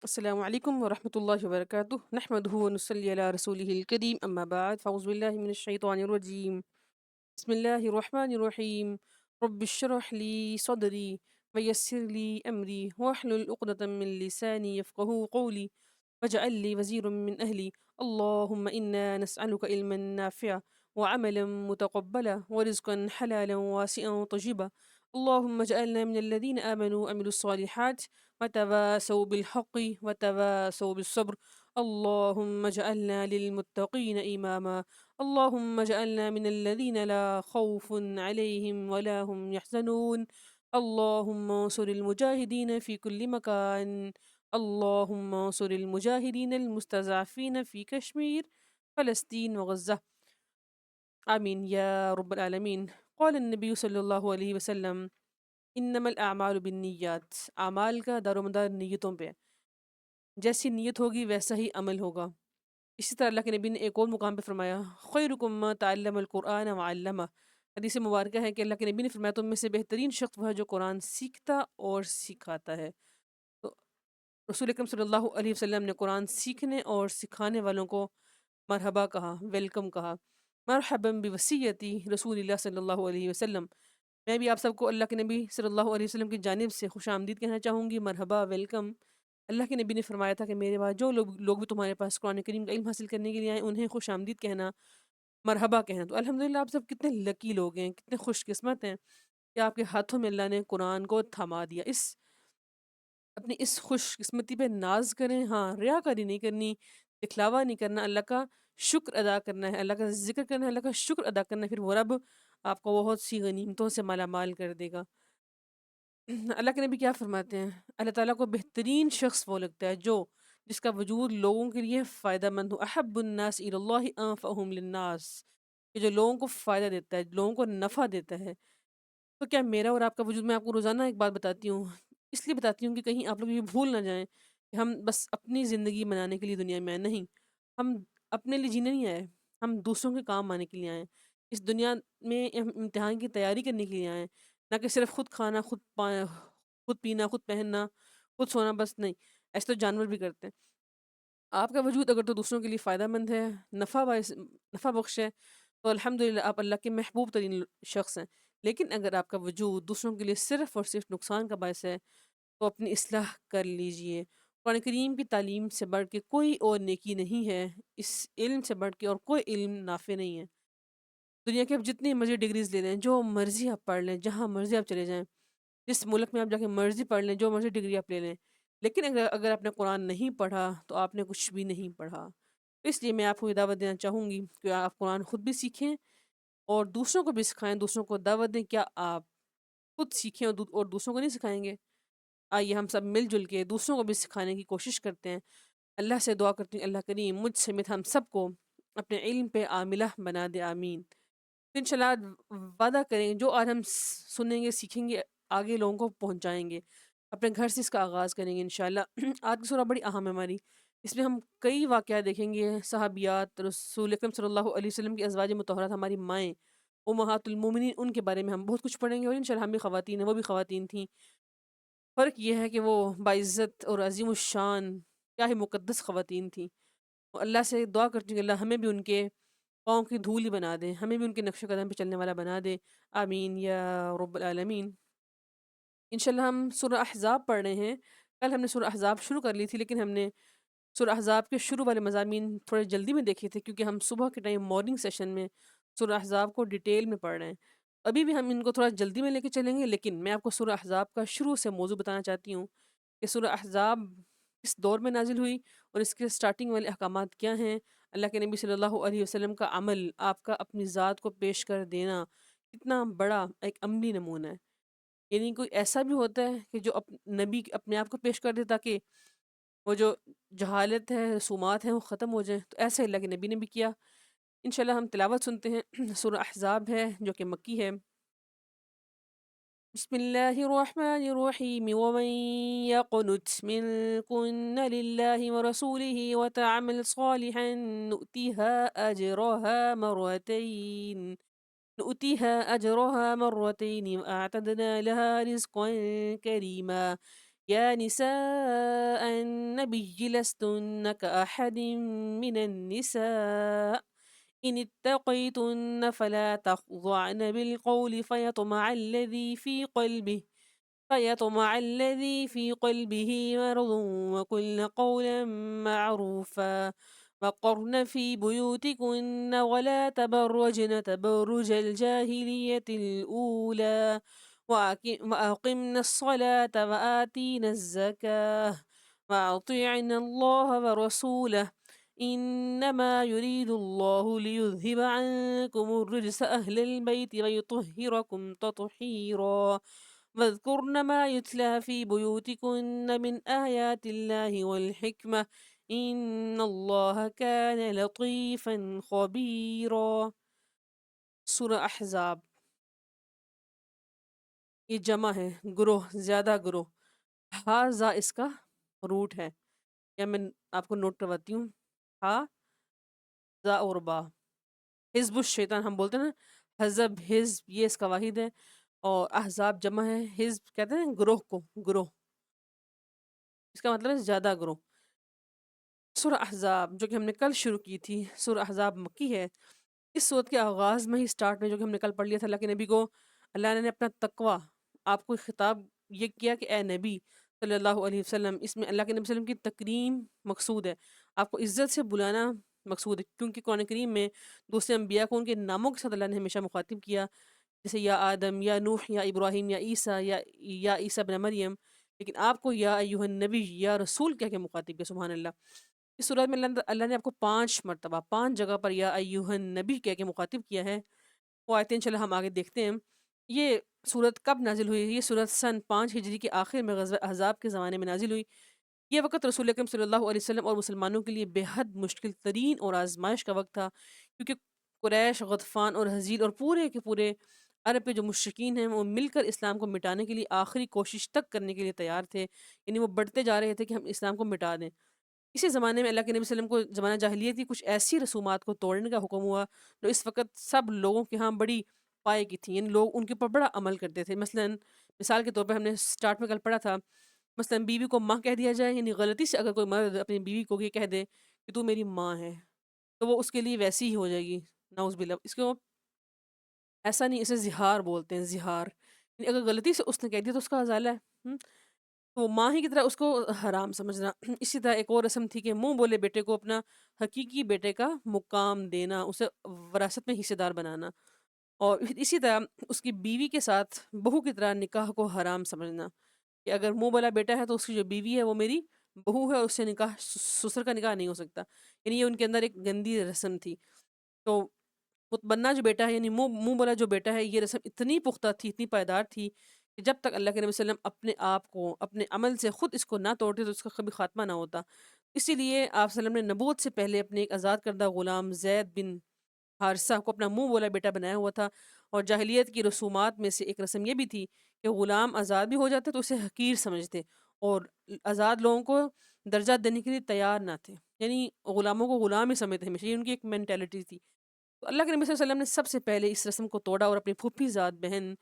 السلام عليكم ورحمة الله وبركاته نحمده ونصلي على رسوله الكريم أما بعد فأعوذ بالله من الشيطان الرجيم بسم الله الرحمن الرحيم رب اشرح لي صدري ويسر لي أمري واحلل عقدة من لساني يفقه قولي واجعل لي وزيرا من أهلي اللهم إنا نسألك علما نافعا وعملا متقبلا ورزقا حلالا واسعا طيبا اللهم اجعلنا من الذين آمنوا وعملوا الصالحات وتواصوا بالحق وتواصوا بالصبر اللهم اجعلنا للمتقين إماما اللهم اجعلنا من الذين لا خوف عليهم ولا هم يحزنون اللهم انصر المجاهدين في كل مكان اللهم انصر المجاهدين المستضعفين في كشمير فلسطين وغزة آمين يا رب العالمين قال النبي صلى الله عليه وسلم انما الاعمال بالنیات اعمال کا دار و مدار نیتوں پہ ہے۔ جیسی نیت ہوگی ویسا ہی عمل ہوگا۔ اسی طرح اللہ کے نبی نے ایک اور مقام پہ فرمایا خیرکم من تعلم القرآن وعلمہ۔ حدیث مبارکہ ہے کہ اللہ کے نبی نے فرمایا تم میں سے بہترین شخص وہ ہے جو قرآن سیکھتا اور سکھاتا ہے۔ تو رسول اکرم صلی اللہ علیہ وسلم نے قرآن سیکھنے اور سکھانے والوں کو مرحبا کہا، ویلکم کہا۔ مرحبا بوصیتی رسول اللہ صلی اللہ علیہ وسلم۔ میں بھی آپ سب کو اللہ کے نبی صلی اللہ علیہ وسلم کی جانب سے خوش آمدید کہنا چاہوں گی، مرحبا، ویلکم۔ اللہ کے نبی نے فرمایا تھا کہ میرے بعد جو لوگ بھی تمہارے پاس قرآن کریم کا علم حاصل کرنے کے لیے آئیں انہیں خوش آمدید کہنا، مرحبا کہنا۔ تو الحمدللہ آپ سب کتنے لکی لوگ ہیں، کتنے خوش قسمت ہیں کہ آپ کے ہاتھوں میں اللہ نے قرآن کو تھما دیا۔ اپنی اس خوش قسمتی پہ ناز کریں، ہاں ریاکاری نہیں کرنی، دکھلاوا نہیں کرنا، اللہ کا شکر ادا کرنا ہے، اللہ کا ذکر کرنا ہے، اللہ کا شکر ادا کرنا ہے، پھر وہ رب آپ کو بہت سی غنیمتوں سے مالا مال کر دے گا۔ اللہ کے نبی کیا فرماتے ہیں؟ اللہ تعالیٰ کو بہترین شخص وہ لگتا ہے جس کا وجود لوگوں کے لیے فائدہ مند ہو۔ احب الناس الی اللہ انفعہم للناس، کہ جو لوگوں کو فائدہ دیتا ہے، لوگوں کو نفع دیتا ہے۔ تو کیا میرا اور آپ کا وجود، میں آپ کو روزانہ ایک بات بتاتی ہوں، اس لیے بتاتی ہوں کہ کہیں آپ لوگ یہ بھول نہ جائیں کہ ہم بس اپنی زندگی بنانے کے لیے دنیا میں آئے نہیں، ہم اپنے لیے جینے نہیں آئے، ہم دوسروں کے کام آنے کے لیے آئے۔ اس دنیا میں ہم امتحان کی تیاری کرنے کے لیے آئے، نہ کہ صرف خود کھانا، خود پینا، خود پہننا، خود سونا، بس نہیں، ایسے تو جانور بھی کرتے ہیں۔ آپ کا وجود اگر تو دوسروں کے لیے فائدہ مند ہے، نفع بخش ہے، تو الحمدللہ آپ اللہ کے محبوب ترین شخص ہیں۔ لیکن اگر آپ کا وجود دوسروں کے لیے صرف اور صرف نقصان کا باعث ہے تو اپنی اصلاح کر لیجئے۔ قرآن کریم کی تعلیم سے بڑھ کے کوئی اور نیکی نہیں ہے، اس علم سے بڑھ کے اور کوئی علم نافع نہیں ہے۔ دنیا کے آپ جتنی مرضی ڈگریز لے لیں، جو مرضی آپ پڑھ لیں، جہاں مرضی آپ چلے جائیں، جس ملک میں آپ جا کے مرضی پڑھ لیں، جو مرضی ڈگری آپ لے لیں، لیکن اگر آپ نے قرآن نہیں پڑھا تو آپ نے کچھ بھی نہیں پڑھا۔ اس لیے میں آپ کو یہ دعوت دینا چاہوں گی کہ آپ قرآن خود بھی سیکھیں اور دوسروں کو بھی سکھائیں، دوسروں کو دعوت دیں۔ کیا آپ خود سیکھیں اور دوسروں کو نہیں سکھائیں گے؟ آئیے ہم سب مل جل کے دوسروں کو بھی سکھانے کی کوشش کرتے ہیں۔ اللہ سے دعا کرتی ہوں اللہ کریم مجھ سمیت ہم سب کو اپنے علم پہ عاملہ بنا دے، آمین۔ انشاءاللہ وعدہ کریں جو آج ہم سنیں گے، سیکھیں گے، آگے لوگوں کو پہنچائیں گے، اپنے گھر سے اس کا آغاز کریں گے انشاءاللہ۔ آج کی سورہ بڑی اہم ہے ہماری، اس میں ہم کئی واقعات دیکھیں گے، صحابیات، رسول اکرم صلی اللہ علیہ وسلم کی ازواج مطہرات، ہماری مائیں امہات المومنین، ان کے بارے میں ہم بہت کچھ پڑھیں گے، اور انشاءاللہ ہم بھی خواتین ہیں، وہ بھی خواتین تھیں۔ فرق یہ ہے کہ وہ باعزت اور عظیم الشان، کیا ہی مقدس خواتین تھیں۔ اور اللہ سے دعا کرتی ہوں کہ اللہ ہمیں بھی ان کے پاؤں کی دھول ہی بنا دے، ہمیں بھی ان کے نقش قدم پہ چلنے والا بنا دے، آمین یا رب العالمین۔ انشاءاللہ ہم سورہ احزاب پڑھ رہے ہیں۔ کل ہم نے سورہ احزاب شروع کر لی تھی، لیکن ہم نے سورہ احزاب کے شروع والے مضامین تھوڑے جلدی میں دیکھے تھے، کیونکہ ہم صبح کے ٹائم مارننگ سیشن میں سورہ احزاب کو ڈیٹیل میں پڑھ رہے ہیں۔ ابھی بھی ہم ان کو تھوڑا جلدی میں لے کے چلیں گے، لیکن میں آپ کو سورہ احزاب کا شروع سے موضوع بتانا چاہتی ہوں کہ سورہ احزاب کس دور میں نازل ہوئی اور اس کے سٹارٹنگ والے احکامات کیا ہیں۔ اللہ کے نبی صلی اللہ علیہ وسلم کا عمل، آپ کا اپنی ذات کو پیش کر دینا، کتنا بڑا ایک عملی نمونہ ہے۔ یعنی کوئی ایسا بھی ہوتا ہے کہ جو نبی اپنے آپ کو پیش کر دے تاکہ وہ جو جہالت ہے، رسومات ہیں، وہ ختم ہو جائیں، تو ایسے اللہ کے نبی نے بھی کیا۔ انشاءاللہ ہم تلاوت سنتے ہیں۔ سورہ احزاب ہے جو کہ مکی ہے۔ بسم الله الرحمن الرحيم ومن يقنت منكن لله ورسوله وتعمل صالحا نؤتيها أجرها مرتين وأعتدنا لها رزقا كريما يا نساء النبي لستن كأحد من النساء إن اتقيتن فلا تخضعن بالقول فيطمع الذي في قلبه مرض وقلن قولا معروفا وقرن في بيوتكن ولا تبرجن تبرج الجاهلية الأولى وأقمنا الصلاة وآتينا الزكاة وأطيعنا الله ورسوله إنما يريد الله ليذهب عنكم الرجس أهل البيت ويطهركم تطهيرا واذكرن ما يتلى في بيوتكن من آيات الله والحكمة إن الله كان لطيفا خبيرا. سورہ احزاب یہ جمع ہے گروہ، زیادہ گروہ. ہا اس کا روٹ ہے، یا میں آپ کو نوٹ کرواتی ہوں. ہا زا اور با. حزب الشیطان ہم بولتے ہیں نا، حزب حزب یہ اس کا واحد ہے. اور احزاب جمع ہے، حزب کہتے ہیں گروہ کو، گروہ اس کا مطلب ہے زیادہ گروہ. سورہ احزاب جو کہ ہم نے کل شروع کی تھی، سورہ احزاب مکی ہے. اس صورت کے آغاز میں ہی سٹارٹ میں جو کہ ہم نے کل پڑھ لیا تھا، اللہ کے نبی کو اللہ نے اپنا تقوی، آپ کو خطاب یہ کیا کہ اے نبی صلی اللہ علیہ وسلم. اس میں اللہ کے نبی صلی اللہ علیہ وسلم کی تکریم مقصود ہے، آپ کو عزت سے بلانا مقصود ہے، کیونکہ قرآن کریم میں دوسرے انبیاء کو ان کے ناموں کے ساتھ اللہ نے ہمیشہ مخاطب کیا، جیسے یا آدم، یا نوح، یا ابراہیم، یا عیسیٰ، یا عیسیٰ بن مریم. لیکن آپ کو یا ایھا النبی، یا رسول کہہ کے مخاطب کیا. سبحان اللہ. اس صورت میں اللہ نے آپ کو 5 مرتبہ 5 جگہ پر یا ایھا النبی کہہ کے مخاطب کیا ہے. وہ آیتیں انشاءاللہ ہم آگے دیکھتے ہیں. یہ صورت کب نازل ہوئی؟ یہ صورت سن 5 ہجری کے آخر میں غزوہ احزاب کے زمانے میں نازل ہوئی. یہ وقت رسول اکرم صلی اللہ علیہ وسلم اور مسلمانوں کے لیے بے حد مشکل ترین اور آزمائش کا وقت تھا، کیونکہ قریش، غطفان اور حزیل اور پورے کے پورے عرب کے جو مشرکین ہیں وہ مل کر اسلام کو مٹانے کے لیے آخری کوشش تک کرنے کے لیے تیار تھے. یعنی وہ بڑھتے جا رہے تھے کہ ہم اسلام کو مٹا دیں. اسی زمانے میں اللہ کے نبی صلی اللہ علیہ وسلم کو زمانہ جاہلیت کی کچھ ایسی رسومات کو توڑنے کا حکم ہوا جو اس وقت سب لوگوں کے ہاں بڑی پائے کی تھیں. یعنی لوگ ان کے اوپر بڑا عمل کرتے تھے. مثال کے طور پر ہم نے سٹارٹ میں کل پڑھا تھا، مثلا بیوی کو ماں کہہ دیا جائے. یعنی غلطی سے اگر کوئی مرد اپنی بیوی کو یہ کہہ دے کہ تو میری ماں ہے، تو وہ اس کے لیے ویسی ہی ہو جائے گی. نعوذ باللہ. اس کو ایسا نہیں، اسے زہار بولتے ہیں، زہار. یعنی اگر غلطی سے اس نے کہہ دیا تو اس کا ازالہ ہے. تو ماں ہی کی طرح اس کو حرام سمجھنا. اسی طرح ایک اور رسم تھی کہ منہ بولے بیٹے کو اپنا حقیقی بیٹے کا مقام دینا، اسے وراثت میں حصے دار بنانا. اور اسی طرح اس کی بیوی کے ساتھ بہو کی طرح نکاح کو حرام سمجھنا، کہ اگر منہ بولا بیٹا ہے تو اس کی جو بیوی ہے وہ میری بہو ہے، اور اس سے نکاح، سسر کا نکاح نہیں ہو سکتا. یعنی یہ ان کے اندر ایک گندی رسم تھی. تو متبنہ جو بیٹا ہے، یعنی منہ بولا جو بیٹا ہے، یہ رسم اتنی پختہ تھی، اتنی پائیدار تھی کہ جب تک اللہ کے نبی صلی اللہ علیہ وسلم اپنے آپ کو اپنے عمل سے خود اس کو نہ توڑتے تو اس کا کبھی خاتمہ نہ ہوتا. اسی لیے آپ صلی اللہ علیہ وسلم نے نبوت سے پہلے اپنے ایک آزاد کردہ غلام زید بن حارثہ کو اپنا منہ بولا بیٹا بنایا ہوا تھا. اور جاہلیت کی رسومات میں سے ایک رسم یہ بھی تھی کہ غلام آزاد بھی ہو جاتے تو اسے حقیر سمجھتے، اور آزاد لوگوں کو درجات دینے کے لیے تیار نہ تھے. یعنی غلاموں کو غلام ہی سمجھتے ہمیشہ، یہ ان کی ایک مینٹیلٹی تھی. تو اللہ کے نبی صلی اللہ علیہ وسلم نے سب سے پہلے اس رسم کو توڑا اور اپنی پھوپھی زاد بہن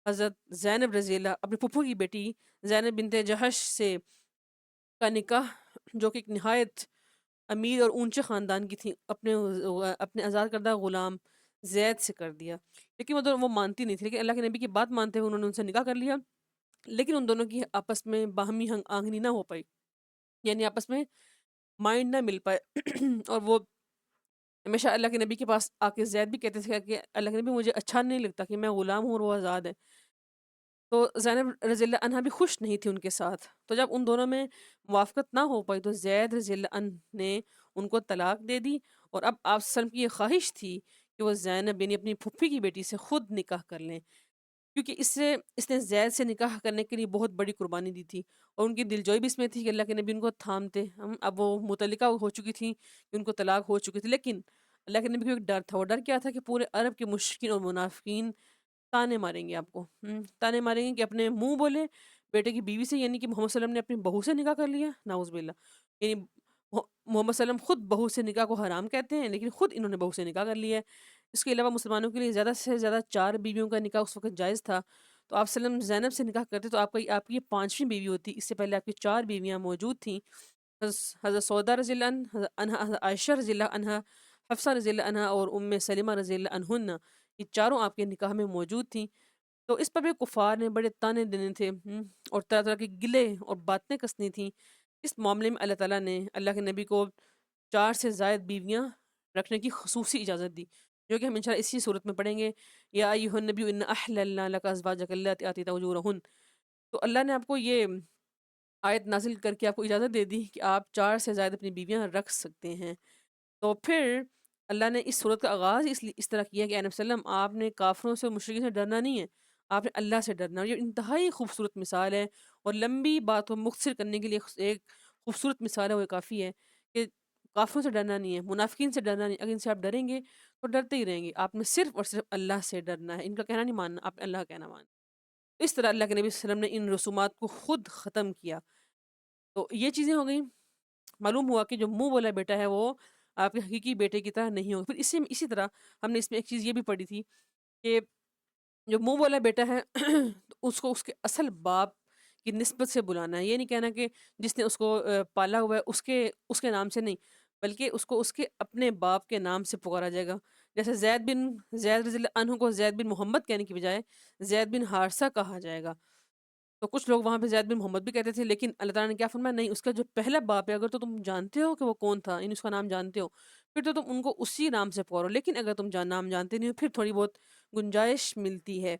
حضرت زینب رضی اللہ، اپنی پھوپھو کی بیٹی زینب بنت جہش سے کا نکاح، جو کہ ایک نہایت امیر اور اونچے خاندان کی تھی، اپنے آزاد کردہ غلام زید سے کر دیا. لیکن وہ مانتی نہیں تھی، لیکن اللہ کے نبی کی بات مانتے ہوئے انہوں نے ان سے نکاح کر لیا. لیکن ان دونوں کی آپس میں باہمی آہنگی نہ ہو پائی، یعنی آپس میں مائنڈ نہ مل پائے. اور وہ ہمیشہ اللہ کے نبی کے پاس آ کے زید بھی کہتے تھے کہ اللہ کے نبی مجھے اچھا نہیں لگتا کہ میں غلام ہوں اور وہ آزاد ہے. تو زینب رضی اللہ عنہا بھی خوش نہیں تھی ان کے ساتھ. تو جب ان دونوں میں موافقت نہ ہو پائی تو زید رضی اللہ عنہ نے ان کو طلاق دے دی. اور اب آپ صلی اللہ علیہ وسلم کی یہ خواہش تھی کہ وہ زینب یعنی اپنی پھپھی کی بیٹی سے خود نکاح کر لیں، کیونکہ اس نے زید سے نکاح کرنے کے لیے بہت بڑی قربانی دی تھی. اور ان کی دلجوئی بھی اس میں تھی کہ اللہ کے نبی ان کو تھامتے. اب وہ متعلقہ ہو چکی تھی کہ ان کو طلاق ہو چکی تھی، لیکن اللہ کے نبی کو ایک ڈر تھا. وہ ڈر کیا تھا کہ پورے عرب کے مشرکین اور منافقین تانے ماریں گے، آپ کو تانے ماریں گے کہ اپنے منہ بولے بیٹے کی بیوی سے، یعنی کہ محمد صلی اللہ علیہ وسلم نے اپنی بہو سے نکاح کر لیا. نعوذ باللہ. یعنی محمد صلی اللہ علیہ وسلم خود بہو سے نکاح کو حرام کہتے ہیں، لیکن خود انہوں نے بہو سے نکاح کر لیا ہے. اس کے علاوہ مسلمانوں کے لیے زیادہ سے زیادہ 4 بیویوں کا نکاح اس وقت جائز تھا. تو آپ وسلم زینب سے نکاح کرتے تو آپ کی یہ پانچویں بیوی ہوتی، اس سے پہلے آپ کی چار بیویاں موجود تھیں، حضرت سودا رضی اللہ عنہ، حضرت عائشہ رضی اللہ عنہ، حفصہ رضی اللہ عنہ اور ام سلمہ رضی اللہ عنہن، یہ چاروں آپ کے نکاح میں موجود تھیں۔ تو اس پر بھی کفار نے بڑے طعنے دینے تھے، اور طرح طرح کے گلے اور باتیں کسنی تھیں۔ اس معاملے میں اللہ تعالیٰ نے اللہ کے نبی کو 4 سے زائد بیویاں رکھنے کی خصوصی اجازت دی، جو کہ ہم انشاءاللہ اسی صورت میں پڑھیں گے، یا ایھا النبی ان احللنا لک ازواجک اللاتی آتیت اجورہن۔ تو اللہ نے آپ کو یہ آیت نازل کر کے آپ کو اجازت دے دی کہ آپ 4 سے زائد اپنی بیویاں رکھ سکتے ہیں۔ تو پھر اللہ نے اس صورت کا آغاز اس طرح کیا کہ اے نبی صلی اللہ علیہ وسلم، آپ نے کافروں سے اور مشرکین سے ڈرنا نہیں ہے، آپ نے اللہ سے ڈرنا ہے۔ یہ انتہائی خوبصورت مثال ہے، اور لمبی بات کو مختصر کرنے کے لیے ایک خوبصورت مثال ہے، وہ کافی ہے کہ کافروں سے ڈرنا نہیں ہے، منافقین سے ڈرنا نہیں، اگر ان سے آپ ڈریں گے تو ڈرتے ہی رہیں گے، آپ نے صرف اور صرف اللہ سے ڈرنا ہے، ان کا کہنا نہیں ماننا، آپ نے اللہ کا کہنا ماننا۔ اس طرح اللہ کے نبی صلی اللہ علیہ وسلم نے ان رسومات کو خود ختم کیا۔ تو یہ چیزیں ہو گئیں۔ معلوم ہوا کہ جو منہ بولا بیٹا ہے وہ آپ کے حقیقی بیٹے کی طرح نہیں ہوگا۔ پھر اسی طرح ہم نے اس میں ایک چیز یہ بھی پڑھی تھی کہ جو منہ بولا بیٹا ہے تو اس کو اس کے اصل باپ کی نسبت سے بلانا ہے، یہ نہیں کہنا کہ جس نے اس کو پالا ہوا ہے اس کے نام سے نہیں، بلکہ اس کو اس کے اپنے باپ کے نام سے پکارا جائے گا۔ جیسے زید رضی اللہ عنہ کو زید بن محمد کہنے کی بجائے زید بن حارثہ کہا جائے گا۔ تو کچھ لوگ وہاں پہ زید بن محمد بھی کہتے تھے، لیکن اللہ تعالیٰ نے کیا فرمایا، نہیں، اس کا جو پہلا باپ ہے اگر تو تم جانتے ہو کہ وہ کون تھا، یعنی اس کا نام جانتے ہو، پھر تو تم ان کو اسی نام سے پکارو، لیکن اگر تم نام جانتے نہیں ہو پھر تھوڑی بہت گنجائش ملتی ہے۔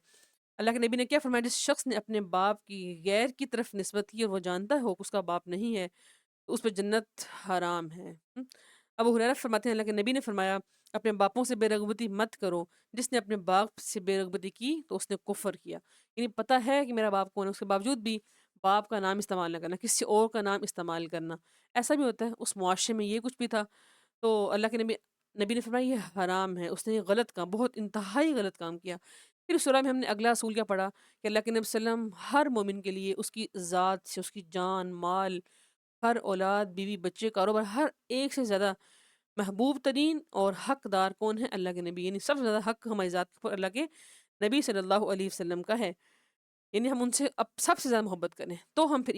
اللہ کے نبی نے کیا فرمایا، جس شخص نے اپنے باپ کی غیر کی طرف نسبت کی اور وہ جانتا ہو کہ اس کا باپ نہیں ہے تو اس پہ جنت حرام ہے۔ ابو ہریرہ فرماتے ہیں اللہ کے نبی نے فرمایا، اپنے باپوں سے بے رغبتی مت کرو، جس نے اپنے باپ سے بے رغبتی کی تو اس نے کفر کیا۔ یعنی پتہ ہے کہ میرا باپ کون ہے، اس کے باوجود بھی باپ کا نام استعمال نہ کرنا، کسی اور کا نام استعمال کرنا، ایسا بھی ہوتا ہے۔ اس معاشرے میں یہ کچھ بھی تھا، تو اللہ کے نبی نے فرمایا یہ حرام ہے، اس نے یہ غلط کام، بہت انتہائی غلط کام کیا۔ پھر اس سورہ میں ہم نے اگلا اصول کیا پڑھا کہ اللہ کے نبی صلی اللہ علیہ وسلم ہر مومن کے لیے اس کی ذات سے، اس کی جان مال، ہر اولاد بیوی بچے کاروبار، ہر ایک سے زیادہ محبوب ترین اور حقدار کون ہے، اللہ کے نبی، یعنی سب سے زیادہ حق ہماری ذات پر اللہ کے نبی صلی اللہ علیہ وسلم کا ہے، یعنی ہم ان سے اب سب سے زیادہ محبت کریں تو ہم پھر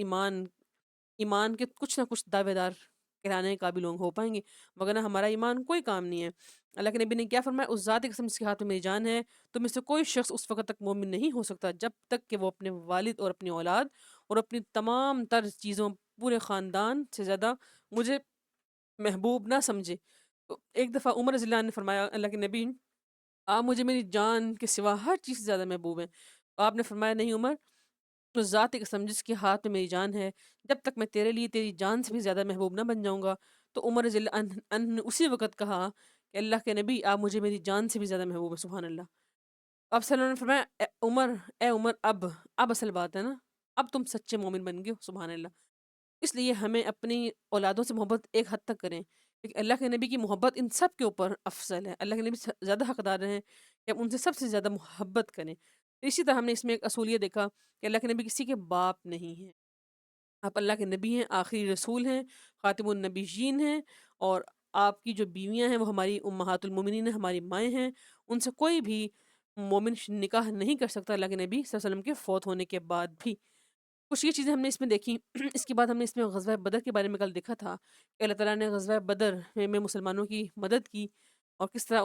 ایمان کے کچھ نہ کچھ دعوے دار کہلانے کے قابل ہو پائیں گے، وگرنہ ہمارا ایمان کوئی کام نہیں ہے۔ اللہ کے نبی نے کیا فرمایا، اس ذات کی قسم جس کے ہاتھ میں میری جان ہے، تم میں سے کوئی شخص اس وقت تک مومن نہیں ہو سکتا جب تک کہ وہ اپنے والد اور اپنی اولاد اور اپنی تمام تر چیزوں، پورے خاندان سے زیادہ مجھے محبوب نہ سمجھے۔ تو ایک دفعہ عمر رضی اللہ عنہ نے فرمایا، اللہ کے نبی، آپ مجھے میری جان کے سوا ہر چیز سے زیادہ محبوب ہیں۔ تو آپ نے فرمایا، نہیں عمر، تو ذات کی قسم جس کے ہاتھ میں میری جان ہے، جب تک میں تیرے لیے تیری جان سے بھی زیادہ محبوب نہ بن جاؤں گا۔ تو عمر رضی اللہ عنہ نے اسی وقت کہا کہ اللہ کے نبی، آپ مجھے میری جان سے بھی زیادہ محبوب ہیں، سبحان اللہ۔ اب صلی اللہ علیہ وسلم نے فرمایا، اے عمر، اب اصل بات ہے نا، اب تم سچے مومن بن گئے ہو، سبحان اللہ۔ اس لیے ہمیں اپنی اولادوں سے محبت ایک حد تک کریں، لیکن اللہ کے نبی کی محبت ان سب کے اوپر افضل ہے، اللہ کے نبی زیادہ حقدار ہیں کہ ہم ان سے سب سے زیادہ محبت کریں۔ اسی طرح ہم نے اس میں ایک اصول یہ دیکھا کہ اللہ کے نبی کسی کے باپ نہیں ہیں، آپ اللہ کے نبی ہیں، آخری رسول ہیں، خاتم النبیین ہیں، اور آپ کی جو بیویاں ہیں وہ ہماری امہات المومنین ہیں، ہماری مائیں ہیں، ان سے کوئی بھی مومن نکاح نہیں کر سکتا اللہ کے نبی صلی اللہ علیہ وسلم کے فوت ہونے کے بعد بھی۔ کچھ یہ چیزیں ہم نے اس میں دیکھی۔ اس کے بعد ہم نے اس میں غزوہ بدر کے بارے میں کل دیکھا تھا کہ اللہ تعالیٰ نے غزوہ بدر میں مسلمانوں کی مدد کی، اور کس طرح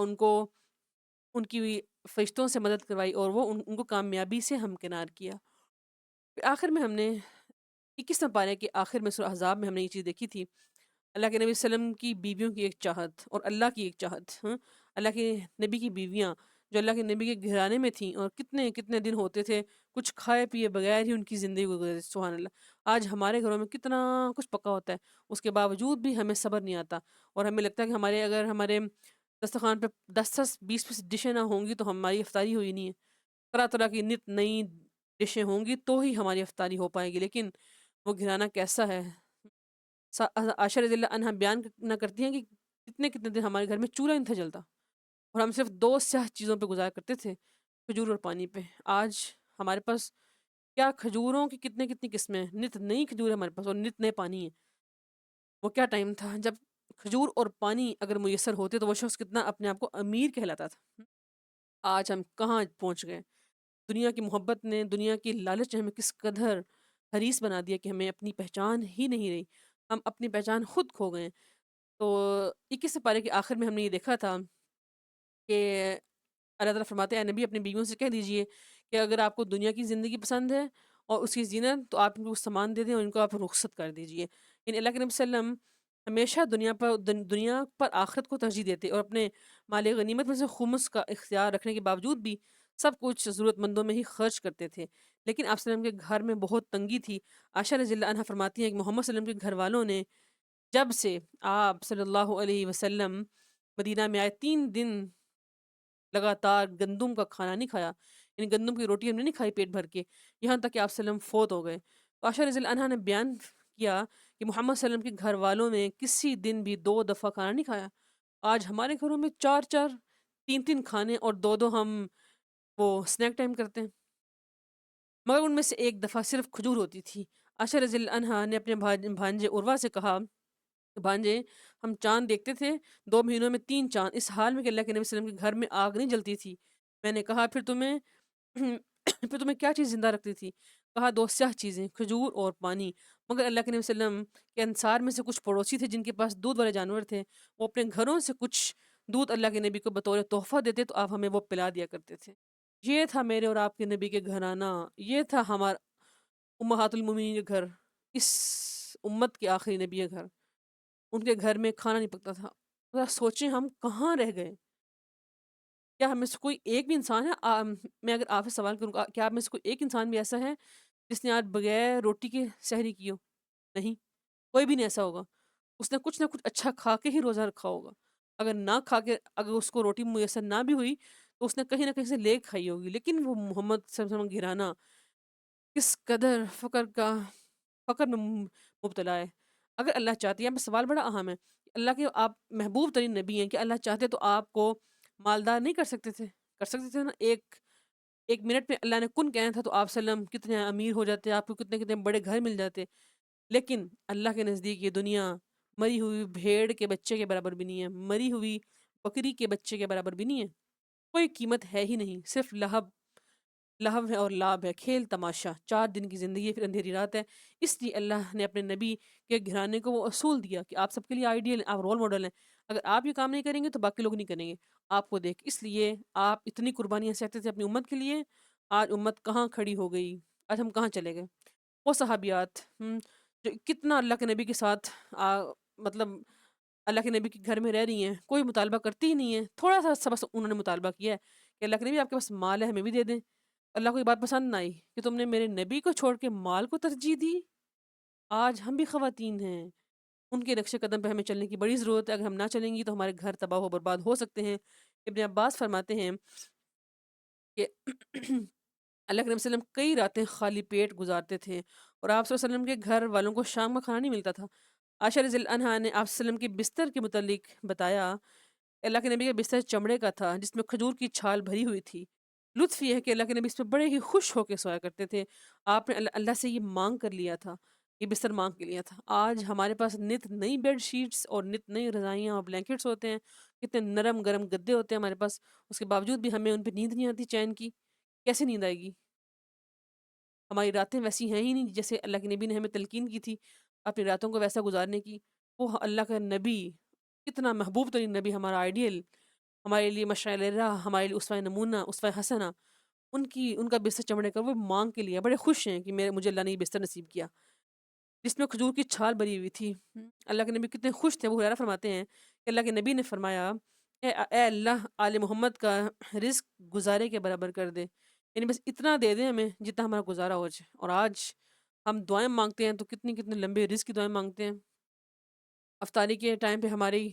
ان کی فرشتوں سے مدد کروائی، اور وہ ان کو کامیابی سے ہمکنار کیا۔ پھر آخر میں ہم نے 21 پارے کے آخر میں سورہ احزاب میں ہم نے یہ چیز دیکھی تھی، اللہ کے نبی صلی اللہ علیہ وسلم کی بیویوں کی ایک چاہت اور اللہ کی ایک چاہت، اللہ کے نبی کی بیویاں جو اللہ کے نبی کے گھرانے میں تھیں، اور کتنے کتنے دن ہوتے تھے کچھ کھائے پیے بغیر ہی ان کی زندگی گزرے، سبحان اللہ۔ آج ہمارے گھروں میں کتنا کچھ پکا ہوتا ہے، اس کے باوجود بھی ہمیں صبر نہیں آتا، اور ہمیں لگتا ہے کہ اگر ہمارے دسترخوان پہ 10 20 ڈشیں نہ ہوں گی تو ہماری افطاری ہوئی نہیں ہے، طرح طرح کی نت نئی ڈشیں ہوں گی تو ہی ہماری افطاری ہو پائے گی، لیکن وہ گھرانہ کیسا ہے۔ عائشہ رضی اللہ عنہا بیان نہ کرتی ہیں کہ کتنے کتنے دن ہمارے گھر میں چولہا نہیں تھا جلتا، اور ہم صرف 2 سیاہ چیزوں پہ گزارا کرتے تھے، کھجور اور پانی پہ۔ آج ہمارے پاس کیا کھجوروں کی کتنی قسمیں ہیں، نت نئی کھجور ہے ہمارے پاس اور نت نئے پانی ہے۔ وہ کیا ٹائم تھا جب کھجور اور پانی اگر میسر ہوتے تو وہ شخص کتنا اپنے آپ کو امیر کہلاتا تھا۔ آج ہم کہاں پہنچ گئے۔ دنیا کی محبت نے، دنیا کی لالچ نے ہمیں کس قدر حریص بنا دیا کہ ہمیں اپنی پہچان ہی نہیں رہی، ہم اپنی پہچان خود کھو گئے۔ تو 21 پارے کے آخر میں ہم نے یہ دیکھا تھا کہ اللہ تعالیٰ فرماتے ہیں، اے نبی اپنی بیویوں سے کہہ دیجئے کہ اگر آپ کو دنیا کی زندگی پسند ہے اور اس کی زینت، تو آپ ان کو سامان دے دیں اور ان کو آپ رخصت کر دیجئے۔ یعنی اللہ کے نبی صلی اللہ علیہ وسلم ہمیشہ دنیا پر آخرت کو ترجیح دیتے اور اپنے مال غنیمت میں سے خمس کا اختیار رکھنے کے باوجود بھی سب کچھ ضرورت مندوں میں ہی خرچ کرتے تھے۔ لیکن آپ صلی اللہ علیہ وسلم کے گھر میں بہت تنگی تھی۔ عائشہ رضی اللہ عنہا فرماتی ہیں کہ محمد صلی اللہ علیہ وسلم کے گھر والوں نے جب سے آپ صلی اللہ علیہ وسلم مدینہ میں آئے 3 دن لگاتار گندم کا کھانا نہیں کھایا، یعنی گندم کی روٹی ہم نے نہیں کھائی پیٹ بھر کے، یہاں تک کہ آپ صلی اللہ علیہ وسلم فوت ہو گئے۔ تو عائشہ رضی اللہ عنہا نے بیان کیا کہ محمد صلی اللہ علیہ وسلم کے گھر والوں نے کسی دن بھی 2 دفعہ کھانا نہیں کھایا۔ آج ہمارے گھروں میں 4 4 3 3 کھانے اور 2 2 ہم وہ سنیک ٹائم کرتے ہیں، مگر ان میں سے ایک دفعہ صرف کھجور ہوتی تھی۔ عائشہ رضی اللہ عنہا نے اپنے بھانجے عروہ سے کہا، بھانجے ہم چاند دیکھتے تھے 2 مہینوں میں 3 چاند، اس حال میں کہ اللہ کے نبی صلی اللہ علیہ وسلم کے گھر میں آگ نہیں جلتی تھی۔ میں نے کہا پھر تمہیں پھر تمہیں کیا چیز زندہ رکھتی تھی؟ کہا 2 سیاہ چیزیں، کھجور اور پانی۔ مگر اللہ کے نبی صلی اللہ علیہ وسلم کے انصار میں سے کچھ پڑوسی تھے جن کے پاس دودھ والے جانور تھے، وہ اپنے گھروں سے کچھ دودھ اللہ کے نبی کو بطور تحفہ دیتے تو آپ ہمیں وہ پلا دیا کرتے تھے۔ یہ تھا میرے اور آپ کے نبی کے گھرانہ، یہ تھا ہمارا امہات المومنین کے گھر، اس امت کے آخری نبی کے گھر۔ ان کے گھر میں کھانا نہیں پکتا تھا۔ ذرا سوچیں ہم کہاں رہ گئے؟ کیا ہم میں سے کوئی ایک بھی انسان ہے میں اگر آپ سے سوال کروں گا کیا آپ میں سے کوئی ایک انسان بھی ایسا ہے جس نے آج بغیر روٹی کے سحری کی ہو؟ نہیں، کوئی بھی نہیں ایسا ہوگا۔ اس نے کچھ نہ کچھ اچھا کھا کے ہی روزہ رکھا ہوگا۔ اگر نہ کھا کے، اگر اس کو روٹی میسر نہ بھی ہوئی تو اس نے کہیں نہ کہیں سے لے کھائی ہوگی، لیکن وہ محمد صلی اللہ علیہ وسلم گھرانا کس قدر فقر میں مبتلا ہے۔ اگر اللہ چاہتے، یہاں پہ سوال بڑا اہم ہے، اللہ کے آپ محبوب ترین نبی ہیں کہ اللہ چاہتے تو آپ کو مالدار نہیں کر سکتے تھے؟ کر سکتے تھے نا، ایک منٹ میں اللہ نے کن کہنا تھا تو آپ صلی اللہ علیہ وسلم کتنے امیر ہو جاتے، آپ کو کتنے کتنے بڑے گھر مل جاتے۔ لیکن اللہ کے نزدیک یہ دنیا مری ہوئی بھیڑ کے بچے کے برابر بھی نہیں ہے، مری ہوئی بکری کے بچے کے برابر بھی نہیں ہے، کوئی قیمت ہے ہی نہیں، صرف لہو ہے اور لعب ہے، کھیل تماشا، 4 دن کی زندگی ہے پھر اندھیری رات ہے۔ اس لیے اللہ نے اپنے نبی کے گھرانے کو وہ اصول دیا کہ آپ سب کے لیے آئیڈیل ہیں، آپ رول ماڈل ہیں۔ اگر آپ یہ کام نہیں کریں گے تو باقی لوگ نہیں کریں گے آپ کو دیکھ۔ اس لیے آپ اتنی قربانیاں سہتے تھے اپنی امت کے لیے، آج امت کہاں کھڑی ہو گئی، آج ہم کہاں چلے گئے؟ وہ صحابیات جو کتنا اللہ کے نبی کے ساتھ مطلب اللہ کے نبی کے گھر میں رہ رہی ہیں، کوئی مطالبہ کرتی ہی نہیں ہے، تھوڑا سا بس انہوں نے مطالبہ کیا ہے کہ اللہ کے نبی آپ کے پاس مال ہے ہمیں بھی دے دیں۔ اللہ کو یہ بات پسند نہ آئی کہ تم نے میرے نبی کو چھوڑ کے مال کو ترجیح دی۔ آج ہم بھی خواتین ہیں، ان کے نقش قدم پہ ہمیں چلنے کی بڑی ضرورت ہے۔ اگر ہم نہ چلیں گی تو ہمارے گھر تباہ و برباد ہو سکتے ہیں۔ ابن عباس فرماتے ہیں کہ اللہ کے نبی صلی اللہ علیہ وسلم کئی راتیں خالی پیٹ گزارتے تھے اور آپ صلی اللہ علیہ وسلم کے گھر والوں کو شام کا کھانا نہیں ملتا تھا۔ عائشہ رضی اللہ عنہا نے آپ صلی اللہ علیہ وسلم کے بستر کے متعلق بتایا، اللہ کے نبی کا بستر چمڑے کا تھا جس میں کھجور کی چھال بھری ہوئی تھی۔ لطف یہ ہے کہ اللہ کے نبی اس پہ بڑے ہی خوش ہو کے سویا کرتے تھے۔ آپ نے اللہ سے یہ مانگ کر لیا تھا، یہ بستر مانگ کے لیا تھا۔ آج ہمارے پاس نت نئی بیڈ شیٹس اور نت نئی رضائیاں اور بلینکٹس ہوتے ہیں، کتنے نرم گرم گدے ہوتے ہیں ہمارے پاس، اس کے باوجود بھی ہمیں ان پہ نیند نہیں آتی چین کی۔ کیسے نیند آئے گی؟ ہماری راتیں ویسی ہیں ہی نہیں جیسے اللہ کے نبی نے ہمیں تلقین کی تھی اپنی راتوں کو ویسا گزارنے کی۔ وہ اللہ کا نبی، کتنا محبوب ترین نبی، ہمارا آئیڈیل، ہمارے لیے مشعل راہ، ہمارے لیے اسوہ نمونہ، اسوہ حسنہ، ان کا بستر چمڑے کا وہ مانگ کے لیے بڑے خوش ہیں کہ مجھے اللہ نے یہ بستر نصیب کیا جس میں کھجور کی چھال بری ہوئی تھی۔ اللہ کے نبی کتنے خوش تھے، وہ ہریرہ فرماتے ہیں کہ اللہ کے نبی نے فرمایا، اے اللہ آل محمد کا رزق گزارے کے برابر کر دے، یعنی بس اتنا دے دیں ہمیں جتنا ہمارا گزارا ہو جائے۔ اور آج ہم دعائیں مانگتے ہیں تو کتنی کتنے لمبے رزق کی دعائیں مانگتے ہیں۔ افطاری کے ٹائم پہ ہماری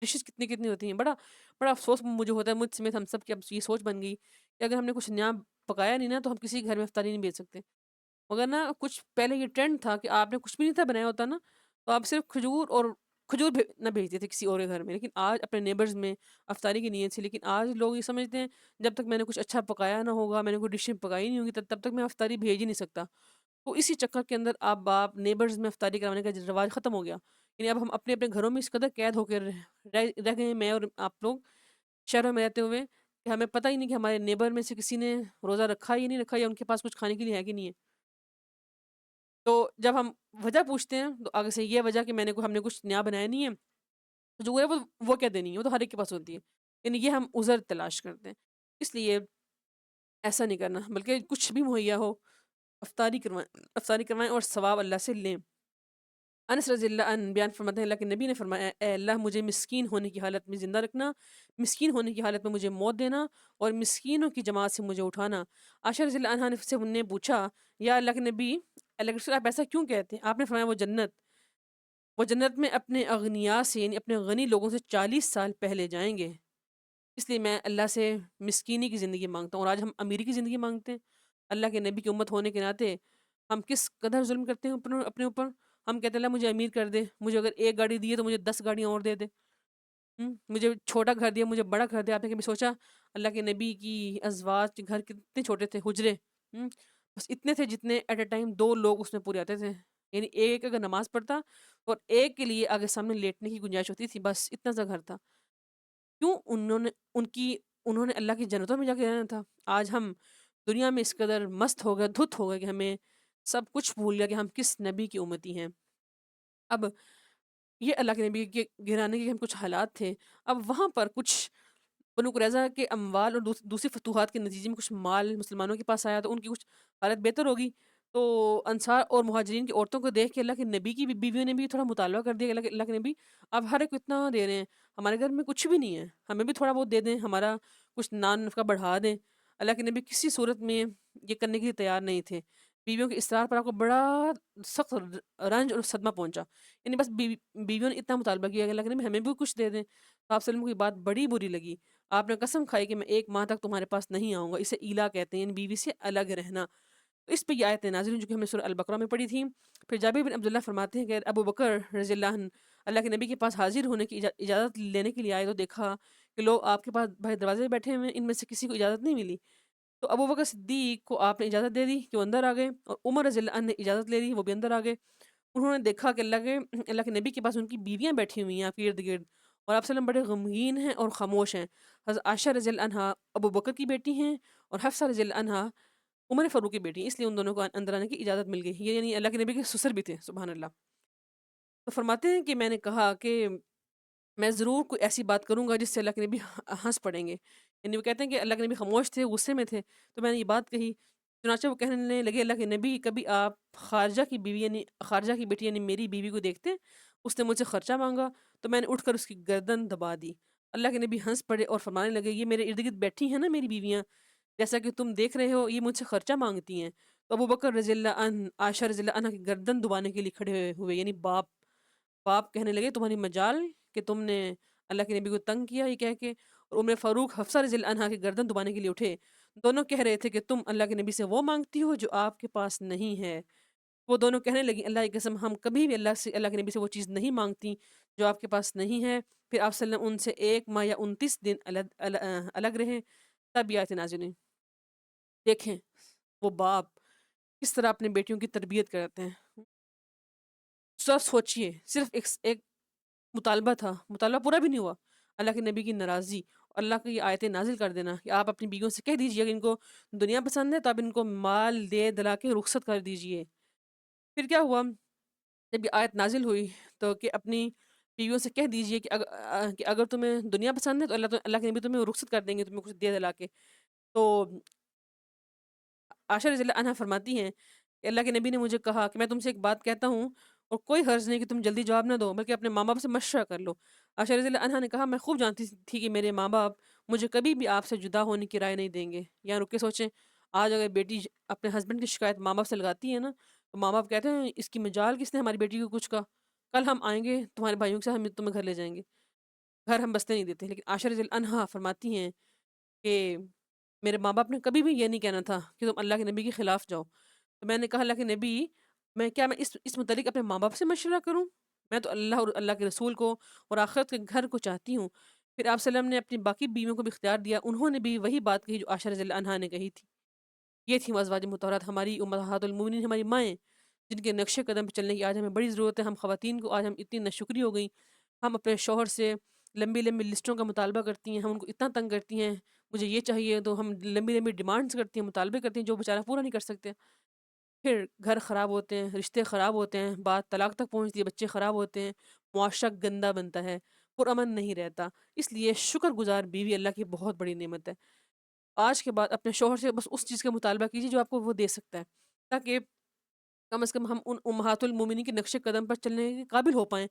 ڈشز کتنی کتنی ہوتی ہیں، بڑا بڑا افسوس مجھے ہوتا ہے، مجھ سمیت ہم سب کی اب یہ سوچ بن گئی کہ اگر ہم نے کچھ نیا پکایا نہیں نا تو ہم کسی گھر میں افطاری نہیں بھیج سکتے۔ مگر نا کچھ پہلے یہ ٹرینڈ تھا کہ آپ نے کچھ بھی نہیں تھا بنایا ہوتا نا تو آپ صرف کھجور نہ بھیجتے تھے کسی اور کے گھر میں، لیکن آج اپنے نیبرز میں افطاری کی نیت سے، لیکن آج لوگ یہ سمجھتے ہیں جب تک میں نے کچھ اچھا پکایا نہ ہوگا، میں نے کوئی ڈشیں پکائی نہیں ہوگی تب تک میں افطاری بھیج ہی نہیں سکتا۔ تو اسی چکر کے اندر اب آپ نیبرز میں افطاری کروانے کا رواج ختم ہو گیا، یعنی اب ہم اپنے اپنے گھروں میں اس قدر قید ہو کے رہ گئے ہیں، میں اور آپ لوگ شہروں میں رہتے ہوئے کہ کہ ہمیں پتہ ہی نہیں کہ ہمارے نیبر میں سے کسی نے روزہ رکھا یا نہیں رکھا، یا ان کے پاس کچھ کھانے کے لیے ہے کہ نہیں ہے۔ تو جب ہم وجہ پوچھتے ہیں تو آگے سے یہ وجہ کہ ہم نے کچھ نیا بنایا نہیں ہے، تو جو ہے وہ کہتے نہیں ہے، وہ تو ہر ایک کے پاس ہوتی ہے، یعنی یہ ہم عذر تلاش کرتے ہیں۔ اس لیے ایسا نہیں کرنا، بلکہ کچھ بھی مہیا ہو افطاری کروائیں اور ثواب اللہ سے لیں۔ انس رضی اللہ عنہ بیان فرماتے ہیں اللہ کے نبی نے فرمایا، اے اللہ مجھے مسکین ہونے کی حالت میں زندہ رکھنا، مسکین ہونے کی حالت میں مجھے موت دینا، اور مسکینوں کی جماعت سے مجھے اٹھانا۔ عائشہ رضی اللہ عنہا نے پوچھا، یا اللہ کے نبی، اللہ کے رسول، آپ ایسا کیوں کہتے ہیں؟ آپ نے فرمایا وہ جنت میں اپنے اغنیا سے، یعنی اپنے غنی لوگوں سے 40 سال پہلے جائیں گے۔ اس لیے میں اللہ سے مسکینی کی زندگی مانگتا ہوں، اور آج ہم امیری کی زندگی مانگتے ہیں۔ اللہ کے نبی کی امت ہونے کے ناطے ہم کس قدر ظلم کرتے ہیں اپنے اوپر۔ ہم کہتے ہیں اللہ مجھے امیر کر دے، مجھے اگر ایک گاڑی دی ہے تو مجھے 10 گاڑیاں اور دے دے، مجھے چھوٹا گھر دیا، مجھے بڑا گھر دیا۔ آپ نے کبھی سوچا اللہ کے نبی کی ازواج کے گھر کتنے چھوٹے تھے، حجرے بس اتنے تھے جتنے ایٹ اے ٹائم 2 لوگ اس میں پورے آتے تھے، یعنی ایک اگر نماز پڑھتا اور ایک کے لیے آگے سامنے لیٹنے کی گنجائش ہوتی تھی، بس اتنا سا گھر تھا۔ کیوں؟ انہوں نے اللہ کی جنتوں میں جا کے رہنا تھا۔ آج ہم دنیا میں اس قدر مست ہو گئے، دھت ہو گئے کہ ہمیں سب کچھ بھول گیا کہ ہم کس نبی کی امتی ہیں۔ اب یہ اللہ کے نبی کے گرانے کے ہم کچھ حالات تھے۔ اب وہاں پر کچھ بنو قریظہ کے اموال اور دوسری فتوحات کے نتیجے میں کچھ مال مسلمانوں کے پاس آیا، تو ان کی کچھ حالت بہتر ہوگی۔ تو انصار اور مہاجرین کی عورتوں کو دیکھ کے اللہ کے نبی کی بیویوں نے بھی تھوڑا مطالبہ کر دیا کہ اللہ کے نبی، آپ ہر ایک کو اتنا دے رہے ہیں، ہمارے گھر میں کچھ بھی نہیں ہے، ہمیں بھی تھوڑا بہت دے دیں، ہمارا کچھ نان نفقہ بڑھا دیں۔ اللہ کے نبی کسی صورت میں یہ کرنے کے لیے تیار نہیں تھے۔ بیویوں کے اصرار پر آپ کو بڑا سخت رنج اور صدمہ پہنچا، یعنی بس بیویوں نے اتنا مطالبہ کیا کہ اللہ کے نبی ہمیں بھی کچھ دے دیں۔ تو آپ وسلم کو یہ بات بڑی بری لگی۔ آپ نے قسم کھائی کہ میں 1 ماہ تک تمہارے پاس نہیں آؤں گا۔ اسے ایلا کہتے ہیں، یعنی بیوی سے الگ رہنا۔ تو اس پہ یہ آیتیں نازل ہوئی جو کہ ہم نے سورہ البقرہ میں پڑھی تھی۔ پھر جابر بن عبداللہ فرماتے ہیں کہ ابو بکر رضی اللہ عنہ اللہ کے نبی کے پاس حاضر ہونے کی اجازت لینے کے لیے آئے، تو دیکھا کہ لوگ آپ کے پاس بھائی دروازے پہ بیٹھے ہوئے ہیں، ان میں سے کسی کو اجازت نہیں ملی۔ تو ابو بکر صدیق کو آپ نے اجازت دے دی کہ وہ اندر آ گئے، اور عمر رضی اللہ عنہ نے اجازت لے لی، وہ بھی اندر آ گئے۔ انہوں نے دیکھا کہ اللہ کے نبی کے پاس ان کی بیویاں بیٹھی ہوئی ہیں آپ کے ارد گرد، اور آپ وسلم بڑے غمگین ہیں اور خاموش ہیں۔ حضرت عائشہ رضی اللہ عنہا ابو بکر کی بیٹی ہیں، اور حفصہ رضی اللہ عنہا عمر فاروق کی بیٹی ہیں، اس لیے ان دونوں کو اندر آنے کی اجازت مل گئی۔ یہ یعنی اللہ کے نبی کے سسر بھی تھے، سبحان اللہ۔ تو فرماتے ہیں کہ میں نے کہا کہ میں ضرور کوئی ایسی بات کروں گا جس سے اللہ کے نبی ہنس پڑیں گے، یعنی وہ کہتے ہیں کہ اللہ کے نبی خاموش تھے، غصے میں تھے، تو میں نے یہ بات کہی۔ چنانچہ وہ کہنے لگے اللہ کے نبی، کبھی آپ خارجہ کی بیوی یعنی خارجہ کی بیٹی یعنی میری بیوی کو دیکھتے؟ اس نے مجھ سے خرچہ مانگا تو میں نے اٹھ کر اس کی گردن دبا دی۔ اللہ کے نبی ہنس پڑے اور فرمانے لگے، یہ میرے ارد گرد بیٹھی ہیں نا میری بیویاں، جیسا کہ تم دیکھ رہے ہو یہ مجھ سے خرچہ مانگتی ہیں۔ تو ابو بکر رضی اللہ عنہ عائشہ رضی اللہ عنہ کی گردن دبانے کے لیے کھڑے ہوئے، یعنی باپ کہنے لگے تمہاری مجال کہ تم نے اللہ کے نبی کو تنگ کیا یہ کہہ کے، اور عمر فاروق حفصہ رضی اللہ عنہا کی گردن دبانے کے لیے اٹھے۔ دونوں کہہ رہے تھے کہ تم اللہ کے نبی سے وہ مانگتی ہو جو آپ کے پاس نہیں ہے۔ وہ دونوں کہنے لگی اللہ کی قسم ہم کبھی بھی اللہ کے نبی سے وہ چیز نہیں مانگتی جو آپ کے پاس نہیں ہے۔ پھر آپ صلی اللہ علیہ وسلم ان سے 1 ماہ یا 29 دن الگ رہے، تب یہ آیت نازل ہوئی۔ دیکھیں وہ باپ کس طرح اپنے بیٹیوں کی تربیت کرتے ہیں۔ سوچئے صرف ایک مطالبہ تھا، مطالبہ پورا بھی نہیں ہوا، اللہ کے نبی کی ناراضی اور اللہ کی یہ آیتیں نازل کر دینا کہ آپ اپنی بیویوں سے کہہ دیجئے کہ ان کو دنیا پسند ہے تو آپ ان کو مال دے دلا کے رخصت کر دیجئے۔ پھر کیا ہوا جب یہ آیت نازل ہوئی تو کہ اپنی بیویوں سے کہہ دیجئے کہ اگر تمہیں دنیا پسند ہے تو اللہ کے نبی تمہیں رخصت کر دیں گے، تمہیں کچھ دے دلا کے۔ تو عائشہ رضی اللہ عنہا فرماتی ہیں کہ اللہ کے نبی نے مجھے کہا کہ میں تم سے ایک بات کہتا ہوں اور کوئی حرض نہیں کہ تم جلدی جواب نہ دو بلکہ اپنے ماں باپ سے مشورہ کر لو۔ عائشہ رضی اللہ عنہا نے کہا میں خوب جانتی تھی کہ میرے ماں باپ مجھے کبھی بھی آپ سے جدا ہونے کی رائے نہیں دیں گے۔ یہاں رک کے سوچیں، آج اگر بیٹی اپنے ہسبینڈ کی شکایت ماں باپ سے لگاتی ہے نا تو ماں باپ کہتے ہیں اس کی مجال کس نے ہماری بیٹی کو کچھ کہا، کل ہم آئیں گے تمہارے بھائیوں کے ساتھ ہم تمہیں گھر لے جائیں گے، گھر ہم بستے نہیں دیتے۔ لیکن عائشہ رضی اللہ عنہا فرماتی ہیں کہ میرے ماں باپ نے کبھی بھی یہ نہیں کہنا تھا کہ تم اللہ کے نبی کے خلاف جاؤ۔ تو میں نے کہا اللہ کے نبی میں اس متعلق اپنے ماں باپ سے مشورہ کروں؟ میں تو اللہ اور اللہ کے رسول کو اور آخرت کے گھر کو چاہتی ہوں۔ پھر آپ صلی اللہ علیہ وسلم نے اپنی باقی بیویوں کو بھی اختیار دیا، انہوں نے بھی وہی بات کہی جو عائشہ رضی اللہ عنہا نے کہی تھی۔ یہ تھی ازواج مطہرات، ہماری امہات المومنین، ہماری مائیں جن کے نقش قدم پہ چلنے کی آج ہمیں بڑی ضرورت ہے۔ ہم خواتین کو آج ہم اتنی ناشکری ہو گئی، ہم اپنے شوہر سے لمبی لمبی لسٹوں کا مطالبہ کرتی ہیں، ہم ان کو اتنا تنگ کرتی ہیں، مجھے یہ چاہیے، تو ہم لمبی لمبی ڈیمانڈس کرتی ہیں، مطالبے کرتی ہیں جو بیچارہ پورا نہیں کر سکتے۔ پھر گھر خراب ہوتے ہیں، رشتے خراب ہوتے ہیں، بات طلاق تک پہنچتی ہے، بچے خراب ہوتے ہیں، معاشرہ گندا بنتا ہے، پرامن نہیں رہتا۔ اس لیے شکر گزار بیوی اللہ کی بہت بڑی نعمت ہے۔ آج کے بعد اپنے شوہر سے بس اس چیز کا مطالبہ کیجیے جو آپ کو وہ دے سکتا ہے، تاکہ کم از کم ہم ان امہات المومنین کے نقش قدم پر چلنے کے قابل ہو پائیں،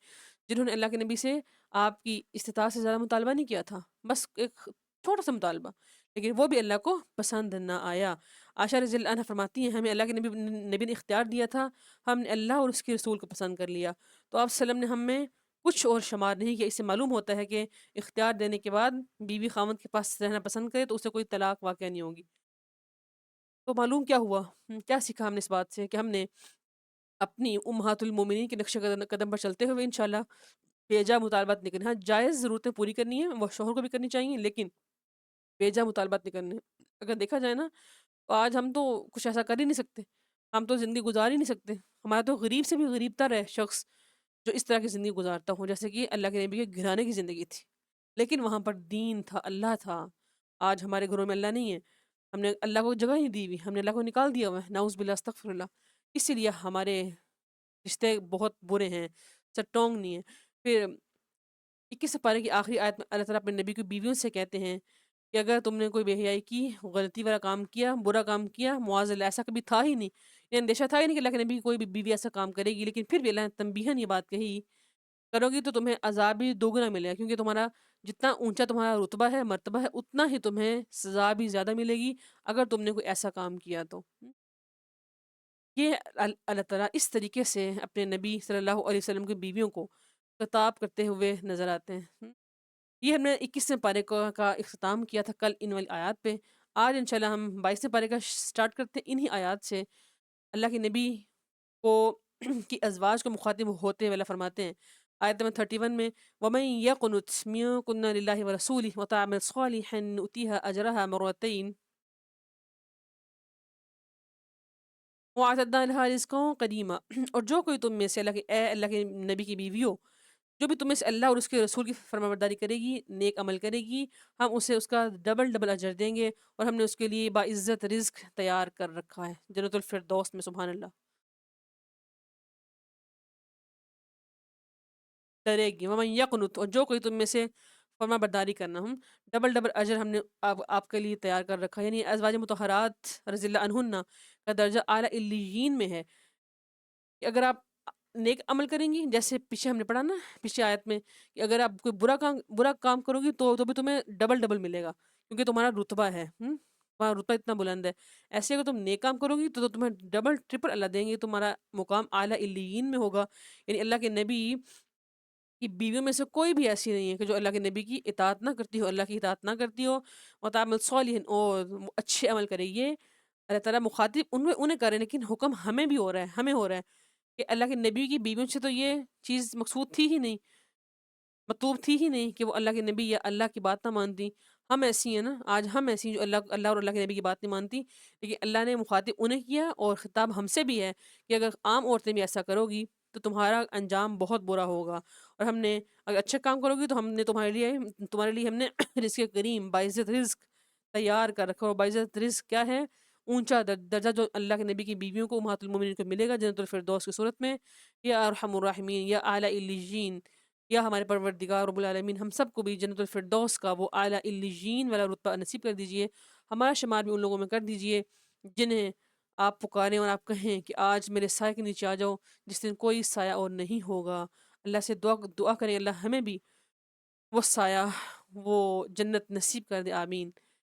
جنہوں نے اللہ کے نبی سے آپ کی استطاعت سے زیادہ مطالبہ نہیں کیا تھا، بس ایک چھوٹا سا مطالبہ، لیکن وہ بھی اللہ کو پسند نہ آیا۔ عائشہ رضی اللہ عنہ فرماتی ہیں ہمیں اللہ کے نبی نے اختیار دیا تھا، ہم نے اللہ اور اس کے رسول کو پسند کر لیا، تو آپ وسلم نے ہم میں کچھ اور شمار نہیں کیا۔ اس سے معلوم ہوتا ہے کہ اختیار دینے کے بعد بیوی خاوند کے پاس رہنا پسند کرے تو اسے کوئی طلاق واقع نہیں ہوگی۔ تو معلوم کیا ہوا، کیا سیکھا ہم نے اس بات سے کہ ہم نے اپنی امہات المومنین کے نقش قدم پر چلتے ہوئے انشاءاللہ بیجا مطالبات نہیں کرنے، ہاں جائز ضرورتیں پوری کرنی ہیں، وہ شوہر کو بھی کرنی چاہیے، لیکن بیجا مطالبات نہیں کرنے۔ اگر دیکھا جائے نا، تو آج ہم تو کچھ ایسا کر ہی نہیں سکتے، ہم تو زندگی گزار ہی نہیں سکتے، ہمارا تو غریب سے بھی غریب تر ہے شخص جو اس طرح کی زندگی گزارتا ہوں، جیسے کہ اللہ کے نبی کے گھرانے کی زندگی تھی، لیکن وہاں پر دین تھا، اللہ تھا۔ آج ہمارے گھروں میں اللہ نہیں ہے، ہم نے اللہ کو جگہ نہیں دی ہوئی، ہم نے اللہ کو نکال دیا ہوا ہے، نعوذ باللہ استغفر اللہ۔ اسی لیے ہمارے رشتے بہت برے ہیں، سٹونگ نہیں ہے۔ پھر 21 پارے کی آخری آیت میں اللہ تعالیٰ اپنے نبی کی بیویوں سے کہتے ہیں کہ اگر تم نے کوئی بے حیائی کی، غلطی والا کام کیا، برا کام کیا، معاذ اللہ ایسا کبھی تھا ہی نہیں، یہ اندیشہ تھا ہی نہیں کہ اللہ کے نبی کی کوئی بھی بیوی ایسا کام کرے گی، لیکن پھر بھی اللہ نے تنبیہاً یہ بات کہی، کرو گی تو تمہیں عذاب بھی دوگنا ملے گا، کیونکہ تمہارا جتنا اونچا تمہارا رتبہ ہے، مرتبہ ہے، اتنا ہی تمہیں سزا بھی زیادہ ملے گی اگر تم نے کوئی ایسا کام کیا تو۔ یہ اللہ تعالیٰ اس طریقے سے اپنے نبی صلی اللہ علیہ وسلم کی بیویوں کو خطاب کرتے ہوئے نظر آتے ہیں۔ یہ ہم نے 21ویں پارے کا اختتام کیا تھا کل ان والی آیات پہ۔ آج انشاءاللہ ہم 22ویں پارے کا سٹارٹ کرتے ہیں انہی آیات سے۔ اللہ کے نبی کو کی ازواج کو مخاطب ہوتے ہوئے اللہ فرماتے ہیں آیت نمبر 31 میں، وَمَن يَقْنُتْ مِنكُنَّ لِلَّهِ وَرَسُولِهِ وَتَعْمَلْ صَالِحًا نُؤْتِيهَا أَجْرَهَا مرتين وَأَعْتَدْنَا لَهَا رِزْقًا كَرِيمًا۔ اور جو کوئی تم میں سے اللہ کے نبی کی بیویوں، جو بھی تم میں سے اللہ اور اس کے رسول کی فرمانبرداری کرے گی، نیک عمل کرے گی، ہم اسے اس کا ڈبل ڈبل اجر دیں گے، اور ہم نے اس کے لیے باعزت رزق تیار کر رکھا ہے جنت الفردوس میں، سبحان اللہ، ڈرے گی۔ ومن یقنت، اور جو کوئی تم میں سے فرما برداری کرنا، ہم ڈبل ڈبل اجر ہم نے آپ کے لیے تیار کر رکھا ہے، یعنی ازواج مطہرات رضی اللہ عنہن کا درجہ اعلیٰ علیین میں ہے کہ اگر آپ نیک عمل کریں گی، جیسے پیچھے ہم نے پڑھا نا پیچھے آیت میں کہ اگر آپ کوئی برا کام کرو گی تو بھی تمہیں ڈبل ڈبل ملے گا، کیونکہ تمہارا رتبہ ہے، تمہارا رتبہ اتنا بلند ہے۔ ایسے اگر تم نیک کام کرو گی تو تمہیں ڈبل ٹرپل اللہ دیں گے، تمہارا مقام اعلیٰ علیین میں ہوگا۔ یعنی اللہ کے نبی کی بیویوں میں سے کوئی بھی ایسی نہیں ہے کہ جو اللہ کے نبی کی اطاعت نہ کرتی ہو، اللہ کی اطاعت نہ کرتی ہو، وتعمل صالحا، اور اچھے عمل کرے۔ یہ اللہ تعالیٰ مخاطب انہیں کر رہے ہیں، لیکن حکم ہمیں بھی ہو رہا ہے، ہمیں ہو رہا ہے کہ اللہ کے نبی کی بیویوں سے تو یہ چیز مقصود تھی ہی نہیں، مطلوب تھی ہی نہیں کہ وہ اللہ کے نبی یا اللہ کی بات نہ مانتی۔ ہم ایسی ہیں نا، آج ہم ایسی ہیں جو اللہ اور اللہ کے نبی کی بات نہیں مانتی، لیکن اللہ نے مخاطب انہیں کیا اور خطاب ہم سے بھی ہے کہ اگر عام عورتیں بھی ایسا کرو گی تو تمہارا انجام بہت برا ہوگا، اور ہم نے اگر اچھا کام کرو گی تو ہم نے تمہارے لیے ہم نے رزق کریم، باعزت رزق تیار کر رکھا، اور باعزت رزق کیا ہے؟ اونچا درجہ جو اللہ کے نبی کی بیویوں کو امہات المومنین کو ملے گا جنت الفردوس کی صورت میں، یا ارحم الراحمین، یا اعلیٰ علیین، یا ہمارے پروردگار رب العالمین ہم سب کو بھی جنت الفردوس کا وہ اعلیٰ علیین والا رتبہ نصیب کر دیجئے، ہمارا شمار بھی ان لوگوں میں کر دیجئے جنہیں آپ پکاریں اور آپ کہیں کہ آج میرے سائے کے نیچے آ جاؤ جس دن کوئی سایہ اور نہیں ہوگا۔ اللہ سے دعا کریں اللہ ہمیں بھی وہ سایہ، وہ جنت نصیب کر دے، آمین۔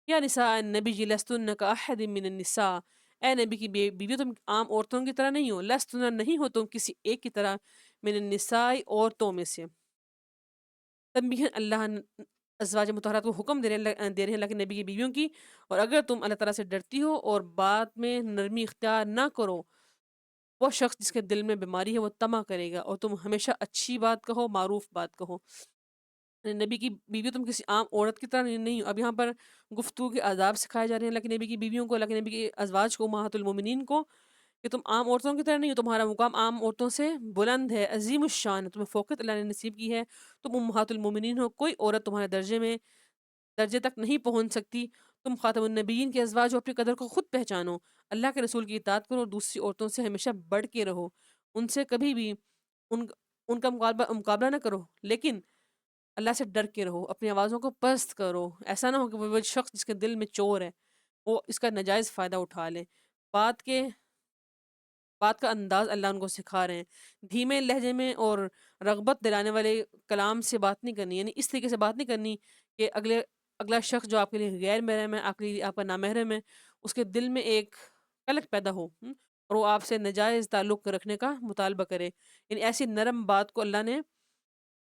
یا نساء النبی لستن کاحد من النساء، اے نبی کی بیوی تم عام عورتوں کی طرح نہیں ہو، لستن نہیں ہو تم کسی ایک کی طرح، من النساء عورتوں میں سے۔ تنبیہاً اللہ ازواج مطہرات کو حکم دے رہے ہیں اللہ کے نبی کی بیویوں کی، اور اگر تم اللہ تعالیٰ سے ڈرتی ہو اور بعد میں نرمی اختیار نہ کرو، وہ شخص جس کے دل میں بیماری ہے وہ طمع کرے گا، اور تم ہمیشہ اچھی بات کہو، معروف بات کہو۔ نبی کی بیوی تم کسی عام عورت کی طرح نہیں ہو۔ اب یہاں پر گفتگو کے آداب سکھائے جا رہے ہیں اللہ کے نبی کی بیویوں کو، اللہ کے نبی کی ازواج کو، امہات المومنین کو، کہ تم عام عورتوں کی طرح نہیں ہو، تمہارا مقام عام عورتوں سے بلند ہے، عظیم الشان ہے، تمہیں فوقیت اللہ نے نصیب کی ہے، تم امہات المومنین ہو، کوئی عورت تمہارے درجے میں درجے تک نہیں پہنچ سکتی، تم خاتم النبیین کے ازواج و اپنی قدر کو خود پہچانو، اللہ کے رسول کی اطاعت کرو اور دوسری عورتوں سے ہمیشہ بڑھ کے رہو، ان سے کبھی بھی ان ان کا مقابلہ نہ کرو، لیکن اللہ سے ڈر کے رہو، اپنی آوازوں کو پست کرو، ایسا نہ ہو کہ وہ شخص جس کے دل میں چور ہے وہ اس کا ناجائز فائدہ اٹھا لے۔ بات کے بات کا انداز اللہ ان کو سکھا رہے ہیں، دھیمے لہجے میں اور رغبت دلانے والے کلام سے بات نہیں کرنی، یعنی اس طریقے سے بات نہیں کرنی کہ اگلا شخص جو آپ کے لیے غیر محرم ہے، آپ کے لیے آپ کا نامحرم ہے، اس کے دل میں ایک قلق پیدا ہو، اور وہ آپ سے ناجائز تعلق رکھنے کا مطالبہ کرے، یعنی ایسی نرم بات کو اللہ نے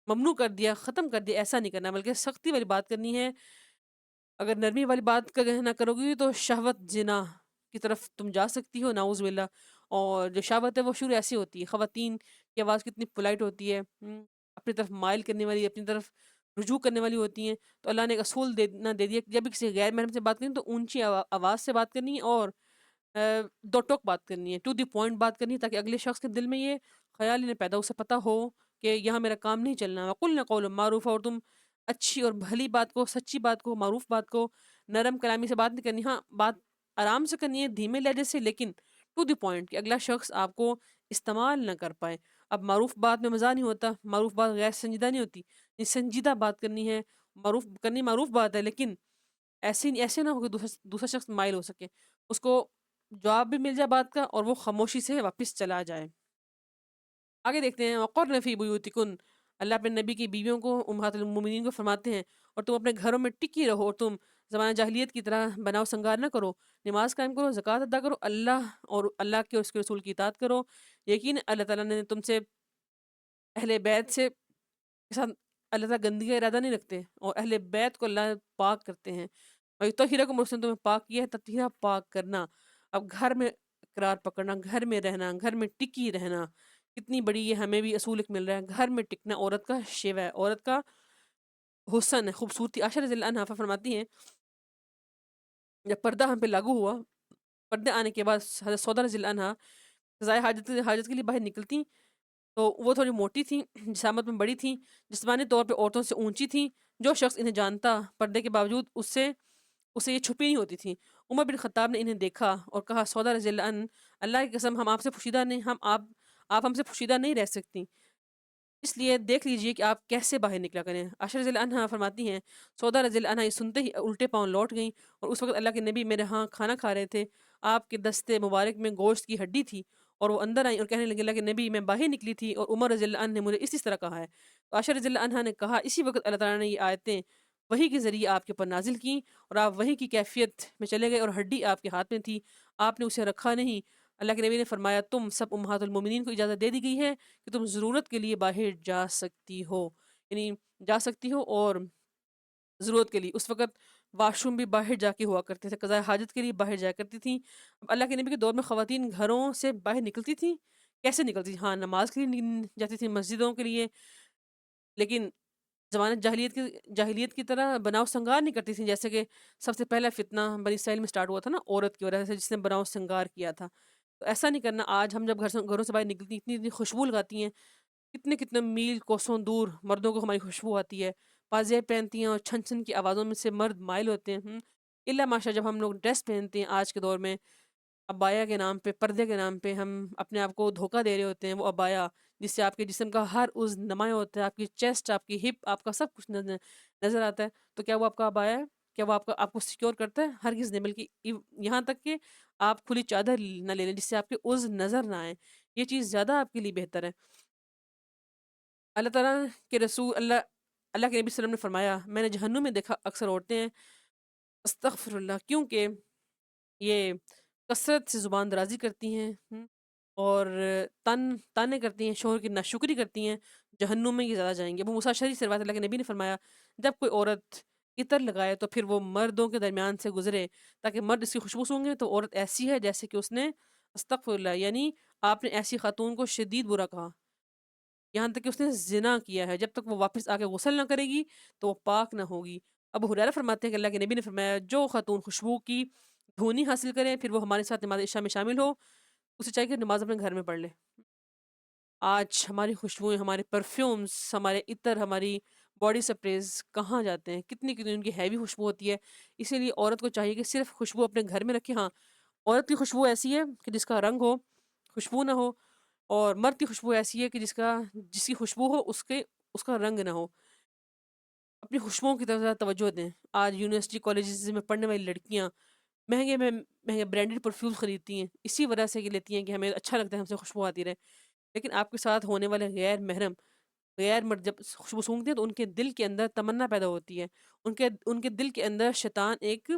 ممنوع کر دیا، ختم کر دیا، ایسا نہیں کرنا بلکہ سختی والی بات کرنی ہے۔ اگر نرمی والی بات کا نہ کرو گی تو شہوت زنا کی طرف تم جا سکتی ہو، نعوذ باللہ۔ اور جو شہوت ہے وہ شروع ایسی ہوتی ہے، خواتین کی آواز کتنی پولائٹ ہوتی ہے، اپنی طرف مائل کرنے والی، اپنی طرف رجوع کرنے والی ہوتی ہیں، تو اللہ نے ایک اصول دے دیا کہ جب بھی کسی غیر محرم سے بات کرنی تو اونچی آواز سے بات کرنی ہے، اور دو ٹوک بات کرنی ہے، ٹو دی پوائنٹ بات کرنی ہے، تاکہ اگلے شخص کے دل میں یہ خیال ہی نہیں پیدا، اسے پتہ ہو کہ یہاں میرا کام نہیں چلنا۔ وَقُلْنَ قَوْلًا معروف، اور تم اچھی اور بھلی بات کو، سچی بات کو، معروف بات کو، نرم کلامی سے بات نہیں کرنی، ہاں بات آرام سے کرنی ہے، دھیمے لہجے سے، لیکن ٹو دی پوائنٹ کہ اگلا شخص آپ کو استعمال نہ کر پائے۔ اب معروف بات میں مزہ نہیں ہوتا، معروف بات غیر سنجیدہ نہیں ہوتی، یہ سنجیدہ بات کرنی ہے، معروف بات ہے، لیکن ایسے نہ ہو کہ دوسرا شخص مائل ہو سکے، اس کو جواب بھی مل جائے بات کا اور وہ خاموشی سے واپس چلا جائے۔ آگے دیکھتے ہیں، وقرن فی بیوتکن، اللہ اپنے نبی کی بیویوں کو، امہات المومنین کو فرماتے ہیں، اور تم اپنے گھروں میں ٹکی رہو، اور تم زمانہ جاہلیت کی طرح بناؤ سنگار نہ کرو، نماز قائم کرو، زکوٰۃ ادا کرو، اللہ کے اور اس کے رسول کی اطاعت کرو، یقین اللہ تعالیٰ نے تم سے اہل بیت سے کے ساتھ اللہ تعالیٰ گندگی کا ارادہ نہیں رکھتے، اور اہل بیت کو اللہ پاک کرتے ہیں، اور طاہرکم، اس نے تمہیں پاک کیا ہے، تطہیرہ پاک کرنا۔ اب گھر میں قرار پکڑنا، گھر میں رہنا، گھر میں ٹکی رہنا، کتنی بڑی یہ ہمیں بھی اصول ایک مل رہا ہے، گھر میں ٹکنا عورت کا شیوا ہے، عورت کا حسن ہے، خوبصورتی۔ عائشہ رضی اللہ عنہا فرماتی ہیں، جب پردہ ہم پہ لاگو ہوا، پردے آنے کے بعد حضرت سودا رضی اللہ عنہا قضائے حاجت کے لیے باہر نکلتی، تو وہ تھوڑی موٹی تھیں، جسامت میں بڑی تھیں، جسمانی طور پہ عورتوں سے اونچی تھیں، جو شخص انہیں جانتا پردے کے باوجود اسے یہ چھپی نہیں ہوتی تھیں۔ عمر بن خطاب نے انہیں دیکھا اور کہا، سودا رضی اللہ عنہ، اللہ کی قسم ہم آپ سے پوشیدہ نہیں، آپ ہم سے پوشیدہ نہیں رہ سکتی، اس لیے دیکھ لیجئے کہ آپ کیسے باہر نکلا کریں۔ عائشہ رضی اللہ عنہا فرماتی ہیں، سودا رضی اللہ عنہا یہ سنتے ہی الٹے پاؤں لوٹ گئیں، اور اس وقت اللہ کے نبی میرے ہاں کھانا کھا رہے تھے، آپ کے دستے مبارک میں گوشت کی ہڈی تھی، اور وہ اندر آئیں اور کہنے لگے، اللہ کے نبی میں باہر نکلی تھی اور عمر رضی اللہ عنہ نے مجھے اس طرح کہا ہے۔ تو عائشہ رضی اللہ عنہا نے کہا، اسی وقت اللہ تعالیٰ نے یہ آیتیں وحی کے ذریعے آپ کے اوپر نازل کیں، اور آپ وحی کی کیفیت میں چلے گئے، اور ہڈی آپ کے ہاتھ میں تھی، آپ نے اسے رکھا نہیں۔ اللہ کے نبی نے فرمایا، تم سب امہات المومنین کو اجازت دے دی گئی ہے کہ تم ضرورت کے لیے باہر جا سکتی ہو، یعنی جا سکتی ہو، اور ضرورت کے لیے اس وقت واش روم بھی باہر جا کے ہوا کرتے تھے، قضاء حاجت کے لیے باہر جایا کرتی تھیں۔ اب اللہ کے نبی کے دور میں خواتین گھروں سے باہر نکلتی تھیں، کیسے نکلتی تھیں؟ ہاں نماز کے لیے جاتی تھیں، مسجدوں کے لیے، لیکن زمانہ جاہلیت کی طرح بناؤ سنگار نہیں کرتی تھیں، جیسے کہ سب سے پہلا فتنہ بنی اسرائیل میں سٹارٹ ہوا تھا نا، عورت کی وجہ سے، جس نے بناؤ سنگار کیا تھا، تو ایسا نہیں کرنا۔ آج ہم جب گھروں سے باہر نکلتی ہیں، اتنی اتنی خوشبو لگاتی ہیں، کتنے کتنے میل کوسوں دور مردوں کو ہماری خوشبو آتی ہے، پازیب پہنتی ہیں اور چھن چھن کی آوازوں میں سے مرد مائل ہوتے ہیں، الا ماشاء جب ہم لوگ ڈریس پہنتے ہیں آج کے دور میں، ابایا کے نام پہ، پردے کے نام پہ ہم اپنے آپ کو دھوکہ دے رہے ہوتے ہیں، وہ ابایا جس سے آپ کے جسم کا ہر عضو نمایاں ہوتا ہے، آپ کی چیسٹ، آپ کی ہپ، آپ کا سب کچھ نظر آتا ہے، تو کیا وہ آپ کا ابایا ہے؟ کیا وہ آپ کو سیکیور کرتا ہے؟ ہرگز نہیں، بلکہ یہاں تک کہ آپ کھلی چادر نہ لے لیں جس سے آپ کے عضو نظر نہ آئیں، یہ چیز زیادہ آپ کے لیے بہتر ہے۔ اللہ تعالیٰ کے رسول اللہ کے نبی صلی اللہ علیہ وسلم نے فرمایا، میں نے جہنم میں دیکھا اکثر عورتیں، استغفر اللہ، کیونکہ یہ کثرت سے زبان درازی کرتی ہیں، اور تانے کرتی ہیں، شوہر کی ناشکری کرتی ہیں، جہنم میں یہ زیادہ جائیں گے۔ ابو موسیٰ اشعری سے روایت ہے، اللہ کے نبی نے فرمایا، جب کوئی عورت عطر لگائے تو پھر وہ مردوں کے درمیان سے گزرے تاکہ مرد اس کی خوشبو سونگے، تو عورت ایسی ہے جیسے کہ اس نے، استغفر اللہ، یعنی آپ نے ایسی خاتون کو شدید برا کہا، یہاں تک کہ اس نے زنا کیا ہے، جب تک وہ واپس آ کے غسل نہ کرے گی تو وہ پاک نہ ہوگی۔ ابو ہریرہ فرماتے ہیں کہ اللہ کے نبی نے فرمایا، جو خاتون خوشبو کی دھونی حاصل کرے پھر وہ ہمارے ساتھ نماز عشاء میں شامل ہو، اسے چاہیے کہ نماز اپنے گھر میں پڑھ لے۔ آج ہماری خوشبوئیں، ہمارے پرفیومز، ہمارے عطر، ہماری باڈی سپریز کہاں جاتے ہیں، کتنی کتنی ان کی ہیوی خوشبو ہوتی ہے۔ اسی لیے عورت کو چاہیے کہ صرف خوشبو اپنے گھر میں رکھے۔ ہاں، عورت کی خوشبو ایسی ہے کہ جس کا رنگ ہو، خوشبو نہ ہو، اور مرد کی خوشبو ایسی ہے کہ جس کی خوشبو ہو اس کا رنگ نہ ہو۔ اپنی خوشبوؤں کی طرف زیادہ توجہ دیں۔ آج یونیورسٹی کالجز میں پڑھنے والی لڑکیاں مہنگے برانڈڈ پرفیوم خریدتی ہیں، اسی وجہ سے یہ لیتی ہیں کہ ہمیں اچھا لگتا ہے، ہم سے خوشبو آتی رہے۔ لیکن آپ کے ساتھ ہونے والے غیر محرم، غیر مرد جب خوشبو سونگھتے ہیں تو ان کے دل کے اندر تمنا پیدا ہوتی ہے، ان کے دل کے اندر شیطان ایک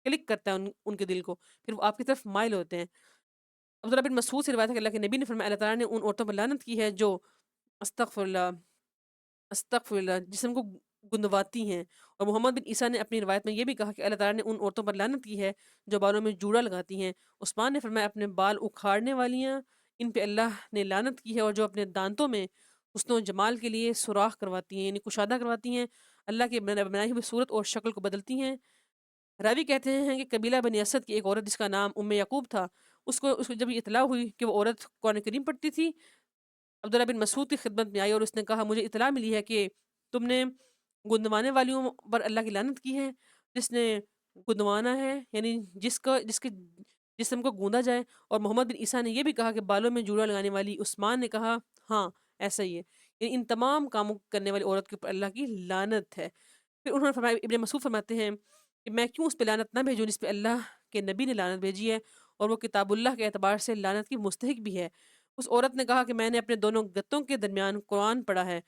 کلک کرتا ہے ان کے دل کو، پھر وہ آپ کی طرف مائل ہوتے ہیں۔ عبداللہ بن مسعود سے روایت ہے کہ اللہ کے نبی نے فرمایا اللہ تعالیٰ نے ان عورتوں پر لعنت کی ہے جو استغفر اللہ استغفر اللہ جسم کو گندواتی ہیں۔ اور محمد بن عیسیٰ نے اپنی روایت میں یہ بھی کہا کہ اللہ تعالیٰ نے ان عورتوں پر لعنت کی ہے جو بالوں میں جوڑا لگاتی ہیں۔ عثمان نے فرمایا اپنے بال اکھاڑنے والیاں، ان پہ اللہ نے لعنت کی ہے، اور جو اپنے دانتوں میں حسن و جمال کے لیے سوراخ کرواتی ہیں، یعنی کشادہ کرواتی ہیں، اللہ کے بنائی ہوئی صورت اور شکل کو بدلتی ہیں۔ راوی کہتے ہیں کہ قبیلہ بنی اسد کی ایک عورت جس کا نام یعقوب تھا، اس کو جب یہ اطلاع ہوئی کہ وہ عورت قرآن کریم پڑھتی تھی، عبداللہ بن مسعود کی خدمت میں آئی اور اس نے کہا مجھے اطلاع ملی ہے کہ تم نے گندوانے والیوں پر اللہ کی لعنت کی ہے۔ جس نے گندوانا ہے یعنی جس کے جسم کو گوندا جائے۔ اور محمد بن عیسیٰ نے یہ بھی کہا کہ بالوں میں جوڑا لگانے والی۔ عثمان نے کہا ہاں ایسا ہی ہے، یعنی ان تمام کاموں کرنے والی عورت کے اوپر اللہ کی لعنت ہے۔ پھر انہوں نے فرمایا، ابن مسعود فرماتے ہیں کہ میں کیوں اس پہ لعنت نہ بھیجوں جس پہ اللہ کے نبی نے لعنت بھیجی ہے، اور وہ کتاب اللہ کے اعتبار سے لعنت کی مستحق بھی ہے۔ اس عورت نے کہا کہ میں نے اپنے دونوں گتوں کے درمیان قرآن پڑھا ہے،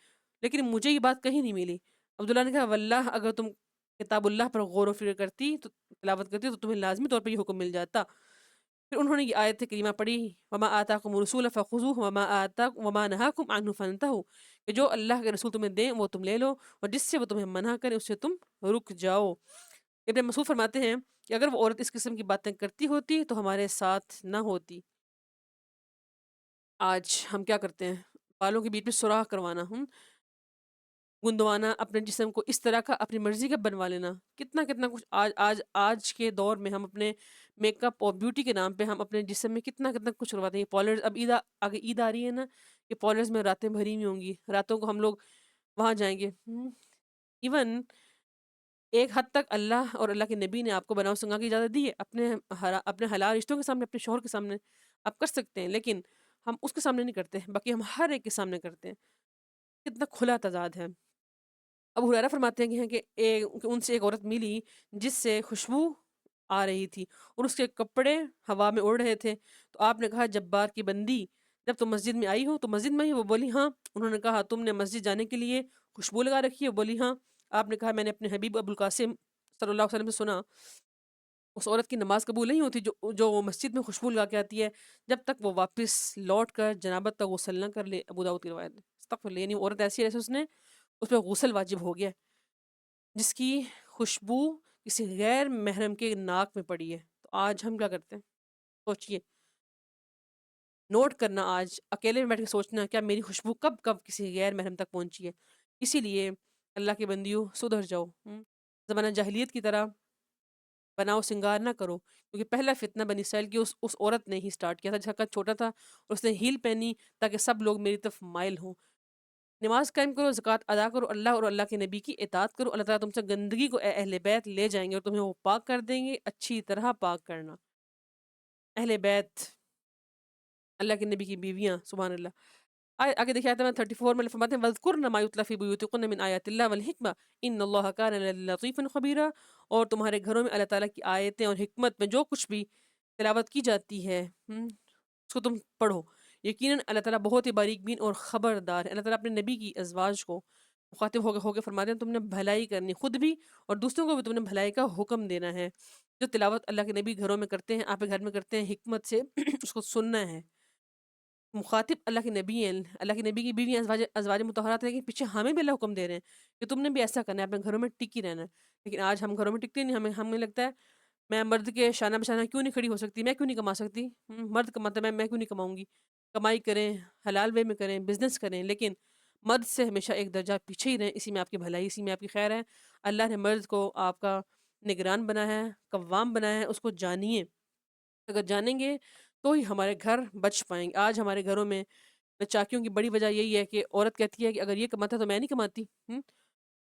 لیکن مجھے یہ بات کہیں نہیں ملی۔ عبداللہ نے کہا واللہ اگر تم کتاب اللہ پر غور و فکر کرتی تو تلاوت کرتی تو تمہیں لازمی طور پر یہ حکم مل جاتا۔ پھر انہوں نے یہ آیت کریمہ پڑھی وما آتاکم الرسول فخذوہ وما نہاکم عنہ فانتہوا، کہ جو اللہ کے رسول تمہیں دیں وہ تم لے لو، اور جس سے وہ تمہیں منع کرے اس سے تم رک جاؤ۔ ابن مسعود فرماتے ہیں کہ اگر وہ عورت اس قسم کی باتیں کرتی ہوتی تو ہمارے ساتھ نہ ہوتی۔ آج ہم کیا کرتے ہیں؟ بالوں کے بیچ میں سوراخ کروانا، گندوانا، اپنے جسم کو اس طرح کا اپنی مرضی کا بنوا لینا، کتنا کتنا کچھ آج کے دور میں ہم اپنے میک اپ اور بیوٹی کے نام پہ ہم اپنے جسم میں کتنا کتنا کچھ کرواتے ہیں۔ پالرز اب آگے عید آ رہی ہے نا، یہ پالرز میں راتیں بھری ہوئی ہوں گی، راتوں کو ہم لوگ وہاں جائیں گے۔ ایون ایک حد تک اللہ اور اللہ کے نبی نے آپ کو بناؤ سنگا کی اجازت دی ہے، اپنے حلال رشتوں کے سامنے، اپنے شوہر کے سامنے آپ کر سکتے ہیں، لیکن ہم اس کے سامنے نہیں کرتے، باقی ہم ہر ایک کے سامنے کرتے ہیں۔ کتنا کھلا تضاد ہے۔ ابو ہریرہ فرماتے ہیں کہ ان سے ایک عورت ملی جس سے خوشبو آ رہی تھی اور اس کے کپڑے ہوا میں اڑ رہے تھے، تو آپ نے کہا جبار کی بندی، جب تم مسجد میں آئی ہو تو مسجد میں ہی؟ وہ بولی ہاں۔ انہوں نے کہا تم نے مسجد جانے کے لیے خوشبو لگا رکھی ہے؟ وہ بولی ہاں۔ آپ نے کہا میں نے اپنے حبیب ابو القاسم صلی اللہ علیہ وسلم سے سنا اس عورت کی نماز قبول نہیں ہوتی جو وہ مسجد میں خوشبو لگا کے آتی ہے جب تک وہ واپس لوٹ کر جنابت کا غسل نہ کر لے۔ ابو داؤد کی روایت ہے۔ استغفر اللہ، یعنی وہ عورت ایسی ہے جیسے اس نے اس پہ غسل واجب ہو گیا ہے، جس کی خوشبو کسی غیر محرم کے ناک میں پڑی ہے۔ تو آج ہم کیا کرتے ہیں؟ سوچئے، نوٹ کرنا، آج اکیلے میں بیٹھ کے سوچنا کیا میری خوشبو کب کب کسی غیر محرم تک پہنچی ہے۔ اسی لیے اللہ کے بندیوں سدھر جاؤ، زمانہ جاہلیت کی طرح بناؤ سنگار نہ کرو، کیونکہ پہلا فتنہ بنی اسرائیل کی اس عورت نے ہی سٹارٹ کیا تھا جس کا قد چھوٹا تھا، اور اس نے ہیل پہنی تاکہ سب لوگ میری طرف مائل ہوں۔ نماز قائم کرو، زکوٰۃ ادا کرو، اللہ اور اللہ کے نبی کی اطاعت کرو، اللہ تعالیٰ تم سے گندگی کو اہل بیت لے جائیں گے اور تمہیں وہ پاک کر دیں گے۔ اچھی طرح پاک کرنا۔ اہل بیت، اللہ کے نبی کی بیویاں، سبحان اللہ۔ آگے دیکھیں آیت نمبر 34 میں اللہ فرماتے ہیں وَاذْكُرْنَ مَا يُتْلَىٰ فِي بُيُوتِكُنَّ مِنْ آیَاتِ اللَّهِ وَالْحِکْمَةِ إِنَّ اللَّهَ كَانَ لَطِیفًا خَبِیرًا، اور تمہارے گھروں میں اللہ تعالیٰ کی آیتیں اور حکمت میں جو کچھ بھی تلاوت کی جاتی ہے اس کو تم پڑھو، یقیناً اللہ تعالیٰ بہت ہی باریک بین اور خبردار ہے۔ اللہ تعالیٰ اپنے نبی کی ازواج کو مخاطب ہو کے فرماتے ہیں تم نے بھلائی کرنی، خود بھی اور دوسروں کو بھی تم نے بھلائی کا حکم دینا ہے۔ جو تلاوت اللہ کے نبی گھروں میں کرتے ہیں، آپ کے گھر میں کرتے ہیں، حکمت سے اس کو سننا ہے۔ مخاطب اللہ کے نبی ہیں، اللہ کے نبی کی بیوی ازواج مطہرات، لیکن پیچھے ہمیں بھی اللہ حکم دے رہے ہیں کہ تم نے بھی ایسا کرنا ہے، اپنے گھروں میں ٹکی رہنا ہے۔ لیکن آج ہم گھروں میں ٹکتے نہیں، ہمیں لگتا ہے میں مرد کے شانہ بشانہ کیوں نہیں کھڑی ہو سکتی، میں کیوں نہیں کما سکتی، مرد کماتا ہے میں کیوں نہیں کماؤں گی۔ کمائی کریں، حلال وے میں کریں، بزنس کریں، لیکن مرد سے ہمیشہ ایک درجہ پیچھے ہی رہیں، اسی میں آپ کی بھلائی، اسی میں آپ کی خیر ہے۔ اللہ نے مرد کو آپ کا نگران بنایا ہے، قوام بنایا ہے، اس کو جانیے۔ اگر جانیں گے تو ہی ہمارے گھر بچ پائیں گے۔ آج ہمارے گھروں میں چاکیوں کی بڑی وجہ یہی ہے کہ عورت کہتی ہے کہ اگر یہ کماتا ہے تو میں نہیں کماتی،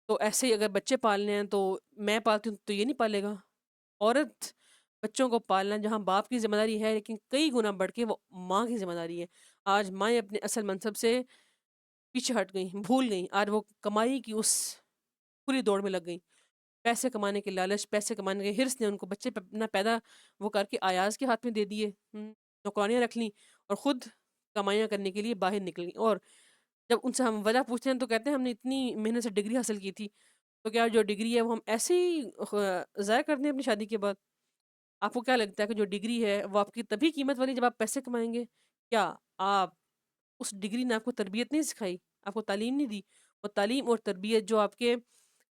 تو ایسے ہی اگر بچے پالنے ہیں تو میں پالتی ہوں تو یہ نہیں پالے گا۔ عورت بچوں کو پالنا جہاں باپ کی ذمہ داری ہے، لیکن کئی گنا بڑھ کے وہ ماں کی ذمہ داری ہے۔ آج مائیں اپنے اصل منصب سے پیچھے ہٹ گئیں، بھول گئیں، آج وہ کمائی کی اس پوری دوڑ میں لگ گئیں۔ پیسے کمانے کے لالچ، پیسے کمانے کے حرص نے ان کو بچے نہ پیدا وہ کر کے ایاز کے ہاتھ میں دے دیے، نوکرانیاں رکھ لیں اور خود کمائیاں کرنے کے لیے باہر نکل گئیں۔ اور جب ان سے ہم وجہ پوچھتے ہیں تو کہتے ہیں ہم نے اتنی محنت سے ڈگری حاصل کی تھی، تو کیا جو ڈگری ہے وہ ہم ایسے ہی ضائع کر دیں اپنی شادی کے بعد؟ آپ کو کیا لگتا ہے کہ جو ڈگری ہے وہ آپ کی تبھی قیمت والی جب آپ پیسے کمائیں گے؟ کیا آپ اس ڈگری نے آپ کو تربیت نہیں سکھائی، آپ کو تعلیم نہیں دی؟ وہ تعلیم اور تربیت جو آپ کے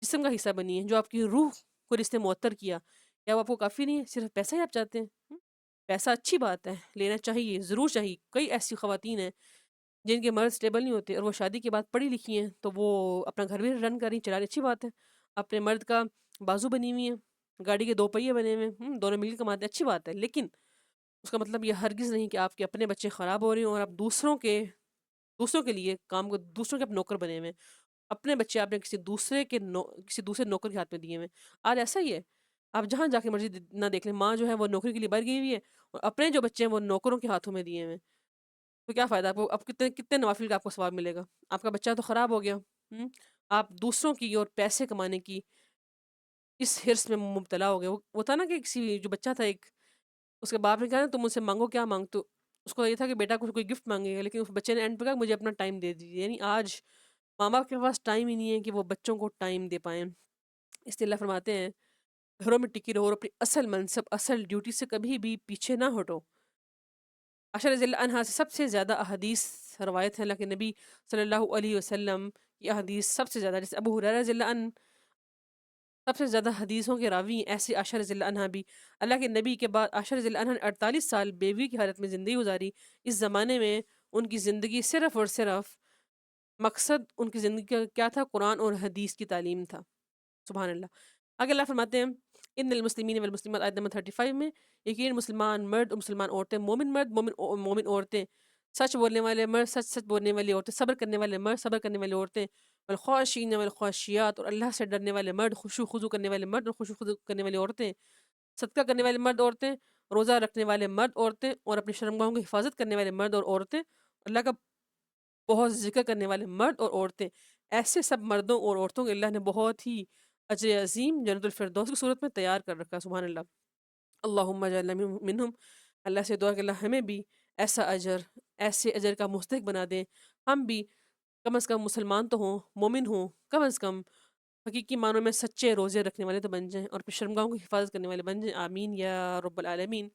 جسم کا حصہ بنی ہے، جو آپ کی روح کو رشتے معطر کیا، کیا وہ آپ کو کافی نہیں ہے؟ صرف پیسہ ہی آپ چاہتے ہیں؟ پیسہ اچھی بات ہے، لینا چاہیے، ضرور چاہیے۔ کئی ایسی خواتین ہیں جن کے مرد سٹیبل نہیں ہوتے اور وہ شادی کے بعد پڑھی لکھی ہیں، تو وہ اپنا گھر بھی رن کر رہی، چلا رہی، اچھی بات ہے۔ اپنے مرد کا بازو بنی ہوئی ہیں، گاڑی کے دو پہیے بنے ہوئے ہیں، دونوں مل کے کماتے ہیں، اچھی بات ہے۔ لیکن اس کا مطلب یہ ہرگز نہیں کہ آپ کے اپنے بچے خراب ہو رہے ہیں اور آپ دوسروں کے لیے کام کو، دوسروں کے آپ نوکر بنے ہوئے ہیں۔ اپنے بچے آپ نے کسی دوسرے نوکر کے ہاتھ میں دیے ہوئے ہیں۔ آج ایسا ہی ہے، آپ جہاں جا کے مرضی نہ دیکھ لیں، ماں جو ہے وہ نوکری کے لیے باہر گئی ہوئی ہے اور اپنے جو بچے ہیں وہ نوکروں کے ہاتھوں میں دیے ہوئے ہیں۔ تو کیا فائدہ آپ کو؟ اب کتنے کتنے نوافل کا آپ کو ثواب ملے گا؟ آپ کا بچہ تو خراب ہو گیا۔ آپ دوسروں کی اور پیسے کمانے کی اس حرص میں مبتلا ہو گئے۔ وہ تھا نا کہ کسی جو بچہ تھا ایک، اس کے باپ نے کہا نا تم مجھ سے مانگو، کیا مانگ تو اس کو یہ تھا کہ بیٹا کچھ کوئی گفٹ مانگے گا، لیکن اس بچے نے اینڈ پہ کہا مجھے اپنا ٹائم دے دیجیے۔ یعنی آج ماں باپ کے پاس ٹائم ہی نہیں ہے کہ وہ بچوں کو ٹائم دے پائیں۔ اس لیے اللہ فرماتے ہیں گھروں میں ٹکی رہو اور اپنی اصل منصب، اصل ڈیوٹی سے کبھی بھی پیچھے نہ ہٹو۔ عائشہ رضی اللہ عنہا سے سب سے زیادہ احادیث روایت ہے، اللہ کے نبی صلی اللہ علیہ وسلم کی احادیث سب سے زیادہ، جیسے ابو ہریرہ رضی اللہ عنہ سب سے زیادہ حدیثوں کے راوی ہیں، ایسے عائشہ رضی اللہ عنہا بھی۔ اللہ کے نبی کے بعد عائشہ رضی اللہ عنہا نے 48 سال بیوی کی حالت میں زندگی گزاری۔ اس زمانے میں ان کی زندگی صرف اور صرف مقصد ان کی زندگی کا کیا تھا؟ قرآن اور حدیث کی تعلیم تھا۔ سبحان اللہ۔ آگے اللہ فرماتے ہیں ان المسلمین والمسلمات، آیت نمبر 35 میں، یقین مسلمان مرد اور مسلمان عورتیں، مومن مرد مومن عورتیں، سچ بولنے والے مرد سچ بولنے والی عورتیں، صبر کرنے والے مرد صبر کرنے والی عورتیں، والخواشین والخواشیات، اور اللہ سے ڈرنے والے مرد، خشوع خضوع کرنے والے مرد اور خشوع خضوع کرنے والی عورتیں، صدقہ کرنے والے مرد عورتیں، روزہ رکھنے والے مرد عورتیں، اور اپنی شرمگاہوں کی حفاظت کرنے والے مرد اور عورتیں، اللہ کا بہت ذکر کرنے والے مرد اور عورتیں۔ ایسے سب مردوں اور عورتوں کے اللہ نے بہت ہی اجر عظیم جنت الفردوس کی صورت میں تیار کر رکھا۔ سبحان اللہ۔ اللہم اجعلنا منہم، اللہ سے دعا کہ اللہ ہمیں بھی ایسا اجر، ایسے اجر کا مستحق بنا دیں۔ ہم بھی کم از کم مسلمان تو ہوں، مومن ہوں، کم از کم حقیقی معنوں میں سچے روزے رکھنے والے تو بن جائیں اور اپنی شرمگاہوں کی حفاظت کرنے والے بن جائیں۔ آمین یا رب العالمین۔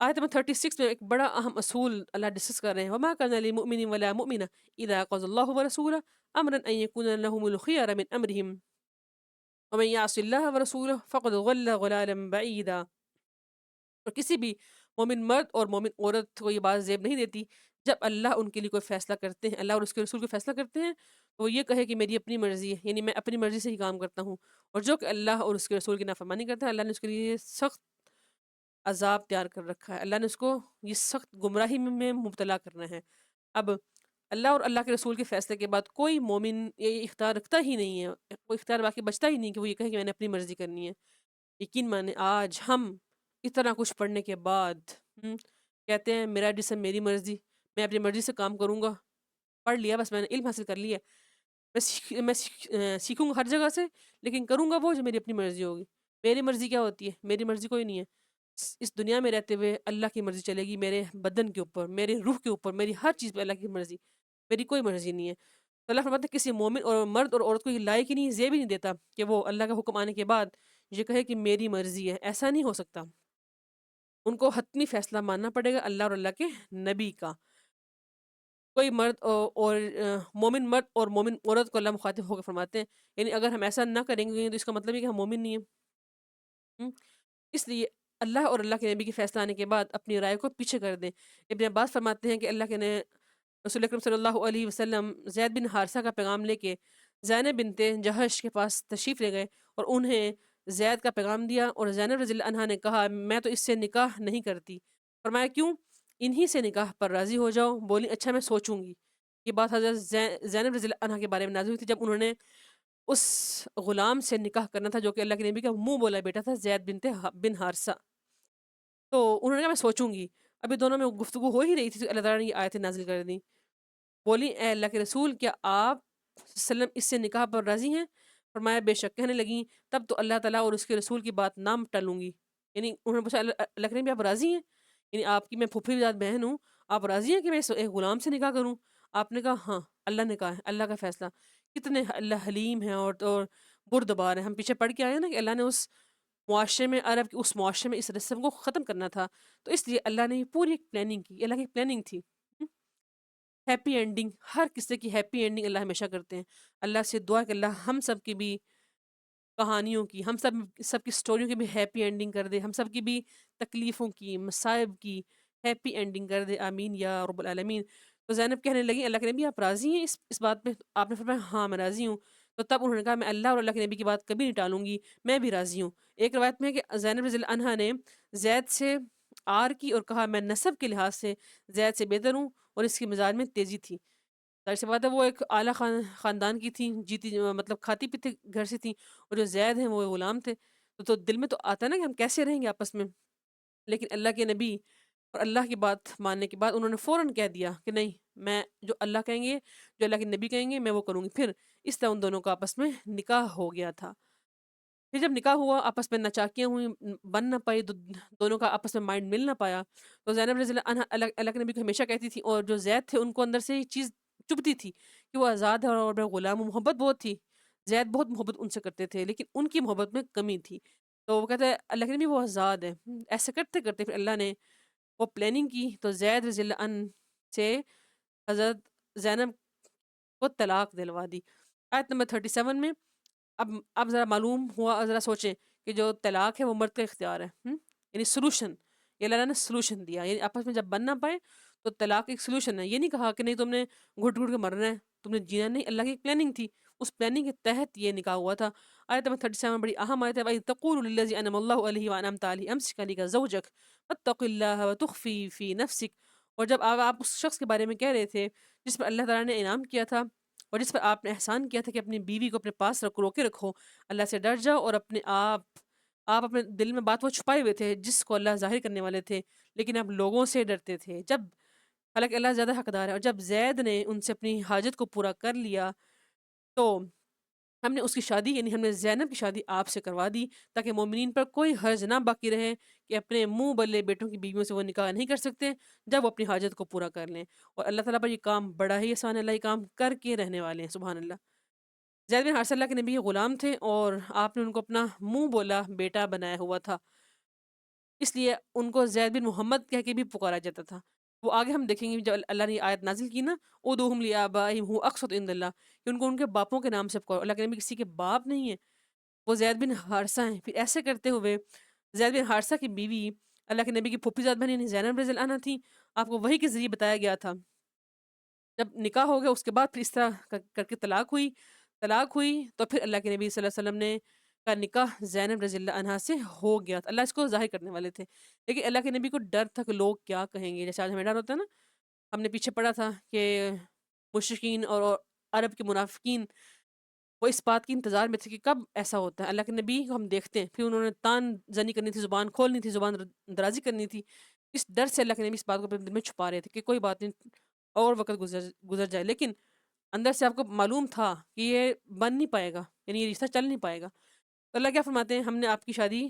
آیت نمبر 36 میں ایک بڑا اہم اصول اللہ ڈسکس کر رہے ہیں، وما كان لمؤمن ولا مؤمنة اذا قضى الله ورسوله امرا ان يكون لهم الخيار من امرهم ومن يعص الله ورسوله فقد ضل ضلالا بعيدا۔ اور کسی بھی مومن مرد اور مومن عورت کو یہ بات زیب نہیں دیتی جب اللہ ان کے لیے کوئی فیصلہ کرتے ہیں، اللہ اور اس کے رسول کو فیصلہ کرتے ہیں، تو وہ یہ کہے کہ میری اپنی مرضی ہے، یعنی میں اپنی مرضی سے ہی کام کرتا ہوں، اور جو کہ اللہ اور اس کے رسول کی نافرمانی کرتا ہے، اللہ نے اس کے لیے سخت عذاب تیار کر رکھا ہے، اللہ نے اس کو یہ سخت گمراہی میں مبتلا کرنا ہے۔ اب اللہ اور اللہ کے رسول کے فیصلے کے بعد کوئی مومن یہ اختیار رکھتا ہی نہیں ہے، کوئی اختیار باقی بچتا ہی نہیں کہ وہ یہ کہے کہ میں نے اپنی مرضی کرنی ہے۔ یقین مانے آج ہم اتنا کچھ پڑھنے کے بعد کہتے ہیں میرا جسم میری مرضی، میں اپنی مرضی سے کام کروں گا، پڑھ لیا بس، میں نے علم حاصل کر لیا، میں سیکھوں گا ہر جگہ سے، لیکن کروں گا وہ جو میری اپنی مرضی ہوگی۔ میری مرضی کیا ہوتی ہے؟ میری مرضی کوئی نہیں ہے۔ اس دنیا میں رہتے ہوئے اللہ کی مرضی چلے گی، میرے بدن کے اوپر، میرے روح کے اوپر، میری ہر چیز پہ اللہ کی مرضی، میری کوئی مرضی نہیں ہے۔ تو اللہ فرماتا ہے کسی مومن اور مرد اور عورت کو یہ لائق ہی نہیں، زیب ہی نہیں دیتا کہ وہ اللہ کا حکم آنے کے بعد یہ کہے کہ میری مرضی ہے، ایسا نہیں ہو سکتا۔ ان کو حتمی فیصلہ ماننا پڑے گا اللہ اور اللہ کے نبی کا۔ کوئی مرد اور مومن مرد اور مومن عورت کو اللہ مخاطب ہو کے فرماتے ہیں، یعنی اگر ہم ایسا نہ کریں گے تو اس کا مطلب ہے کہ ہم مومن نہیں ہیں۔ اس لیے اللہ اور اللہ کے نبی کے فیصلہ آنے کے بعد اپنی رائے کو پیچھے کر دیں۔ ابن عباس فرماتے ہیں کہ اللہ کے نے رسول اکرم صلی اللہ علیہ وسلم زید بن حارثہ کا پیغام لے کے زینب بنت جہش کے پاس تشریف لے گئے اور انہیں زید کا پیغام دیا، اور زینب رضی اللہ عنہا نے کہا میں تو اس سے نکاح نہیں کرتی۔ فرمایا کیوں؟ انہی سے نکاح پر راضی ہو جاؤ۔ بولی اچھا میں سوچوں گی۔ یہ بات حضرت زینب رضی اللہ عنہا کے بارے میں نازل ہوئی تھی جب انہوں نے اس غلام سے نکاح کرنا تھا جو کہ اللہ کے نبی کا منہ بولا بیٹا تھا، زید بن حارثہ۔ تو انہوں نے کہا میں سوچوں گی۔ ابھی دونوں میں گفتگو ہو ہی رہی تھی تو اللہ تعالیٰ نے یہ آیتیں نازل کر دی۔ بولی اے اللہ کے رسول کیا آپ صلی اللہ علیہ وسلم اس سے نکاح پر راضی ہیں؟ فرمایا بے شک۔ کہنے لگیں تب تو اللہ تعالیٰ اور اس کے رسول کی بات نہ ٹلوں گی۔ یعنی انہوں نے پوچھا اللہ کے نبی آپ راضی ہیں؟ یعنی آپ کی میں پھوپھی زاد بہن ہوں، آپ راضی ہیں کہ میں ایک غلام سے نکاح کروں؟ آپ نے کہا ہاں، اللہ نے کہا ہے، اللہ کا فیصلہ۔ کتنے اللہ حلیم ہیں اور بردبار ہیں۔ ہم پیچھے پڑھ کے آئے ہیں نا کہ اللہ نے اس معاشرے میں، عرب کے اس معاشرے میں اس رسم کو ختم کرنا تھا، تو اس لیے اللہ نے یہ پوری ایک پلاننگ کی۔ اللہ کی پلاننگ تھی، ہیپی اینڈنگ۔ ہر قصے کی ہیپی اینڈنگ اللہ ہمیشہ کرتے ہیں۔ اللہ سے دعا کہ اللہ ہم سب کی بھی کہانیوں کی، ہم سب کی سٹوریوں کی بھی ہیپی اینڈنگ کر دے، ہم سب کی بھی تکلیفوں کی، مصائب کی ہیپی اینڈنگ کر دے، آمین یا رب العالمین۔ تو زینب کہنے لگی اللہ کے نبی آپ راضی ہیں اس بات پہ؟ آپ نے فرمایا ہاں میں راضی ہوں۔ تو تب انہوں نے کہا میں اللہ اور اللہ کے نبی کی بات کبھی نہیں ٹالوں گی، میں بھی راضی ہوں۔ ایک روایت میں ہے کہ زینب رضی اللہ عنہا نے زید سے آر کی اور کہا میں نسب کے لحاظ سے زید سے بہتر ہوں اور اس کی مزاج میں تیزی تھی۔ ظاہر سی بات ہے وہ ایک اعلیٰ خاندان کی تھیں، جیتی مطلب کھاتی پیتے گھر سے تھیں، اور جو زید ہیں وہ غلام تھے۔ تو دل میں تو آتا ہے نا کہ ہم کیسے رہیں گے آپس میں، لیکن اللہ کے نبی اور اللہ کی بات ماننے کے بعد انہوں نے فوراً کہہ دیا کہ نہیں، میں جو اللہ کہیں گے، جو اللہ کے نبی کہیں گے، میں وہ کروں گی۔ پھر اس طرح ان دونوں کا آپس میں نکاح ہو گیا تھا۔ پھر جب نکاح ہوا، آپس میں نچاکیاں ہوئیں، بن نہ پائی، دونوں کا آپس میں مائنڈ مل نہ پایا، تو زینب رضی اللہ عنہا اللہ کے نبی کو ہمیشہ کہتی تھی، اور جو زید تھے ان کو اندر سے یہ چیز چبھتی تھی کہ وہ آزاد ہے اور میں غلام ہوں۔ محبت بہت تھی، زید بہت محبت ان سے کرتے تھے، لیکن ان کی محبت میں کمی تھی۔ تو وہ کہتے ہیں اللہ کے نبی وہ آزاد ہے۔ ایسے کرتے کرتے پھر اللہ نے وہ پلاننگ کی، تو زید رضی اللہ عنہ سے حضرت زینب کو طلاق دلوا دی۔ آیت نمبر 37 میں اب ذرا معلوم ہوا، ذرا سوچیں کہ جو طلاق ہے وہ مرد کا اختیار ہے، یعنی سلوشن، یہ اللہ نے سلوشن دیا، یعنی آپس میں جب بن نہ پائے تو طلاق ایک سلوشن ہے۔ یہ نہیں کہا کہ نہیں تم نے گھٹ گھٹ کے مرنا ہے، تم نے جینا نہیں، اللہ کی ایک پلاننگ تھی، اس پلاننگ کے تحت یہ نکاح ہوا تھا۔ آیت نمبر 37 بڑی اہم آیت ہے، وَإِذْ تَقُولُ لِلَّذِي أَنْعَمَ اللَّهُ عَلَيْهِ وَأَنْعَمْتَ عَلَيْهِ أَمْسِكْ عَلَيْكَ زَوْجَكَ وَاتَّقِ اللَّهَ وَتُخْفِي فِي نَفْسِكَ۔ اور جب آپ اس شخص کے بارے میں کہہ رہے تھے جس پر اللہ تعالیٰ نے انعام کیا تھا اور جس پر آپ نے احسان کیا تھا کہ اپنی بیوی کو اپنے پاس روکے رکھو، اللہ سے ڈر جاؤ، اور آپ اپنے دل میں بات وہ چھپائے ہوئے تھے جس کو اللہ ظاہر کرنے والے تھے، لیکن آپ لوگوں سے ڈرتے تھے، جب حالانکہ اللہ زیادہ حقدار ہے۔ اور جب زید نے ان سے اپنی حاجت کو پورا کر لیا تو ہم نے اس کی شادی، یعنی ہم نے زینب کی شادی آپ سے کروا دی تاکہ مومنین پر کوئی حرج نہ باقی رہے کہ اپنے منہ بلے بیٹوں کی بیویوں سے وہ نکاح نہیں کر سکتے جب وہ اپنی حاجت کو پورا کر لیں۔ اور اللہ تعالیٰ پر یہ کام بڑا ہی آسان ہے، اللہ یہ کام کر کے رہنے والے ہیں، سبحان اللہ۔ زید بن حارثہ اللہ کے نبی غلام تھے اور آپ نے ان کو اپنا منہ بولا بیٹا بنایا ہوا تھا، اس لیے ان کو زید بن محمد کہہ کے بھی پکارا جاتا تھا۔ وہ آگے ہم دیکھیں گے جب اللہ نے یہ آیت نازل کی نا، ادعوہم لآبائہم ھو اقسط عند اللہ، کہ ان کو ان کے باپوں کے نام سے پکارو۔ اللہ کے نبی کسی کے باپ نہیں ہے، وہ زید بن حارثہ ہیں۔ پھر ایسے کرتے ہوئے زید بن حارثہ کی بیوی اللہ کے نبی کی پھوپھی زاد بہن یعنی زینب رضی اللہ عنہا تھی۔ آپ کو وحی کے ذریعے بتایا گیا تھا، جب نکاح ہو گیا اس کے بعد پھر اس طرح کر کے طلاق ہوئی تو پھر اللہ کے نبی صلی اللہ علیہ وسلم نے کا نکاح زینب رضی اللہ عنہا سے ہو گیا تھا۔ اللہ اس کو ظاہر کرنے والے تھے، لیکن اللہ کے نبی کو ڈر تھا کہ لوگ کیا کہیں گے، جیسے آج ہمیں ڈر ہوتا ہے نا۔ ہم نے پیچھے پڑھا تھا کہ مشرکین اور عرب کے منافقین وہ اس بات کے انتظار میں تھے کہ کب ایسا ہوتا ہے، اللہ کے نبی کو ہم دیکھتے ہیں، پھر انہوں نے تان زنی کرنی تھی، زبان کھولنی تھی، زبان درازی کرنی تھی، اس ڈر سے اللہ کے نبی اس بات کو اپنے دل میں چھپا رہے تھے کہ کوئی بات نہیں، اور وقت گزر جائے، لیکن اندر سے آپ کو معلوم تھا کہ یہ بن نہیں پائے گا، یعنی یہ رشتہ چل نہیں پائے گا۔ تو اللہ کیا فرماتے ہیں، ہم نے آپ کی شادی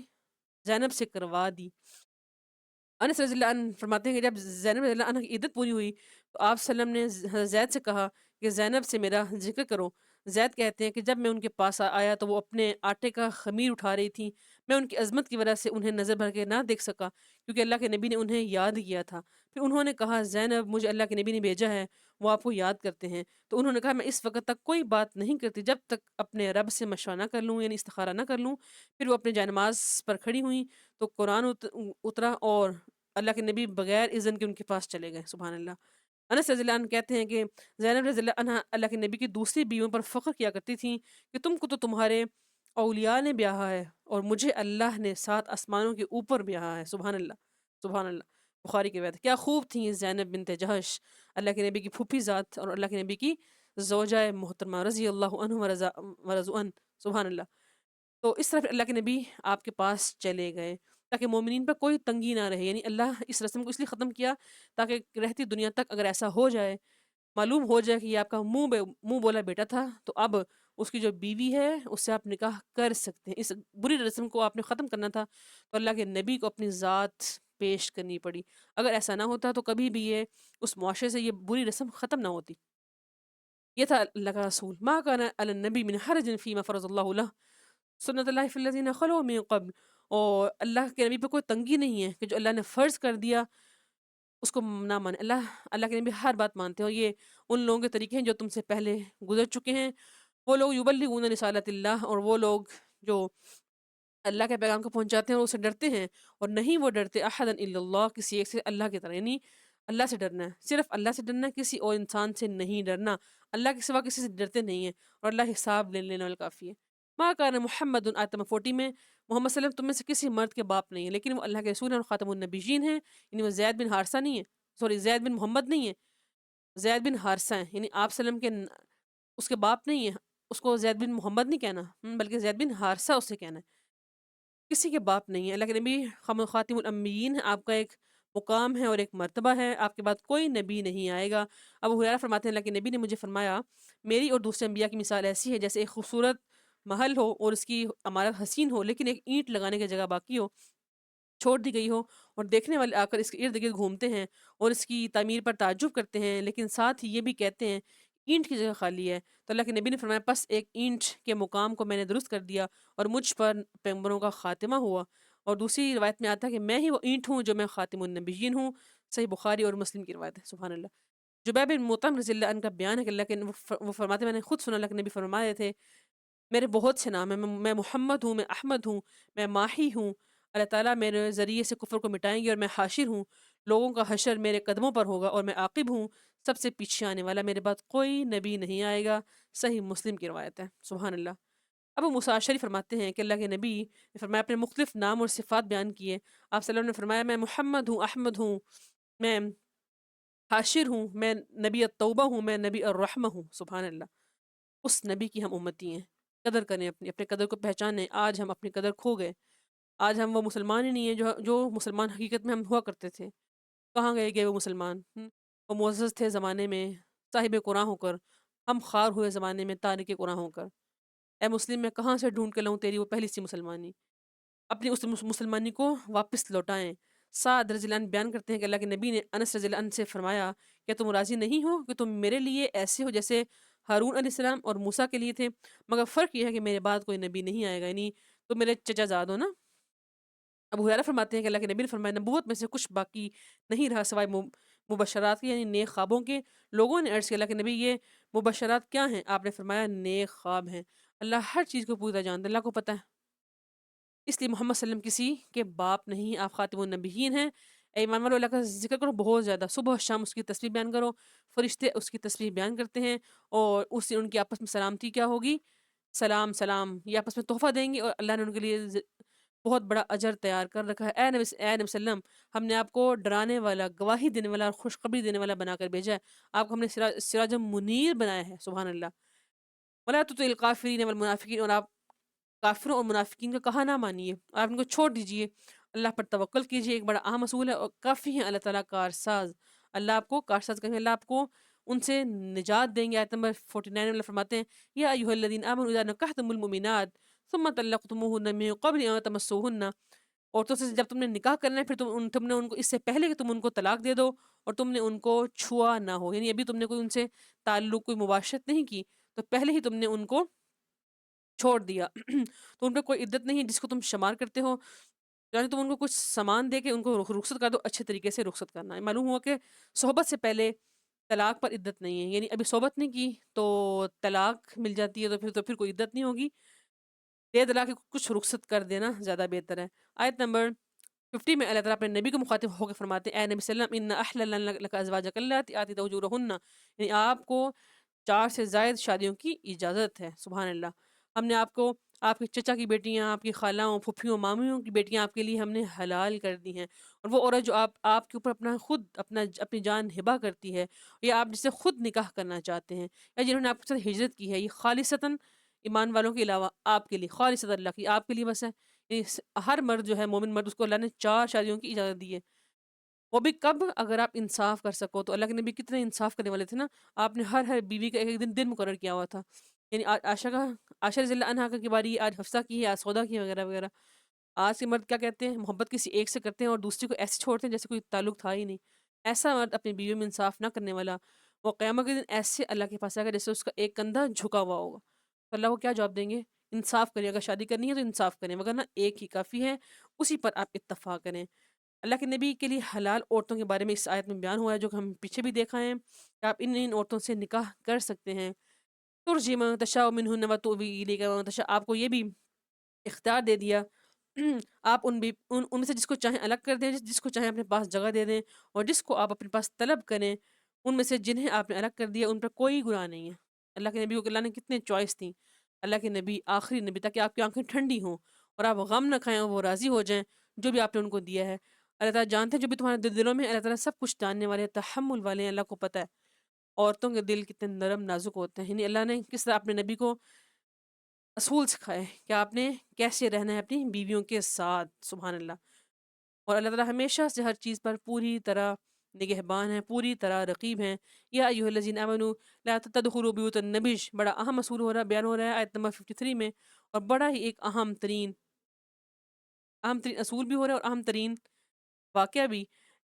زینب سے کروا دی۔ انس رضی اللہ عنہ فرماتے ہیں کہ جب زینب رضی اللہ عنہ کی عدت پوری ہوئی تو آپ صلی اللہ علیہ وسلم نے زید سے کہا کہ زینب سے میرا ذکر کرو۔ زید کہتے ہیں کہ جب میں ان کے پاس آیا تو وہ اپنے آٹے کا خمیر اٹھا رہی تھیں، میں ان کی عظمت کی وجہ سے انہیں نظر بھر کے نہ دیکھ سکا کیونکہ اللہ کے نبی نے انہیں یاد کیا تھا۔ پھر انہوں نے کہا زینب مجھے اللہ کے نبی نے بھیجا ہے، وہ آپ کو یاد کرتے ہیں۔ تو انہوں نے کہا میں اس وقت تک کوئی بات نہیں کرتی جب تک اپنے رب سے مشورہ نہ کر لوں، یعنی استخارہ نہ کر لوں۔ پھر وہ اپنے جانماز پر کھڑی ہوئیں تو قرآن اترا اور اللہ کے نبی بغیر اذن کے ان کے پاس چلے گئے، سبحان اللہ۔ انس رضی اللہ عنہ کہتے ہیں کہ زینب رضی اللہ عنہ اللہ کے نبی کی دوسری بیویوں پر فخر کیا کرتی تھیں کہ تم کو تو تمہارے اولیاء نے بیاہا ہے اور مجھے اللہ نے 7 آسمانوں کے اوپر بیاہا ہے، سبحان اللہ، سبحان اللہ۔ بخاری کی روایت ہے۔ کیا خوب تھیں یہ زینب بنت جہش، اللہ کے نبی کی پھوپھی ذات اور اللہ کے نبی کی زوجہ محترمہ رضی اللہ عنہ ورضوا عنہ، سبحان اللہ۔ تو اس طرح پھر اللہ کے نبی آپ کے پاس چلے گئے تاکہ مومنین پر کوئی تنگی نہ رہے، یعنی اللہ اس رسم کو اس لیے ختم کیا تاکہ رہتی دنیا تک اگر ایسا ہو جائے، معلوم ہو جائے کہ یہ آپ کا منہ بولا بیٹا تھا، تو اب اس کی جو بیوی ہے اس سے آپ نکاح کر سکتے ہیں۔ اس بری رسم کو آپ نے ختم کرنا تھا تو اللہ کے نبی کو اپنی ذات پیش کرنی پڑی۔ اگر ایسا نہ ہوتا تو کبھی بھی یہ اس معاشرے سے یہ بری رسم ختم نہ ہوتی۔ یہ تھا اللہ کا رسول۔ ما کان علی النبی من حرج فیما فرض اللہ له سنت اللہ فی الذین خلو من قبل، اور اللہ کے نبی پہ کوئی تنگی نہیں ہے کہ جو اللہ نے فرض کر دیا اس کو نہ مانے۔ اللہ کے نبی ہر بات مانتے ہیں، اور یہ ان لوگوں کے طریقے ہیں جو تم سے پہلے گزر چکے ہیں۔ وہ لوگ یبلغون رسالت اللہ، اور وہ لوگ جو اللہ کے پیغام کو پہنچاتے ہیں اور اسے ڈرتے ہیں، اور نہیں وہ ڈرتے احدا الا اللہ، کسی ایک سے اللہ کی طرح، یعنی اللہ سے ڈرنا ہے، صرف اللہ سے ڈرنا ہے، کسی اور انسان سے نہیں ڈرنا، اللہ کے سوا کسی سے ڈرتے نہیں ہیں، اور اللہ حساب لینے والا کافی ہے۔ ما کان محمد آیت نمبر 40 میں، محمد صلی اللہ علیہ وسلم تم میں سے کسی مرد کے باپ نہیں ہے، لیکن وہ اللہ کے رسول ہیں اور خاتم النبیین ہیں، یعنی وہ زید بن حارثہ نہیں ہے، سوری زید بن محمد نہیں ہے، زید بن حارثہ ہیں، یعنی آپ صلی اللہ علیہ وسلم کے اس کے باپ نہیں ہے، اس کو زید بن محمد نہیں کہنا، بلکہ زید بن حارثہ اسے کہنا ہے، کسی کے باپ نہیں ہے۔ اللہ کے نبی خاتم الانبیین ہیں، آپ کا ایک مقام ہے اور ایک مرتبہ ہے، آپ کے بعد کوئی نبی نہیں آئے گا۔ ابو ہریرہ فرماتے ہیں اللہ کے نبی نے مجھے فرمایا، میری اور دوسرے انبیاء کی مثال ایسی ہے جیسے ایک خوبصورت محل ہو اور اس کی عمارت حسین ہو، لیکن ایک اینٹ لگانے کی جگہ باقی ہو، چھوڑ دی گئی ہو، اور دیکھنے والے آ کر اس کے ارد گرد گھومتے ہیں اور اس کی تعمیر پر تعجب کرتے ہیں، لیکن ساتھ ہی یہ بھی کہتے ہیں اینٹ کی جگہ خالی ہے۔ تو اللہ کے نبی نے فرمایا پس ایک اینٹ کے مقام کو میں نے درست کر دیا اور مجھ پر پیغمبروں کا خاتمہ ہوا۔ اور دوسری روایت میں آتا ہے کہ میں ہی وہ اینٹ ہوں جو میں خاتم النبیین ہوں، صحیح بخاری اور مسلم کی روایت ہے، سبحان اللہ۔ جبیر بن مطعم رضی اللہ عنہ کا بیان ہے کہ اللہ کے وہ فرماتے ہیں میں نے خود سنا اللہ کے نبی فرمائے تھے، میرے بہت سے نام ہیں، میں محمد ہوں، میں احمد ہوں، میں ماہی ہوں، اللہ تعالیٰ میرے ذریعے سے کفر کو مٹائیں گے، اور میں حاشر ہوں، لوگوں کا حشر میرے قدموں پر ہوگا، اور میں عاقب ہوں، سب سے پیچھے آنے والا، میرے بعد کوئی نبی نہیں آئے گا، صحیح مسلم کی روایت ہے، سبحان اللہ۔ ابو موسیٰ اشعری فرماتے ہیں کہ اللہ کے نبی نے فرمایا اپنے مختلف نام اور صفات بیان کیے، آپ صلی اللہ علیہ وسلم نے فرمایا میں محمد ہوں، احمد ہوں، میں حاشر ہوں، میں نبی التوبہ ہوں، میں نبی الرحمہ ہوں، سبحان اللہ۔ اس نبی کی ہم امتی ہیں، قدر کریں، اپنے قدر کو پہچانیں۔ آج ہم اپنی قدر کھو گئے، آج ہم وہ مسلمان ہی نہیں ہیں جو مسلمان حقیقت میں ہم ہوا کرتے تھے۔ کہاں گئے وہ مسلمان؟ وہ معزز تھے زمانے میں صاحب قرآن ہو کر، ہم خار ہوئے زمانے میں تارک قرآن ہو کر۔ اے مسلم میں کہاں سے ڈھونڈ کے لاؤں تیری وہ پہلی سی مسلمانی؟ اپنی اس مسلمانی کو واپس لوٹائیں۔ سعد رضی اللہ عنہ بیان کرتے ہیں کہ اللہ کے نبی نے انس رضی اللہ عنہ سے فرمایا کہ تم راضی نہیں ہو کہ تم میرے لیے ایسے ہو جیسے ہارون علیہ السلام اور موسیٰ کے لیے تھے، مگر فرق یہ ہے کہ میرے بعد کوئی نبی نہیں آئے گا، یعنی تو میرے چچا زاد ہو نا۔ ابو ہریرہ فرماتے ہیں کہ اللہ کے نبی نے فرمایا نبوت میں سے کچھ باقی نہیں رہا سوائے مبشرات کے، یعنی نیک خوابوں کے۔ لوگوں نے عرض کیا اللہ کے نبی یہ مبشرات کیا ہیں؟ آپ نے فرمایا نیک خواب ہیں۔ اللہ ہر چیز کو پوری طرح جانتا ہے، اللہ کو پتہ ہے، اس لیے محمد صلی اللہ علیہ وسلم کسی کے باپ نہیں، آپ خاتم النبیین ہیں۔ اے ایمان والو اللہ کا ذکر کرو بہت زیادہ، صبح و شام اس کی تسبیح بیان کرو، فرشتے اس کی تسبیح بیان کرتے ہیں، اور اس سے ان کی آپس میں سلامتی کیا ہوگی؟ سلام سلام، یہ آپس میں تحفہ دیں گے، اور اللہ نے ان کے لیے بہت بڑا اجر تیار کر رکھا ہے۔ اے نبی صلی اللہ علیہ وسلم، ہم نے آپ کو ڈرانے والا، گواہی دینے والا اور خوشخبری دینے والا بنا کر بھیجا ہے، آپ کو ہم نے سراج منیر بنایا ہے، سبحان اللہ۔ ولا تطع الکافرین والمنافقین، اور آپ کافروں اور منافقین کا کہا نہ مانیے، آپ ان کو چھوڑ دیجئے، اللہ پر توکل کیجئے، ایک بڑا اہم اصول ہے، اور کافی ہیں اللہ تعالیٰ کارساز، اللہ آپ کو کارساز کہیں گے، اللہ آپ کو ان سے نجات دیں گے۔ آیت نمبر 49 میں اللہ فرماتے ہیں یا ایھا الذین آمنوا اذا نکحتم المؤمنات ثم طلقتموهن من قبل ان تمسوهن، عورتوں سے جب تم نے نکاح کرنا ہے پھر تم نے ان کو اس سے پہلے کہ تم ان کو طلاق دے دو اور تم نے ان کو چھوا نہ ہو، یعنی ابھی تم نے کوئی ان سے تعلق، کوئی مباشرت نہیں کی، تو پہلے ہی تم نے ان کو چھوڑ دیا تو ان پہ کوئی عدت نہیں ہے جس کو تم شمار کرتے ہو، یعنی تم ان کو کچھ سامان دے کے ان کو رخصت کر دو، اچھے طریقے سے رخصت کرنا ہے۔ معلوم ہوا کہ صحبت سے پہلے طلاق پر عدت نہیں ہے، یعنی ابھی صحبت نہیں کی تو طلاق مل جاتی ہے، تو پھر کوئی عدت نہیں ہوگی، دے دلا کے کچھ رخصت کر دینا زیادہ بہتر ہے۔ آیت نمبر 50 میں اللہ تعالیٰ اپنے نبی کو مخاطب ہو کے فرماتے ہیں اے نبی صلی اللہ علیہ وسلم ان احللنا لک ازواجک اللاتی آتیت اجورہن، یعنی آپ کو 4 سے زائد شادیوں کی اجازت ہے، سبحان اللہ۔ ہم نے آپ کو آپ کے چچا کی بیٹیاں، آپ کی خالاؤں، پھوپھیوں، مامیوں کی بیٹیاں آپ کے لیے ہم نے حلال کر دی ہیں، اور وہ عورت جو آپ کے اوپر اپنی جان ہبہ کرتی ہے، یا آپ جس سے خود نکاح کرنا چاہتے ہیں، یا جنہوں نے آپ کے ساتھ ہجرت کی ہے، یہ خالصتاً ایمان والوں کے علاوہ آپ کے لیے، خالصتاً اللہ کی آپ کے لیے بس ہے۔ ہر مرد جو ہے مومن مرد، اس کو اللہ نے 4 شادیوں کی اجازت دی ہے، وہ بھی کب؟ اگر آپ انصاف کر سکو تو۔ اللہ کے نبی کتنے انصاف کرنے والے تھے نا، آپ نے ہر بیوی کا ایک ایک دن مقرر کیا ہوا تھا، یعنی عائشہ رضی اللہ عنہا کی باری، آج حفصہ کی ہے، آج سودا کی ہے، وغیرہ وغیرہ۔ آج کے مرد کیا کہتے ہیں؟ محبت کسی ایک سے کرتے ہیں اور دوسری کو ایسے چھوڑتے ہیں جیسے کوئی تعلق تھا ہی نہیں۔ ایسا مرد اپنی بیوی میں انصاف نہ کرنے والا، وہ قیامت کے دن ایسے اللہ کے پاس آئے گا جیسے اس کا ایک کندھا جھکا ہوا ہوگا۔ تو اللہ کو کیا جواب دیں گے؟ انصاف کریں، اگر شادی کرنی ہے تو انصاف کریں، وگرنہ ایک ہی کافی ہے، اسی پر آپ اتفاق کریں۔ اللہ کے نبی کے لیے حلال عورتوں کے بارے میں اس آیت میں بیان ہوا ہے، جو کہ ہم پیچھے بھی دیکھا ہے کہ آپ ان عورتوں سے نکاح کر سکتے ہیں۔ ترجی من تشاء منہن وتؤوی الیک من تشاء، آپ کو یہ بھی اختیار دے دیا، آپ ان میں سے جس کو چاہیں الگ کر دیں، جس کو چاہیں اپنے پاس جگہ دے دیں، اور جس کو آپ اپنے پاس طلب کریں، ان میں سے جنہیں آپ نے الگ کر دیا ان پر کوئی گناہ نہیں ہے۔ اللہ کے نبی کو اللہ نے کتنے چوائس تھیں، اللہ کے نبی آخری نبی، تاکہ آپ کی آنکھیں ٹھنڈی ہوں اور آپ غم نہ کھائیں اور وہ راضی ہو جائیں جو بھی آپ نے ان کو دیا ہے۔ اللہ تعالیٰ جانتے ہیں جو بھی تمہارے دلوں میں، اللہ تعالیٰ سب کچھ جاننے والے ہیں، تحمل والے ہیں، اللہ کو پتہ ہے عورتوں کے دل کتنے نرم نازک ہوتے ہیں۔ یعنی اللہ نے کس طرح اپنے نبی کو اصول سکھائے کہ آپ نے کیسے رہنا ہے اپنی بیویوں کے ساتھ، سبحان اللہ۔ اور اللہ تعالیٰ ہمیشہ سے ہر چیز پر پوری طرح نگہبان ہے، پوری طرح رقیب ہیں۔ یا ایھا الذین آمنوا لا تدخلوا بیوت النبی، بڑا اہم اصول بیان ہو رہا ہے آیت نمبر 53 میں، اور بڑا ہی ایک اہم ترین اصول بھی ہو رہا ہے اور اہم ترین واقعہ بھی۔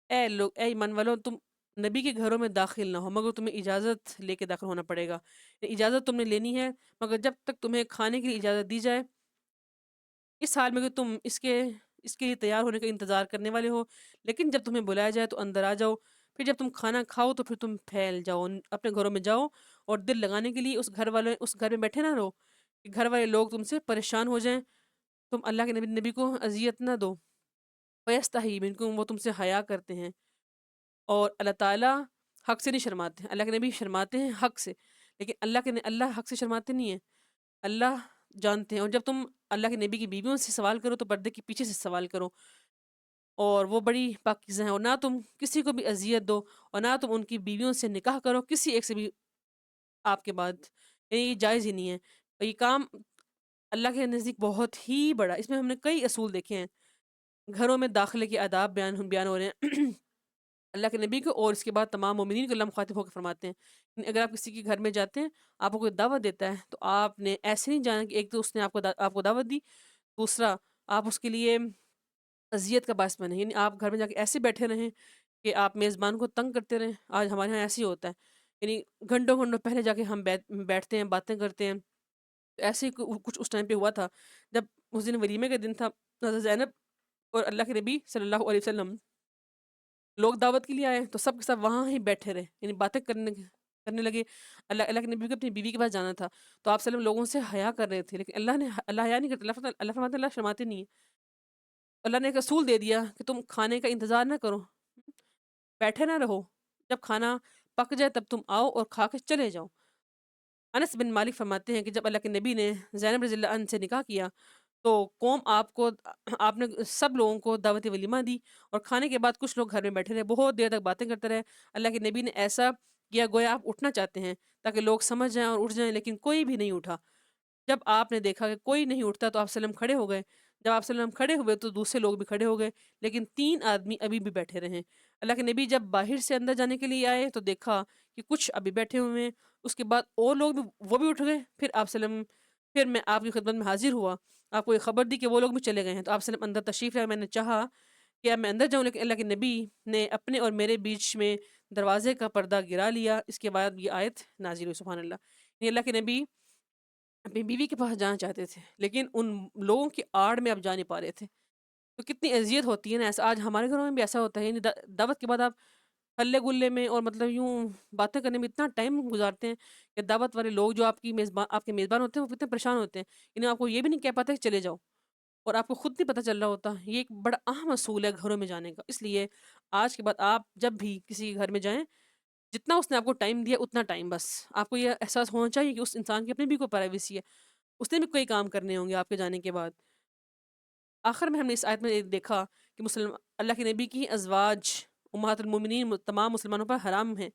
اے ایمان والو، تم نبی کے گھروں میں داخل نہ ہو مگر تمہیں اجازت لے کے داخل ہونا پڑے گا، اجازت تم نے لینی ہے، مگر جب تک تمہیں کھانے کے لیے اجازت دی جائے، اس حال میں کہ تم اس کے لیے تیار ہونے کا انتظار کرنے والے ہو، لیکن جب تمہیں بلایا جائے تو اندر آ جاؤ، پھر جب تم کھانا کھاؤ تو پھر تم پھیل جاؤ، اپنے گھروں میں جاؤ، اور دل لگانے کے لیے اس گھر میں بیٹھے نہ رہو کہ گھر والے لوگ تم سے پریشان ہو جائیں، تم اللہ کے نبی کو اذیت نہ دو۔ فَيَسْتَحْيِي مِنْكُمْ، وہ تم سے حیا کرتے ہیں، اور اللہ تعالیٰ حق سے نہیں شرماتے ہیں، اللہ کے نبی شرماتے ہیں حق سے، لیکن اللہ حق سے شرماتے نہیں ہیں، اللہ جانتے ہیں۔ اور جب تم اللہ کے نبی کی بیویوں سے سوال کرو تو پردے کے پیچھے سے سوال کرو، اور وہ بڑی پاکیزہ ہیں، اور نہ تم کسی کو بھی اذیت دو، اور نہ تم ان کی بیویوں سے نکاح کرو کسی ایک سے بھی آپ کے بعد، یعنی یہ جائز ہی نہیں ہے، اور یہ کام اللہ کے نزدیک بہت ہی بڑا، اس میں ہم نے کئی اصول دیکھے ہیں۔ گھروں میں داخلے کے آداب بیان ہو رہے ہیں اللہ کے نبی کو، اور اس کے بعد تمام مومنین کو اللہ مخاطب ہو کے فرماتے ہیں کہ اگر آپ کسی کے گھر میں جاتے ہیں، آپ کو کوئی دعوت دیتا ہے تو آپ نے ایسے نہیں جانا کہ ایک تو اس نے آپ کو دعوت دی، دوسرا آپ اس کے لیے اذیت کا باعث بنے، یعنی آپ گھر میں جا کے ایسے بیٹھے رہیں کہ آپ میزبان کو تنگ کرتے رہیں۔ آج ہمارے یہاں ایسے ہی ہوتا ہے، یعنی گھنٹوں گھنٹوں پہلے جا کے ہم بیٹھتے ہیں، باتیں کرتے ہیں۔ ایسے ہی کچھ اس ٹائم پہ ہوا تھا، جب اس دن ولیمے کا دن تھا، حضرت زینب اور اللہ کے نبی صلی اللہ علیہ وسلم لوگ دعوت کے لیے آئے تو سب کے سب وہاں ہی بیٹھے رہے، یعنی باتیں کرنے لگے۔ اللہ کے نبی کو اپنی بیوی کے پاس جانا تھا، تو آپ صلی اللہ علیہ وسلم لوگوں سے حیا کر رہے تھے، لیکن اللہ حیا نہیں کرتا، اللہ فرماتے ہیں اللہ شرماتے نہیں ہیں۔ اللہ نے ایک اصول دے دیا کہ تم کھانے کا انتظار نہ کرو، بیٹھے نہ رہو، جب کھانا پک جائے تب تم آؤ اور کھا کے چلے جاؤ۔ انس بن مالک فرماتے ہیں کہ جب اللہ کے نبی نے زینب رضی اللہ عنہ سے نکاح کیا تو آپ نے سب لوگوں کو دعوت ولیمہ دی، اور کھانے کے بعد کچھ لوگ گھر میں بیٹھے رہے، بہت دیر تک باتیں کرتے رہے۔ اللہ کے نبی نے ایسا کیا گویا آپ اٹھنا چاہتے ہیں تاکہ لوگ سمجھ جائیں اور اٹھ جائیں، لیکن کوئی بھی نہیں اٹھا۔ جب آپ نے دیکھا کہ کوئی نہیں اٹھتا تو آپ صلی اللہ علیہ وسلم کھڑے ہو گئے، جب آپ صلی اللہ علیہ وسلم کھڑے ہوئے تو دوسرے لوگ بھی کھڑے ہو گئے، لیکن 3 آدمی ابھی بھی بیٹھے رہے۔ اللہ کے نبی جب باہر سے اندر جانے کے لیے آئے تو دیکھا کہ کچھ ابھی بیٹھے ہوئے ہیں، اس کے بعد اور لوگ بھی وہ بھی اٹھ گئے، پھر آپ صلی اللہ علیہ وسلم، پھر میں آپ کی خدمت میں حاضر ہوا، آپ کو یہ خبر دی کہ وہ لوگ بھی چلے گئے ہیں، تو آپ صلی اللہ علیہ وسلم اندر تشریف لائے۔ میں نے چاہا کہ اب میں اندر جاؤں، لیکن اللہ کے نبی نے اپنے اور میرے بیچ میں دروازے کا پردہ گرا لیا۔ اس کے بعد یہ آیت نازل ہوئی، سبحان اللہ۔ یہ اللہ کے نبی اپنی بیوی کے پاس جانا چاہتے تھے، لیکن ان لوگوں کی آڑ میں اب جا نہیں پا رہے تھے، تو کتنی اذیت ہوتی ہے نا۔ ایسا آج ہمارے گھروں میں بھی ایسا ہوتا ہے، یعنی دعوت کے بعد آپ ہلے گلے میں اور مطلب یوں باتیں کرنے میں اتنا ٹائم گزارتے ہیں کہ دعوت والے لوگ جو آپ کے میزبان ہوتے ہیں وہ کتنے پریشان ہوتے ہیں، یعنی آپ کو یہ بھی نہیں کہہ پاتے کہ چلے جاؤ، اور آپ کو خود نہیں پتہ چل رہا ہوتا۔ یہ ایک بڑا اہم اصول ہے گھروں میں جانے کا، اس لیے آج کے بعد آپ جب بھی کسی کے گھر میں جائیں، جتنا اس نے آپ کو ٹائم دیا اتنا ٹائم بس، آپ کو یہ احساس ہونا چاہیے کہ اس انسان کی اپنی بھی کوئی پرائیویسی ہے، اس نے بھی کوئی کام کرنے ہوں گے آپ کے جانے کے بعد۔ آخر میں ہم نے اس آیت میں دیکھا کہ اللہ کے نبی کی ازواج امہات المومنین تمام مسلمانوں پر حرام ہیں،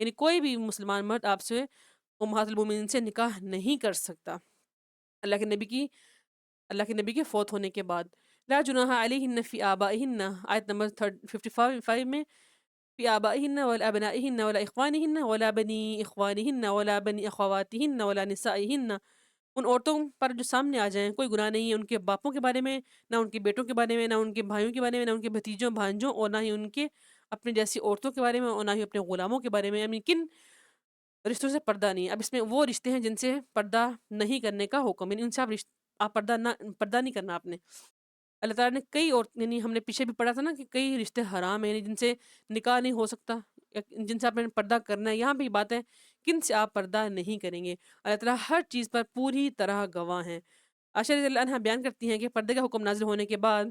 یعنی کوئی بھی مسلمان مرد آپ سے امہات المومنین سے نکاح نہیں کر سکتا اللہ کے نبی کی اللہ کے نبی کے فوت ہونے کے بعد۔ لا جناح علیہن فی آبائہن، آیت نمبر 55 میں، فی آبائہن ولا ابنائہن ولا اخوانہن ولا بنی اخوانہن ولا بنی اخواتہن ولا نسائہن، ان عورتوں پر جو سامنے آ جائیں کوئی گناہ نہیں ہے ان کے باپوں کے بارے میں، نہ ان کے بیٹوں کے بارے میں، نہ ان کے بھائیوں کے بارے میں، نہ ان کے بھتیجوں بھانجوں، اور نہ ہی ان کے اپنے جیسی عورتوں کے بارے میں، اور نہ ہی اپنے غلاموں کے بارے میں، یعنی کن رشتوں سے پردہ نہیں ہے۔ اب اس میں وہ رشتے ہیں جن سے پردہ نہیں کرنے کا حکم، یعنی ان سے آپ پردہ نہیں کرنا آپ نے۔ اللہ تعالیٰ نے کئی اور یعنی ہم نے پیچھے بھی پڑھا تھا نا کہ کئی رشتے حرام ہیں، یعنی جن سے نکاح نہیں ہو سکتا، جن سے آپ نے پردہ کرنا ہے۔ یہاں بھی بات ہے کن سے آپ پردہ نہیں کریں گے۔ اللہ تعالیٰ ہر چیز پر پوری طرح گواہ ہیں۔ عائشہ رضی اللہ عنہا بیان کرتی ہیں کہ پردے کا حکم نازل ہونے کے بعد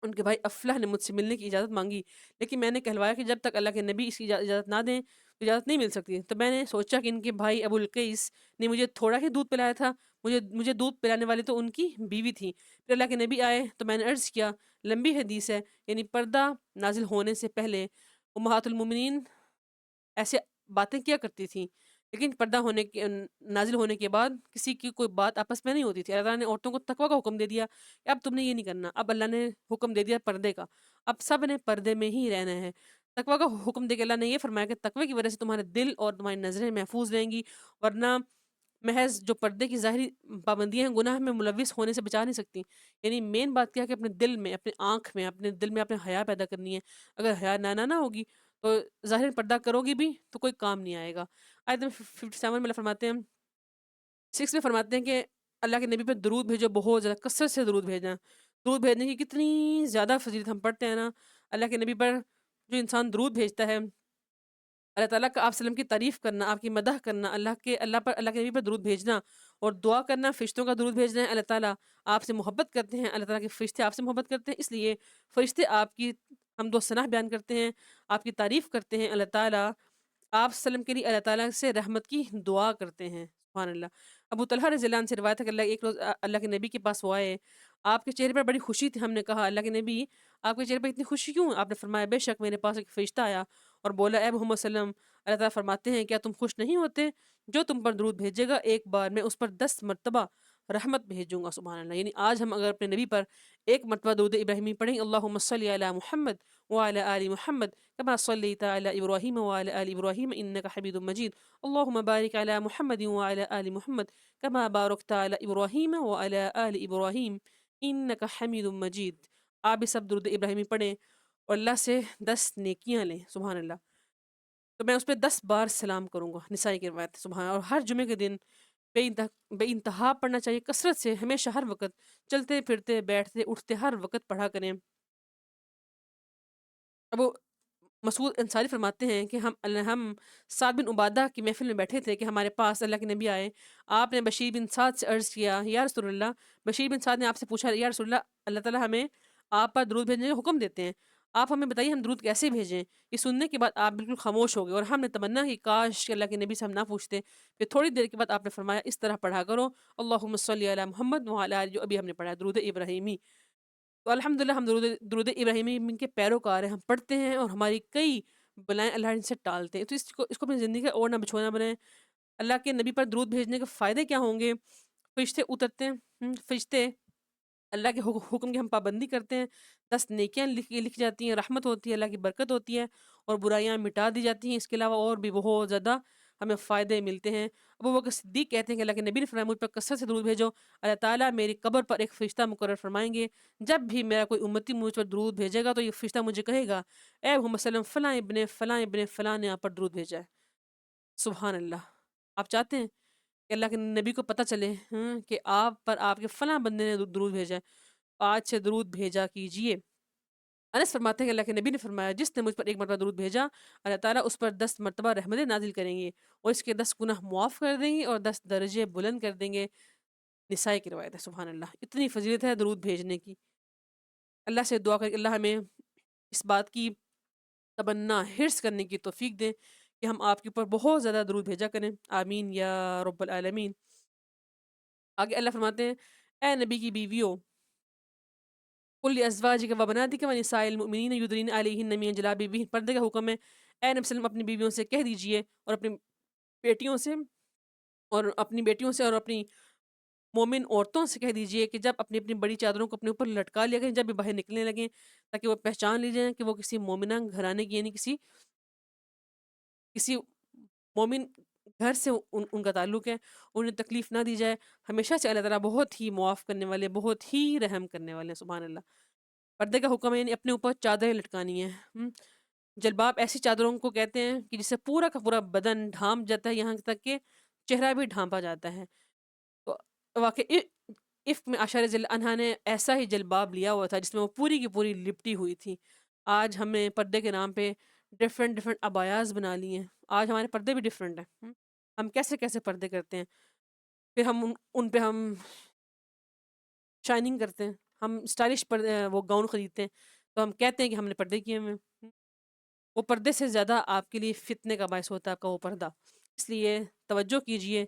ان کے بھائی افلح نے مجھ سے ملنے کی اجازت مانگی، لیکن میں نے کہلوایا کہ جب تک اللہ کے نبی اس کی اجازت نہ دیں تو اجازت نہیں مل سکتی۔ تو میں نے سوچا کہ ان کے بھائی ابو القیس نے مجھے تھوڑا ہی دودھ پلایا تھا، مجھے دودھ پلانے والی تو ان کی بیوی تھی۔ پھر اللہ کے نبی آئے تو میں نے عرض کیا، لمبی حدیث ہے، یعنی پردہ نازل ہونے سے پہلے امہات المومنین ایسے باتیں کیا کرتی تھیں، لیکن پردہ نازل ہونے کے بعد کسی کی کوئی بات آپس میں نہیں ہوتی تھی۔ اللہ تعالیٰ نے عورتوں کو تقوی کا حکم دے دیا کہ اب تم نے یہ نہیں کرنا، اب اللہ نے حکم دے دیا پردے کا، اب سب نے پردے میں ہی رہنا ہے۔ تقوی کا حکم دے کے اللہ نے یہ فرمایا کہ تقوی کی وجہ سے تمہارے دل اور تمہاری نظریں محفوظ رہیں گی، ورنہ محض جو پردے کی ظاہری پابندیاں ہیں گناہ میں ملوث ہونے سے بچا نہیں سکتی۔ یعنی مین بات کیا ہے کہ اپنے دل میں، اپنے آنکھ میں، اپنے دل میں اپنے حیا پیدا کرنی ہے۔ اگر حیا نہ ہوگی تو ظاہر پردہ کرو گی بھی تو کوئی کام نہیں آئے گا۔ آیت نمبر 57 میں اللہ فرماتے ہیں، 6 میں فرماتے ہیں کہ اللہ کے نبی پہ درود بھیجو، بہت زیادہ کثرت سے درود بھیجنا۔ درود بھیجنے کی کتنی زیادہ فضیلت ہم پڑھتے ہیں نا، اللہ کے نبی پر جو انسان درود بھیجتا ہے، اللہ تعالیٰ کا آپ وسلم کی تعریف کرنا، آپ کی مدح کرنا، اللہ کے نبی پر درود بھیجنا اور دعا کرنا، فرشتوں کا درود بھیجنا ہے۔ اللہ تعالیٰ آپ سے محبت کرتے ہیں، اللہ تعالیٰ کے فرشتے آپ سے محبت کرتے ہیں، اس لیے فرشتے آپ کی حمد و ثنا بیان کرتے ہیں، آپ کی تعریف کرتے ہیں۔ اللہ تعالیٰ آپ وسلم کے لیے اللہ تعالیٰ سے رحمت کی دعا کرتے ہیں، سبحان اللہ۔ ابو طلحہ رضی اللہ عنہ سے روایت ہے کہ ایک روز اللہ کے نبی کے پاس وہ آئے، آپ کے چہرے پر بڑی خوشی تھی۔ ہم نے کہا، اللہ کے نبی آپ کے چہرے پر اتنی خوشی کیوں؟ آپ نے فرمایا، بے شک میرے پاس ایک فرشتہ آیا اور بولا، اے محمد صلی اللہ علیہ وسلم، اللہ تعالیٰ فرماتے ہیں کیا تم خوش نہیں ہوتے؟ جو تم پر درود بھیجے گا ایک بار میں اس پر 10 مرتبہ رحمت بھیجوں گا، سبحان اللہ۔ یعنی آج ہم اگر اپنے نبی پر ایک مرتبہ درود ابراہیمی پڑھیں، اللہم صلی علی محمد وعلی آل محمد کما صلیت علی ابراہیم وعلی آل ابراہیم انک حمید مجید، اللہم بارک علی محمد وعلی آل محمد کما بارکت علی ابراہیم وعلی آل ابراہیم انک حمید مجید۔ آپ بھی سب درود ابراہیمی پڑھیں اور اللہ سے 10 نیکیاں لیں، سبحان اللہ۔ تو میں اس پہ 10 بار سلام کروں گا، نسائی کی روایت، سبحان اللہ۔ اور ہر جمعے کے دن بے انتہا پڑھنا چاہیے، کثرت سے، ہمیشہ، ہر وقت، چلتے پھرتے بیٹھتے اٹھتے ہر وقت پڑھا کریں۔ اب وہ مسعود انصاری فرماتے ہیں کہ ہم سعد بن عبادہ کی محفل میں بیٹھے تھے کہ ہمارے پاس اللہ کے نبی آئے۔ آپ نے بشیر بن سعد سے عرض کیا، یا رسول اللہ، بشیر بن سعد نے آپ سے پوچھا، یا رسول اللہ، اللہ تعالیٰ ہمیں آپ پر درود بھیجنے کا حکم دیتے ہیں، آپ ہمیں بتائیے ہم درود کیسے بھیجیں؟ یہ سننے کے بعد آپ بالکل خاموش ہو گئے اور ہم نے تمنا کی کاش کہ اللہ کے نبی سے ہم نہ پوچھتے۔ پھر تھوڑی دیر کے بعد آپ نے فرمایا، اس طرح پڑھا کرو، اللہم صلی علی محمد وعلی آل، جو ابھی ہم نے پڑھا درود ابراہیمی۔ تو الحمدللہ ہم درود ابراہیمی کے پیروکار ہیں، ہم پڑھتے ہیں اور ہماری کئی بلائیں اللہ ان سے ٹالتے ہیں۔ تو اس کو اپنی زندگی کا اور نہ بچھونا بنائیں۔ اللہ کے نبی پر درود بھیجنے کے فائدے کیا ہوں گے؟ فرشتے اترتے ہیں، فرشتے اللہ کے حکم کی ہم پابندی کرتے ہیں، 10 نیکیاں لکھ جاتی ہیں، رحمت ہوتی ہے، اللہ کی برکت ہوتی ہے اور برائیاں مٹا دی جاتی ہیں۔ اس کے علاوہ اور بھی بہت زیادہ ہمیں فائدے ملتے ہیں۔ ابو بکر صدیق کہتے ہیں کہ اللہ کے نبی نے فرمایا، مجھ پر کثرت سے درود بھیجو، اللہ تعالیٰ میری قبر پر ایک فرشتہ مقرر فرمائیں گے، جب بھی میرا کوئی امتی مجھ پر درود بھیجے گا تو یہ فرشتہ مجھے کہے گا، اے محمد صلی اللہ علیہ وسلم، فلاں ابن فلاں نے آپ پر درود بھیجا ہے۔ سبحان اللہ۔ آپ چاہتے ہیں کہ اللہ کے نبی کو پتہ چلے کہ آپ پر آپ کے فلاں بندے نے درود بھیجا ہے، آج سے درود بھیجا کیجئے۔ انس فرماتے ہیں کہ اللہ کے نبی نے فرمایا، جس نے مجھ پر ایک مرتبہ درود بھیجا، اللہ تعالیٰ اس پر 10 مرتبہ رحمتیں نازل کریں گے اور اس کے 10 گناہ معاف کر دیں گے اور 10 درجے بلند کر دیں گے۔ نسائی کی روایت ہے، سبحان اللہ۔ اتنی فضیلت ہے درود بھیجنے کی۔ اللہ سے دعا کر کہ اللہ ہمیں اس بات کی تمنا، حرص کرنے کی توفیق دے کہ ہم آپ کے اوپر بہت زیادہ درود بھیجا کریں، آمین یا رب العالمین۔ آگے اللہ فرماتے ہیں اے نبی کی بیویوں قل لازواجک و بناتک و نساء المؤمنین یدنین علیہن من جلابیبہن، پردے کا حکم ہے۔ اے نبی صلی اللہ علیہ وسلم اپنی بیویوں سے کہہ دیجئے اور اپنی بیٹیوں سے اور اپنی مومن عورتوں سے کہہ دیجئے کہ جب اپنی اپنی بڑی چادروں کو اپنے اوپر لٹکا لیا کریں جب بھی باہر نکلنے لگیں، تاکہ وہ پہچان لی جائیں کہ وہ کسی مومنہ گھرانے کی، یعنی کسی مومن گھر سے ان کا تعلق ہے، انہیں تکلیف نہ دی جائے۔ ہمیشہ سے اللہ تعالیٰ بہت ہی معاف کرنے والے، بہت ہی رحم کرنے والے ہیں، سبحان اللہ۔ پردے کا حکم ہے یعنی اپنے اوپر چادریں لٹکانی ہے۔ جلباب ایسی چادروں کو کہتے ہیں کہ جس سے پورا کا پورا بدن ڈھانپ جاتا ہے، یہاں تک کہ چہرہ بھی ڈھانپا جاتا ہے۔ تو واقعی عفق میں عائشہ رضی اللہ عنہا نے ایسا ہی جلباب لیا ہوا تھا جس میں وہ پوری کی پوری لپٹی ہوئی تھی۔ آج ہم نے پردے کے نام پہ ڈفرینٹ ابایاز بنا لی ہیں، آج ہمارے پردے بھی ڈفرینٹ ہیں۔ ہم کیسے کیسے پردے کرتے ہیں، پھر ہم ان پہ ہم شائننگ کرتے ہیں، ہم اسٹائلش وہ گاؤن خریدتے ہیں، تو ہم کہتے ہیں کہ ہم نے پردے کیے ہوئے ہیں۔ وہ پردے سے زیادہ آپ کے لیے فتنے کا باعث ہوتا ہے آپ کا وہ پردہ، اس لیے توجہ کیجئے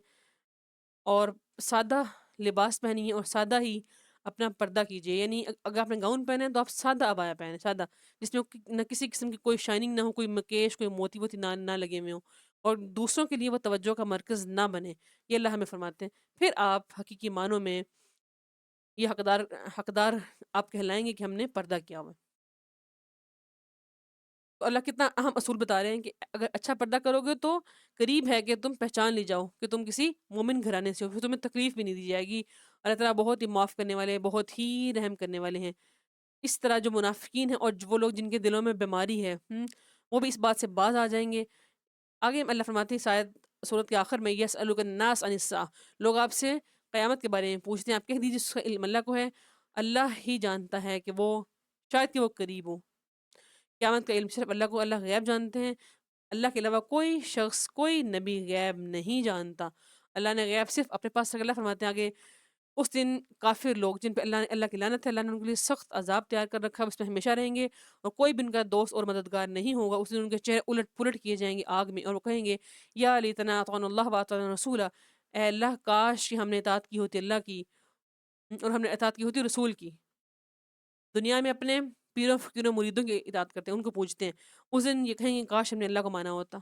اور سادہ لباس پہنیے اور سادہ ہی اپنا پردہ کیجئے، یعنی اگر آپ نے گاؤن پہنے تو آپ سادہ عبایا پہنیں، سادہ، جس میں نہ کسی قسم کی کوئی شائننگ نہ ہو، کوئی مکیش، کوئی موتی ووتی نہ لگے ہوئے ہوں، اور دوسروں کے لیے وہ توجہ کا مرکز نہ بنے، یہ اللہ ہمیں فرماتے ہیں۔ پھر آپ حقیقی معنوں میں یہ حقدار آپ کہلائیں گے کہ ہم نے پردہ کیا ہوا ہے۔ تو اللہ کتنا اہم اصول بتا رہے ہیں کہ اگر اچھا پردہ کرو گے تو قریب ہے کہ تم پہچان لی جاؤ کہ تم کسی مومن گھرانے سے ہو، پھر تمہیں تکلیف بھی نہیں دی جائے گی۔ اللہ تعالیٰ بہت ہی معاف کرنے والے، بہت ہی رحم کرنے والے ہیں۔ اس طرح جو منافقین ہیں اور وہ لوگ جن کے دلوں میں بیماری ہے، وہ بھی اس بات سے باز آ جائیں گے۔ آگے اللہ فرماتے ہیں شاید سورت کے آخر میں یسألک الناس عن الساعہ، لوگ آپ سے قیامت کے بارے میں پوچھتے ہیں، آپ کہہ دیجیے اس کا علم اللہ کو ہے، اللہ ہی جانتا ہے کہ وہ شاید کہ وہ قریب ہو۔ قیامت کا علم صرف اللہ کو، اللہ غیب جانتے ہیں، اللہ کے علاوہ کوئی شخص، کوئی نبی غیب نہیں جانتا۔ اللہ نے غیب صرف اپنے پاس رکھ، اللہ فرماتے ہیں آگے اس دن کافر لوگ جن پہ اللہ کی لعنت ہے، اللہ نے ان کے لیے سخت عذاب تیار کر رکھا ہے، اس میں ہمیشہ رہیں گے اور کوئی بھی ان کا دوست اور مددگار نہیں ہوگا۔ اس دن ان کے چہرے الٹ پلٹ کیے جائیں گے آگ میں، اور وہ کہیں گے یا لیتنا اطعنا اللہ واطعنا رسولا، اے اللہ کاش کہ ہم نے اطاعت کی ہوتی اللہ کی اور ہم نے اطاعت کی ہوتی رسول کی۔ دنیا میں اپنے پیروں فقیروں مریدوں کی اطاعت کرتے ہیں، ان کو پوجتے ہیں، اس دن یہ کہیں گے کاش ہم نے اللہ کو مانا ہوتا۔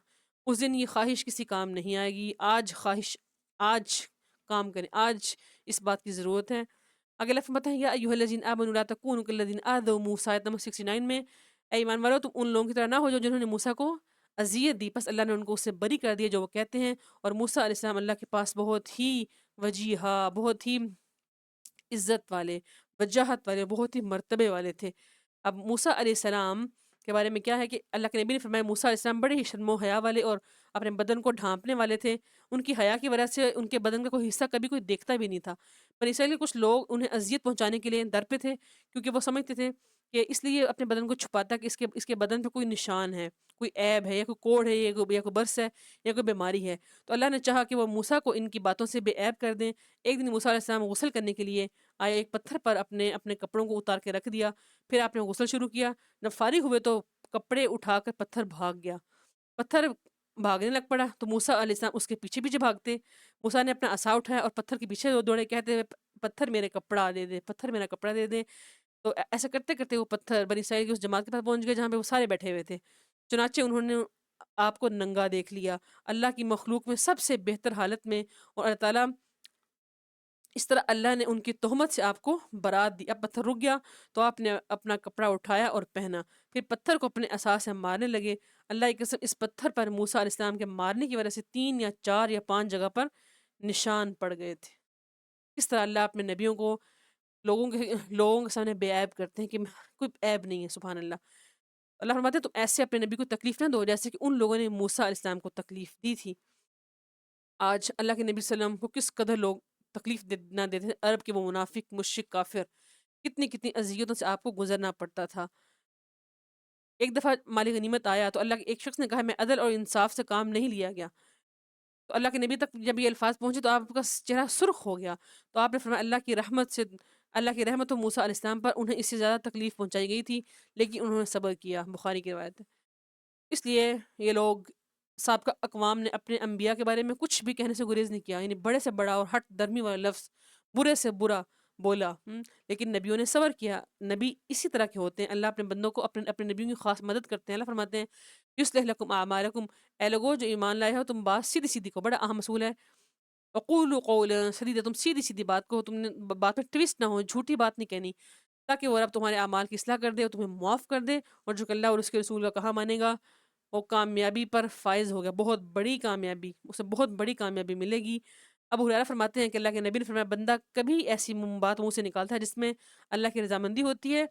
اس دن یہ خواہش کسی کام نہیں آئے گی، آج کام کریں، آج اس بات کی ضرورت ہے۔ اگر لفظ بتائیں یا ایھا الذین آمنوا لا تکونوا کالذین آذوا موسیٰ، آیت نمبر 69 میں، اے ایمان والو تم ان لوگوں کی طرح نہ ہو جو جنہوں نے موسیٰ کو اذیت دی، پس اللہ نے ان کو اس سے بری کر دیا جو وہ کہتے ہیں، اور موسیٰ علیہ السلام اللہ کے پاس بہت ہی وجیہا، بہت ہی عزت والے، وجاہت والے، بہت ہی مرتبے والے تھے۔ اب موسیٰ علیہ السلام کے بارے میں کیا ہے کہ اللہ کے نبی نے فرمایا موسیٰ علیہ السلام بڑے ہی شرم و حیا والے اور اپنے بدن کو ڈھانپنے والے تھے۔ ان کی حیا کی وجہ سے ان کے بدن کا کوئی حصہ کبھی کوئی دیکھتا بھی نہیں تھا، پر اس لیے کچھ لوگ انہیں اذیت پہنچانے کے لیے در پہ تھے، کیونکہ وہ سمجھتے تھے کہ اس لیے اپنے بدن کو چھپاتا کہ اس کے بدن پہ کوئی نشان ہے، کوئی عیب ہے، یا کوئی کوڑ ہے، یا کوئی برس ہے، یا کوئی بیماری ہے۔ تو اللہ نے چاہا کہ وہ موسیٰ کو ان کی باتوں سے بے عیب کر دیں۔ ایک دن موسیٰ علیہ السلام غسل کرنے کے لیے آئے، ایک پتھر پر اپنے کپڑوں کو اتار کے رکھ دیا، پھر آپ نے غسل شروع کیا، جب فارغ ہوئے تو کپڑے اٹھا کر پتھر بھاگ گیا، پتھر بھاگنے لگ پڑا، تو موسیٰ علیہ السلام اس کے پیچھے پیچھے بھاگتے۔ موسیٰ نے اپنا عصا اٹھایا اور پتھر کے پیچھے دوڑے کہتے ہوئے پتھر میرے کپڑا دے دے، پتھر میرا کپڑا دے دے۔ تو ایسا کرتے کرتے وہ پتھر بنی اسرائیل کی اس جماعت کے پاس پہنچ گئے جہاں پہ وہ سارے بیٹھے ہوئے تھے، چنانچہ انہوں نے آپ کو ننگا دیکھ لیا اللہ کی مخلوق میں سب سے بہتر حالت میں، اور اللہ تعالیٰ اس طرح اللہ نے ان کی تہمت سے آپ کو برات دی۔ اب پتھر رک گیا تو آپ نے اپنا کپڑا اٹھایا اور پہنا، پھر پتھر کو اپنے عصا سے مارنے لگے۔ اللہ کی قسم اس پتھر پر موسیٰ علیہ السلام کے مارنے کی وجہ سے 3 یا 4 یا 5 جگہ پر نشان پڑ گئے تھے۔ اس طرح اللہ اپنے نبیوں کو لوگوں کے سامنے بے عیب کرتے ہیں کہ کوئی عیب نہیں ہے، سبحان اللہ۔ اللہ فرماتے ہیں تم ایسے اپنے نبی کو تکلیف نہ دو جیسے کہ ان لوگوں نے موسیٰ علیہ السلام کو تکلیف دی تھی۔ آج اللہ کے نبی صلی اللہ علیہ وسلم کو کس قدر لوگ تکلیف نہ دیتے تھے، عرب کے وہ منافق، مشرک، کافر، کتنی کتنی اذیتوں سے آپ کو گزرنا پڑتا تھا۔ ایک دفعہ مال غنیمت آیا تو اللہ کے ایک شخص نے کہا میں عدل اور انصاف سے کام نہیں لیا گیا، تو اللہ کے نبی تک جب یہ الفاظ پہنچے تو آپ کا چہرہ سرخ ہو گیا، تو آپ نے فرمایا اللہ کی رحمت و موسیٰ علیہ السلام پر انہیں اس سے زیادہ تکلیف پہنچائی گئی تھی لیکن انہوں نے صبر کیا، بخاری کی روایت ہے۔ اس لیے یہ لوگ سابقہ اقوام نے اپنے انبیاء کے بارے میں کچھ بھی کہنے سے گریز نہیں کیا، یعنی بڑے سے بڑا اور ہٹ درمی والا لفظ برے سے برا بولا، لیکن نبیوں نے صبر کیا۔ نبی اسی طرح کے ہوتے ہیں، اللہ اپنے بندوں کو اپنے اپنے نبیوں کی خاص مدد کرتے ہیں۔ اللہ فرماتے ہیں یصلح لکم اعمالکم، اے لوگو جو ایمان لائے ہو تم بات سیدھی سیدھی کو، بڑا اہم اصول ہے، وقولوا قولا سدیدا، تم سیدھی سیدھی بات کو، تم نے بات میں ٹویسٹ نہ ہو، جھوٹی بات نہیں کہنی، تاکہ وہ رب تمہارے اعمال کی اصلاح کر دے اور تمہیں معاف کر دے، اور جو کہ اللہ اور اس کے رسول کا کہا مانے گا وہ کامیابی پر فائز ہو گیا، بہت بڑی کامیابی، اسے بہت بڑی کامیابی ملے گی۔ ابو ہریرہ فرماتے ہیں کہ اللہ کے نبی نے فرمایا بندہ کبھی ایسی بات منہ سے نکالتا ہے جس میں اللہ کی رضامندی ہوتی ہے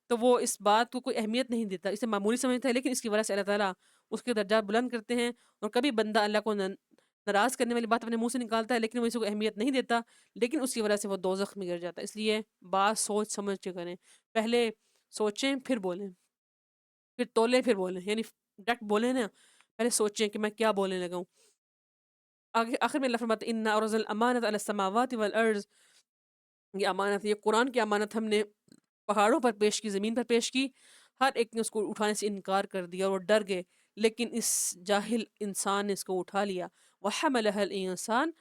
تو وہ اس بات کو کوئی اہمیت نہیں دیتا، اسے معمولی سمجھتا ہے، لیکن اس کی وجہ سے اللہ تعالیٰ اس کے درجات بلند کرتے ہیں۔ اور کبھی بندہ اللہ کو ناراض کرنے والی بات اپنے منہ سے نکالتا ہے لیکن وہ اسے کو اہمیت نہیں دیتا، لیکن اس کی وجہ سے وہ دوزخ میں گر جاتا ہے۔ اس لیے بات سوچ سمجھ کے کریں، پہلے سوچیں پھر بولیں، پھر تولیں پھر بولیں، یعنی ڈٹ بولیں نا، پہلے سوچیں کہ میں کیا بولنے لگا ہوں۔ آگے آخر میں اللہ فرماتے ہیں ان ارز الامانت علی السماوات والارض، یہ امانت، یہ قرآن کی امانت ہم نے پہاڑوں پر پیش کی، زمین پر پیش کی، ہر ایک نے اس کو اٹھانے سے انکار کر دیا اور وہ ڈر گئے، لیکن اس جاہل انسان نے اس کو اٹھا لیا، وحملها الانسان،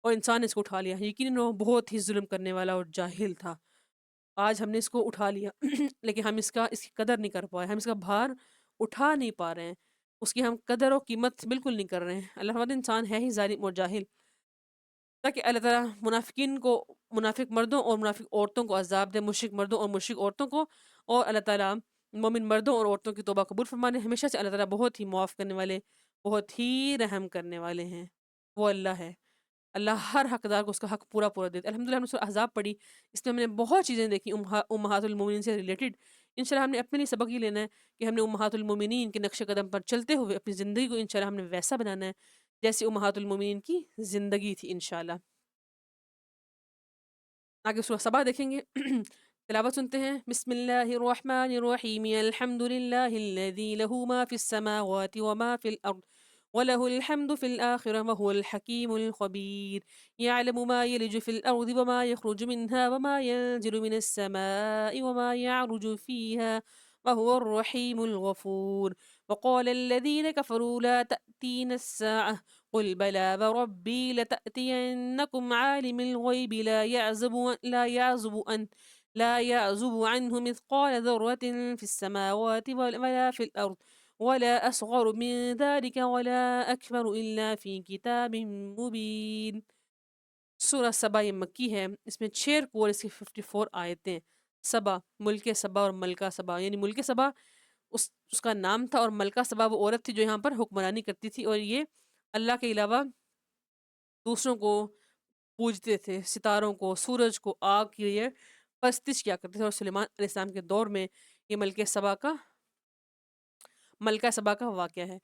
اور انسان نے اس کو اٹھا لیا، یقیناً وہ بہت ہی ظلم کرنے والا اور جاہل تھا۔ آج ہم نے اس کو اٹھا لیا لیکن ہم اس کی قدر نہیں کر پائے، ہم اس کا بھار اٹھا نہیں پا رہے ہیں، اس کی ہم قدر و قیمت بالکل نہیں کر رہے ہیں۔ اللہ فرماتے ہیں انسان ہے ہی ظالم اور جاہل، تاکہ اللہ تعالیٰ منافقین کو، منافق مردوں اور منافق عورتوں کو عذاب دے، مشرک مردوں اور مشرک عورتوں کو، اور اللہ تعالیٰ مومن مردوں اور عورتوں کی توبہ قبول فرمانے، ہمیشہ سے اللہ تعالیٰ بہت ہی معاف کرنے والے، بہت ہی رحم کرنے والے ہیں، وہ اللہ ہے۔ اللہ ہر حقدار کو اس کا حق پورا پورا دیتا ہے۔ الحمدللہ ہم نے سورہ احزاب پڑھی، اس میں ہم نے بہت چیزیں دیکھی امہات المومنین سے ریلیٹڈ۔ انشاءاللہ ہم نے اپنے لیے سبق یہ لینا ہے کہ ہم نے امہات المومنین کے نقش قدم پر چلتے ہوئے اپنی زندگی کو انشاءاللہ ہم نے ویسا بنانا ہے جیسے امہات المومنین کی زندگی تھی انشاءاللہ۔ آگے سورہ سبا دیکھیں گے تلاوت سنتے ہیں۔ بسم اللہ الرحمن الرحیم الحمد للہ الذی لہ ما فی السماوات وما فی الارض وله الحمد في الآخرة وهو الحكيم الخبير يعلم ما يلج في الأرض وما يخرج منها وما ينزل من السماء وما يعرج فيها وهو الرحيم الغفور وقال الذين كفروا لا تأتين الساعة قل بلى وربي لتأتينكم عالم الغيب لا يعزب عنه مثقال ذرة في السماوات ولا في الأرض ولا أصغر من ذلك ولا أكبر إلا في كتاب مبين۔ سورہ سبا یہ مکی ہے، اس میں 6 رکوع اور اس کی 54 آیتیں۔ سبا، ملک سبا اور ملکہ سبا، یعنی ملک سبا اس کا نام تھا، اور ملکہ سبا وہ عورت تھی جو یہاں پر حکمرانی کرتی تھی، اور یہ اللہ کے علاوہ دوسروں کو پوجتے تھے، ستاروں کو، سورج کو، آگ کے لیے پرستش کیا کرتے تھے، اور سلیمان علیہ السلام کے دور میں یہ ملکہ سبا کا واقعہ ہے۔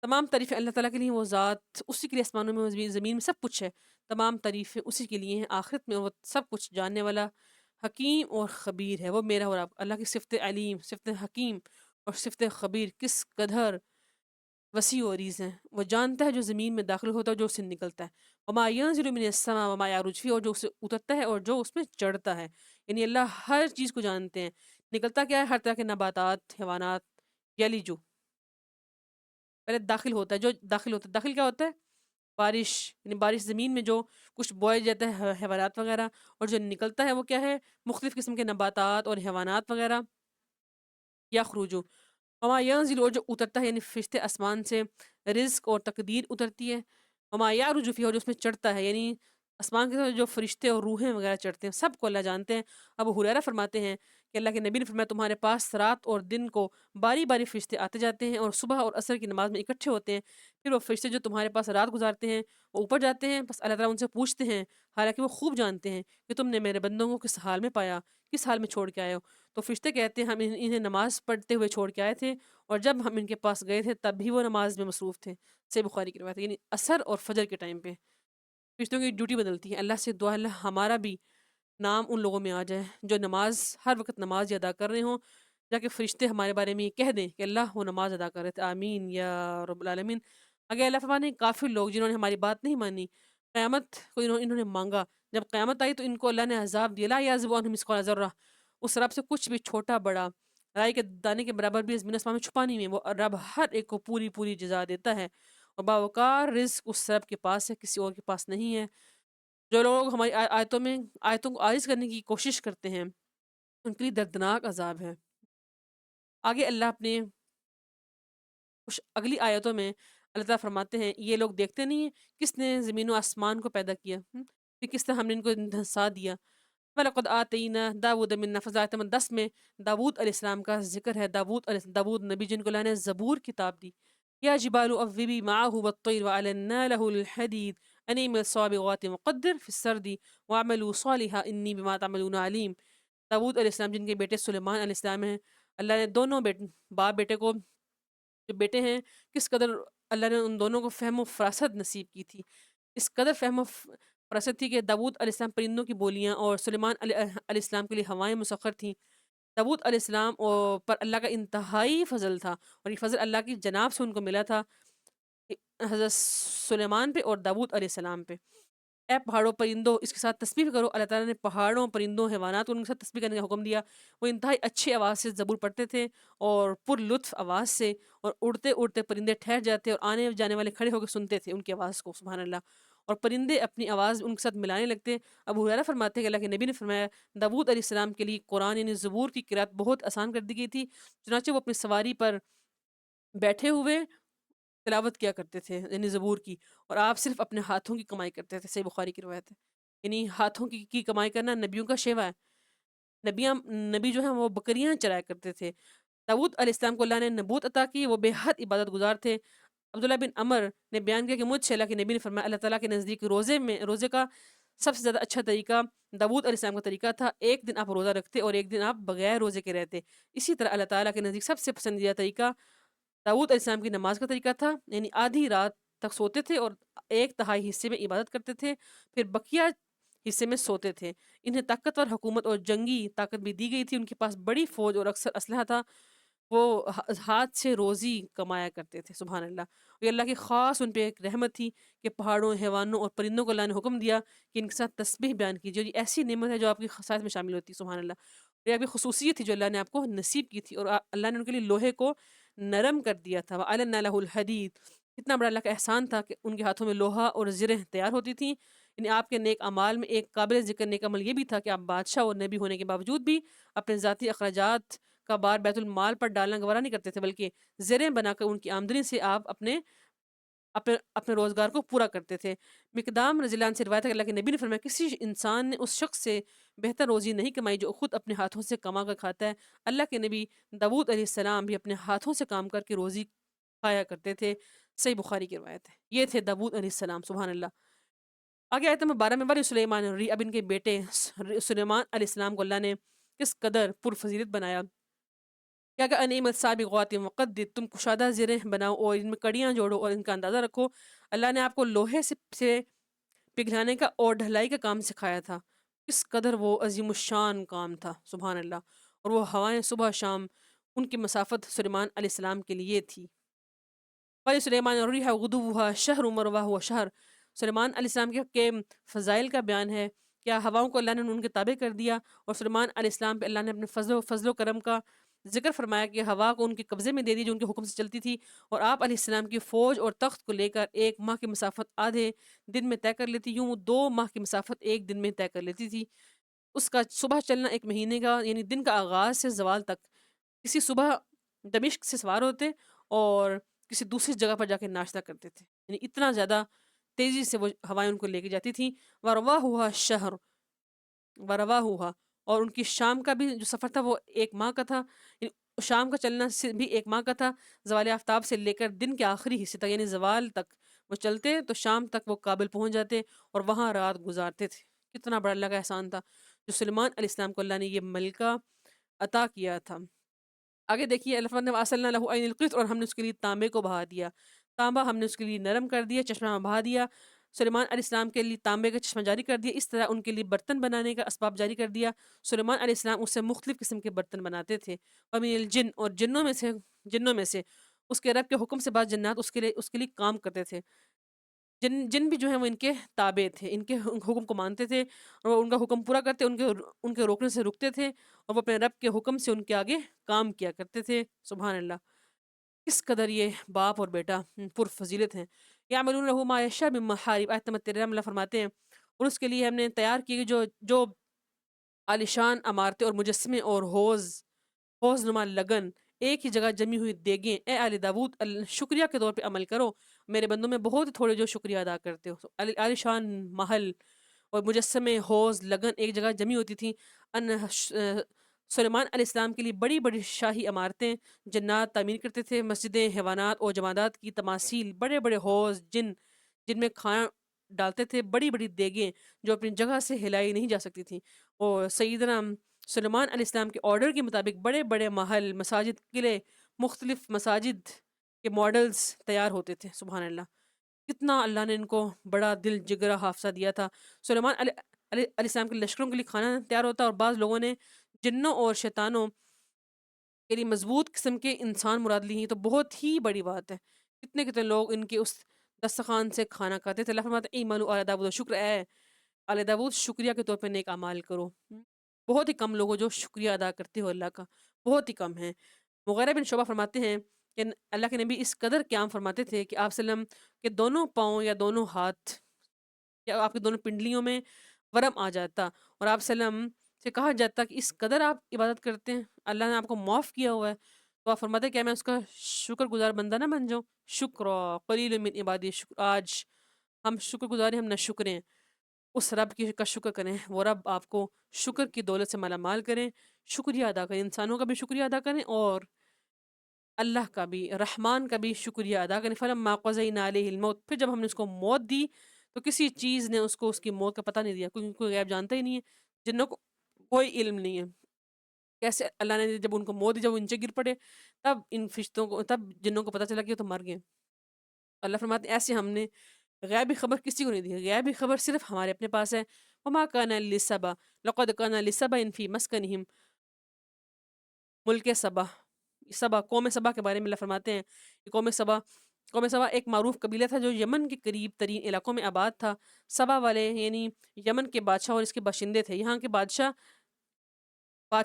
تمام تعریفیں اللہ تعالیٰ کے لیے، وہ ذات، اسی کے لیے آسمانوں میں زمین میں سب کچھ ہے، تمام تعریفیں اسی کے لیے ہیں، آخرت میں وہ سب کچھ جاننے والا حکیم اور خبیر ہے، وہ میرا اور آپ اللہ کی صفت علیم، صفت حکیم اور صفت خبیر کس قدر وسیع و عریض ہیں۔ وہ جانتا ہے جو زمین میں داخل ہوتا ہے، جو اس سے نکلتا ہے، وما ينزل من السماء وما يعرج فيه، اور جو اس سے اترتا ہے اور جو اس میں چڑھتا ہے، یعنی اللہ ہر چیز کو جانتے ہیں۔ نکلتا کیا ہے؟ ہر طرح کے نباتات، حیوانات، یلیجو، پہلے داخل ہوتا ہے، جو داخل ہوتا ہے، داخل کیا ہوتا ہے؟ بارش، یعنی بارش زمین میں جو کچھ بوئے جاتا ہے حیوانات وغیرہ، اور جو نکلتا ہے وہ کیا ہے؟ مختلف قسم کے نباتات اور حیوانات وغیرہ، یا خروجو، وما ينزل، اور جو اترتا ہے یعنی فرشتے آسمان سے، رزق اور تقدیر اترتی ہے، وما يعرج فيه، اور جو اس میں چڑھتا ہے، یعنی آسمان کے جو فرشتے اور روحیں وغیرہ چڑھتے ہیں، سب کو اللہ جانتے ہیں۔ ابو ہریرہ فرماتے ہیں کہ اللہ کے نبی نے فرمایا تمہارے پاس رات اور دن کو باری باری فرشتے آتے جاتے ہیں، اور صبح اور عصر کی نماز میں اکٹھے ہوتے ہیں، پھر وہ فرشتے جو تمہارے پاس رات گزارتے ہیں وہ اوپر جاتے ہیں، بس اللہ تعالیٰ ان سے پوچھتے ہیں، حالانکہ وہ خوب جانتے ہیں کہ تم نے میرے بندوں کو کس حال میں پایا، کس حال میں چھوڑ کے آئے ہو، تو فرشتے کہتے ہیں ہم انہیں نماز پڑھتے ہوئے چھوڑ کے آئے تھے، اور جب ہم ان کے پاس گئے تھے تب بھی وہ نماز میں مصروف تھے۔ صحیح بخاری کی روایت ہے، یعنی عصر اور فجر کے ٹائم پہ فرشتوں کی ڈیوٹی بدلتی ہے۔ اللہ سے دعا اللہ ہمارا بھی نام ان لوگوں میں آ جائے جو نماز، ہر وقت نماز ادا کر رہے ہوں، جا کے فرشتے ہمارے بارے میں یہ کہہ دیں کہ اللہ وہ نماز ادا کر رہے تھے، آمین یا رب العالمین۔ اگر اللہ فرمانے کافر لوگ جنہوں نے ہماری بات نہیں مانی، قیامت کو انہوں نے مانگا، جب قیامت آئی تو ان کو اللہ نے عذاب دیا، لا یعزب عنہ مثقال ذرہ، اس رب سے کچھ بھی چھوٹا بڑا رائی کے دانے کے برابر بھی زمین آسمان میں چھپا نہیں ہے، وہ رب ہر ایک کو پوری پوری جزا دیتا ہے، اور باوقار رزق اس رب کے پاس ہے، کسی اور کے پاس نہیں ہے۔ جو لوگ ہماری آیتوں کو عاجز کرنے کی کوشش کرتے ہیں، ان کے لیے دردناک عذاب ہے۔ آگے اللہ اپنے کچھ اگلی آیتوں میں اللہ تعالیٰ فرماتے ہیں، یہ لوگ دیکھتے نہیں ہیں کس نے زمین و آسمان کو پیدا کیا، پھر کس طرح ہم نے ان کو دھنسا دیا۔ وَلَقَدْ آتَيْنَا دَاوُودَ مِنَّا فَضِلًا، آیت نمبر 10 میں داؤد علیہ السلام کا ذکر ہے۔ داؤد نبی جن کو اللہ نے زبور کتاب دی۔ یا جبال اوبی معه والطير وألنا له الحديد أن اعمل الصابغات وقدر في السرد واعملوا صالحا إني بما تعملون عليم۔ داؤد علیہ السلام جن کے بیٹے سلیمان علیہ السلام ہیں، اللہ نے دونوں باپ بیٹے کو، جو بیٹے ہیں، کس قدر اللہ نے ان دونوں کو فہم و فراست نصیب کی تھی۔ اس قدر فہم و فراست تھی کہ داؤد علیہ السلام پرندوں کی بولیاں اور سلیمان علیہ السلام کے لیے ہوائیں مسخر تھیں۔ داؤد علیہ السلام پر اللہ کا انتہائی فضل تھا، اور یہ فضل اللہ کی جناب سے ان کو ملا تھا، حضرت سلیمان پہ اور داؤد علیہ السلام پہ۔ اے پہاڑوں پرندوں اس کے ساتھ تسبیح کرو۔ اللہ تعالیٰ نے پہاڑوں پرندوں حیوانات کو ان کے ساتھ تسبیح کرنے کا حکم دیا۔ وہ انتہائی اچھی آواز سے زبور پڑھتے تھے اور پر لطف آواز سے، اور اڑتے اڑتے پرندے ٹھہر جاتے اور آنے جانے والے کھڑے ہو کے سنتے تھے ان کی آواز کو، سبحان اللہ۔ اور پرندے اپنی آواز ان کے ساتھ ملانے لگتے۔ ابو ہریرہ فرماتے ہیں کہ اللہ کے نبی نے فرمایا، داؤد علیہ السلام کے لیے قرآن یعنی زبور کی قرات بہت آسان کر دی گئی تھی، چنانچہ وہ اپنی سواری پر بیٹھے ہوئے تلاوت کیا کرتے تھے یعنی زبور کی، اور آپ صرف اپنے ہاتھوں کی کمائی کرتے تھے۔ صحیح بخاری کی روایت ہے، یعنی ہاتھوں کی کمائی کرنا نبیوں کا شیوا ہے۔ نبی جو ہیں وہ بکریاں چرایا کرتے تھے۔ داؤد علیہ السلام کو اللہ نے نبوت عطا کی، وہ بے حد عبادت گزار تھے۔ عبداللہ بن عمر نے بیان کیا کہ مجھ سے اللہ کے نبی نے فرمایا، اللہ تعالیٰ کے نزدیک روزے کا سب سے زیادہ اچھا طریقہ داؤد علیہ السلام کا طریقہ تھا۔ ایک دن آپ روزہ رکھتے اور ایک دن آپ بغیر روزے کے رہتے۔ اسی طرح اللہ تعالیٰ کے نزدیک سب سے پسندیدہ طریقہ داؤد علیہ السلام کی نماز کا طریقہ تھا، یعنی آدھی رات تک سوتے تھے اور ایک تہائی حصے میں عبادت کرتے تھے، پھر بقیہ حصے میں سوتے تھے۔ انہیں طاقتور حکومت اور جنگی طاقت بھی دی گئی تھی، ان کے پاس بڑی فوج اور اکثر اسلحہ تھا۔ وہ ہاتھ سے روزی کمایا کرتے تھے، سبحان اللہ۔ یہ اللہ کی خاص ان پہ ایک رحمت تھی کہ پہاڑوں، حیوانوں اور پرندوں کو اللہ نے حکم دیا کہ ان کے ساتھ تسبیح بیان کیجیے۔ یہ ایسی نعمت ہے جو آپ کی خصائص میں شامل ہوتی ہے، سبحان اللہ۔ یہ آپ کی خصوصیت تھی جو اللہ نے آپ کو نصیب کی تھی، اور اللہ نے ان کے لیے لوہے کو نرم کر دیا تھا۔ وَأَلَنَّا لَهُ الْحَدِيدَ، اتنا بڑا اللہ کا احسان تھا کہ ان کے ہاتھوں میں لوہا اور زریں تیار ہوتی تھیں۔ یعنی آپ کے نیک اعمال میں ایک قابل ذکر نیک عمل یہ بھی تھا کہ آپ بادشاہ اور نبی ہونے کے باوجود بھی اپنے ذاتی اخراجات کا بار بیت المال پر ڈالنا گوارا نہیں کرتے تھے، بلکہ زریں بنا کر ان کی آمدنی سے آپ اپنے روزگار کو پورا کرتے تھے۔ مقدام رضی اللہ عنہ سے روایت ہے کہ اللہ کے نبی نے فرمایا، کسی انسان نے اس شخص سے بہتر روزی نہیں کمائی جو خود اپنے ہاتھوں سے کما کر کھاتا ہے۔ اللہ کے نبی داؤد علیہ السلام بھی اپنے ہاتھوں سے کام کر کے روزی کھایا کرتے تھے۔ صحیح بخاری کی روایت ہے۔ یہ تھے داؤد علیہ السلام، سبحان اللہ۔ آگے آیت نمبر 12 میں ولی سلیمان الرِّیح، اب ان کے بیٹے سلیمان علیہ السلام کو اللہ نے کس قدر پرفضیلت بنایا۔ کیا کہ انعم السابغات وقدر، تم کشادہ زریں بناؤ اور ان میں کڑیاں جوڑو اور ان کا اندازہ رکھو۔ اللہ نے آپ کو لوہے سے پگھلانے کا اور ڈھلائی کا کام سکھایا تھا۔ کس قدر وہ عظیم الشان کام تھا، سبحان اللہ۔ اور وہ ہوائیں صبح شام، ان کی مسافت سلیمان علیہ السلام کے لیے تھی۔ ولی سلیمان الرِّیح غدوها شہر ومرواها شہر، سلیمان علیہ السلام کے فضائل کا بیان ہے۔ کیا ہواؤں کو اللہ نے ان کے تابع کر دیا، اور سلیمان علیہ السلام پہ اللہ نے اپنے فضل و کرم کا ذکر فرمایا کہ ہوا کو ان کے قبضے میں دے دی جو ان کے حکم سے چلتی تھی، اور آپ علیہ السلام کی فوج اور تخت کو لے کر ایک ماہ کی مسافت آدھے دن میں طے کر لیتی، یوں 2 ماہ کی مسافت ایک دن میں طے کر لیتی تھی۔ اس کا صبح چلنا ایک مہینے کا یعنی دن کا آغاز سے زوال تک، کسی صبح دمشق سے سوار ہوتے اور کسی دوسری جگہ پر جا کے ناشتہ کرتے تھے، یعنی اتنا زیادہ تیزی سے وہ ہوائیں ان کو لے کے جاتی تھیں۔ ورواہا شہر، ورواہا، اور ان کی شام کا بھی جو سفر تھا وہ 1 ماہ کا تھا، یعنی شام کا چلنا بھی 1 ماہ کا تھا۔ زوال آفتاب سے لے کر دن کے آخری حصے تک یعنی زوال تک وہ چلتے تو شام تک وہ کابل پہنچ جاتے اور وہاں رات گزارتے تھے۔ کتنا بڑا اللہ کا احسان تھا جو سلیمان علیہ السلام کو اللہ نے یہ ملکہ عطا کیا تھا۔ آگے دیکھیے، اللہ فرماتے ہیں وَأَرْسَلْنَا لَهُ عَيْنَ الْقِطْرِ، اور ہم نے اس کے لیے تانبے کو بہا دیا۔ تانبا ہم نے اس کے لیے نرم کر دیا، چشمہ بہا دیا۔ سلیمان علیہ السلام کے لیے تانبے کا چشمہ جاری کر دیا، اس طرح ان کے لیے برتن بنانے کا اسباب جاری کر دیا۔ سلیمان علیہ السلام اس سے مختلف قسم کے برتن بناتے تھے۔ وَمِنَ الْجِنِّ، اور جنوں میں سے اس کے رب کے حکم سے بعض جنات اس کے لیے کام کرتے تھے۔ جن بھی جو ہیں وہ ان کے تابع تھے، ان کے حکم کو مانتے تھے اور وہ ان کا حکم پورا کرتے، ان کے روکنے سے رکتے تھے، اور وہ اپنے رب کے حکم سے ان کے آگے کام کیا کرتے تھے، سبحان اللہ۔ کس قدر یہ باپ اور بیٹا پر فضیلت ہیں۔ یعملون له ما یشاء من محارب، آیت نمبر 13 میں اللہ فرماتے ہیں اور اس کے لیے ہم نے تیار کی جو جو عالیشان عمارتیں اور مجسمے اور حوض نما لگن، ایک ہی جگہ جمی ہوئی دیگیں، اے آل داود شکریہ کے طور پہ عمل کرو، میرے بندوں میں بہت ہی تھوڑے جو شکریہ ادا کرتے ہو۔ عالیشان محل اور مجسمے حوض لگن ایک جگہ جمی ہوتی تھیں۔ ان سلیمان علیہ السلام کے لیے بڑی بڑی شاہی عمارتیں جنات تعمیر کرتے تھے، مسجدیں، حیوانات اور جمادات کی تماثیل، بڑے بڑے حوض جن میں کھانا ڈالتے تھے، بڑی بڑی دیگیں جو اپنی جگہ سے ہلائی نہیں جا سکتی تھیں، اور سیدنا سلیمان علیہ السلام کے آرڈر کے مطابق بڑے بڑے محل، مساجد، قلعے، مختلف مساجد کے ماڈلز تیار ہوتے تھے۔ سبحان اللہ، کتنا اللہ نے ان کو بڑا دل جگرا حافظہ دیا تھا۔ سلیمان علیہ السلام کے لشکروں کے لیے کھانا تیار ہوتا، اور بعض لوگوں نے جنوں اور شیطانوں کے لیے مضبوط قسم کے انسان مراد لی ہیں، تو بہت ہی بڑی بات ہے۔ کتنے کتنے لوگ ان کے اس دسترخوان سے کھانا کھاتے تھے۔ اللہ فرماتا ہے ایمانو آل داؤد شکر، اے آل داؤد شکریہ کے طور پہ نیک اعمال کرو۔ بہت ہی کم لوگوں جو شکریہ ادا کرتے ہو اللہ کا، بہت ہی کم ہیں۔ مغیرہ بن شعبہ فرماتے ہیں کہ اللہ کے نبی اس قدر قیام فرماتے تھے کہ آپ صلی اللہ علیہ وسلم کے دونوں پاؤں یا دونوں ہاتھ یا آپ کی دونوں پنڈلیوں میں ورم آ جاتا، اور آپ صلی اللہ علیہ وسلم سے کہا جاتا کہ اس قدر آپ عبادت کرتے ہیں، اللہ نے آپ کو معاف کیا ہوا ہے، تو آپ فرماتے ہیں کیا میں اس کا شکر گزار بندہ نہ بن جاؤں؟ شکر قلیل من عبادی شکر، آج ہم شکر گزار ہیں، ہم نہ شکر ہیں۔ اس رب کی کا شکر کریں، وہ رب آپ کو شکر کی دولت سے مالا مال کریں، شکریہ ادا کریں، انسانوں کا بھی شکریہ ادا کریں اور اللہ کا بھی، رحمان کا بھی شکریہ ادا کریں۔ فلما قضینا علیہ الموت، پھر جب ہم نے اس کو موت دی تو کسی چیز نے اس کو اس کی موت کا پتہ نہیں دیا، کیونکہ کوئی غیب جانتا ہی نہیں ہے، جنوں کو کوئی علم نہیں ہے۔ کیسے اللہ نے جب ان کو موت دی، جب وہ نیچے گر پڑے، تب ان فرشتوں کو، تب جنوں کو پتہ چلا کہ یہ تو مر گئے۔ اللہ فرماتے ہیں ایسے ہم نے غیبی خبر کسی کو نہیں دی، غیبی خبر صرف ہمارے اپنے پاس ہے۔ وما کان لسبا لقد کان لسبا فی مسکنہم، ملک سبا، قوم سبا کے بارے میں اللہ فرماتے ہیں کہ قوم سبا ایک معروف قبیلہ تھا جو یمن کے قریب ترین علاقوں میں آباد تھا۔ سبا والے یعنی یمن کے بادشاہ اور اس کے باشندے تھے، یہاں کے بادشاہ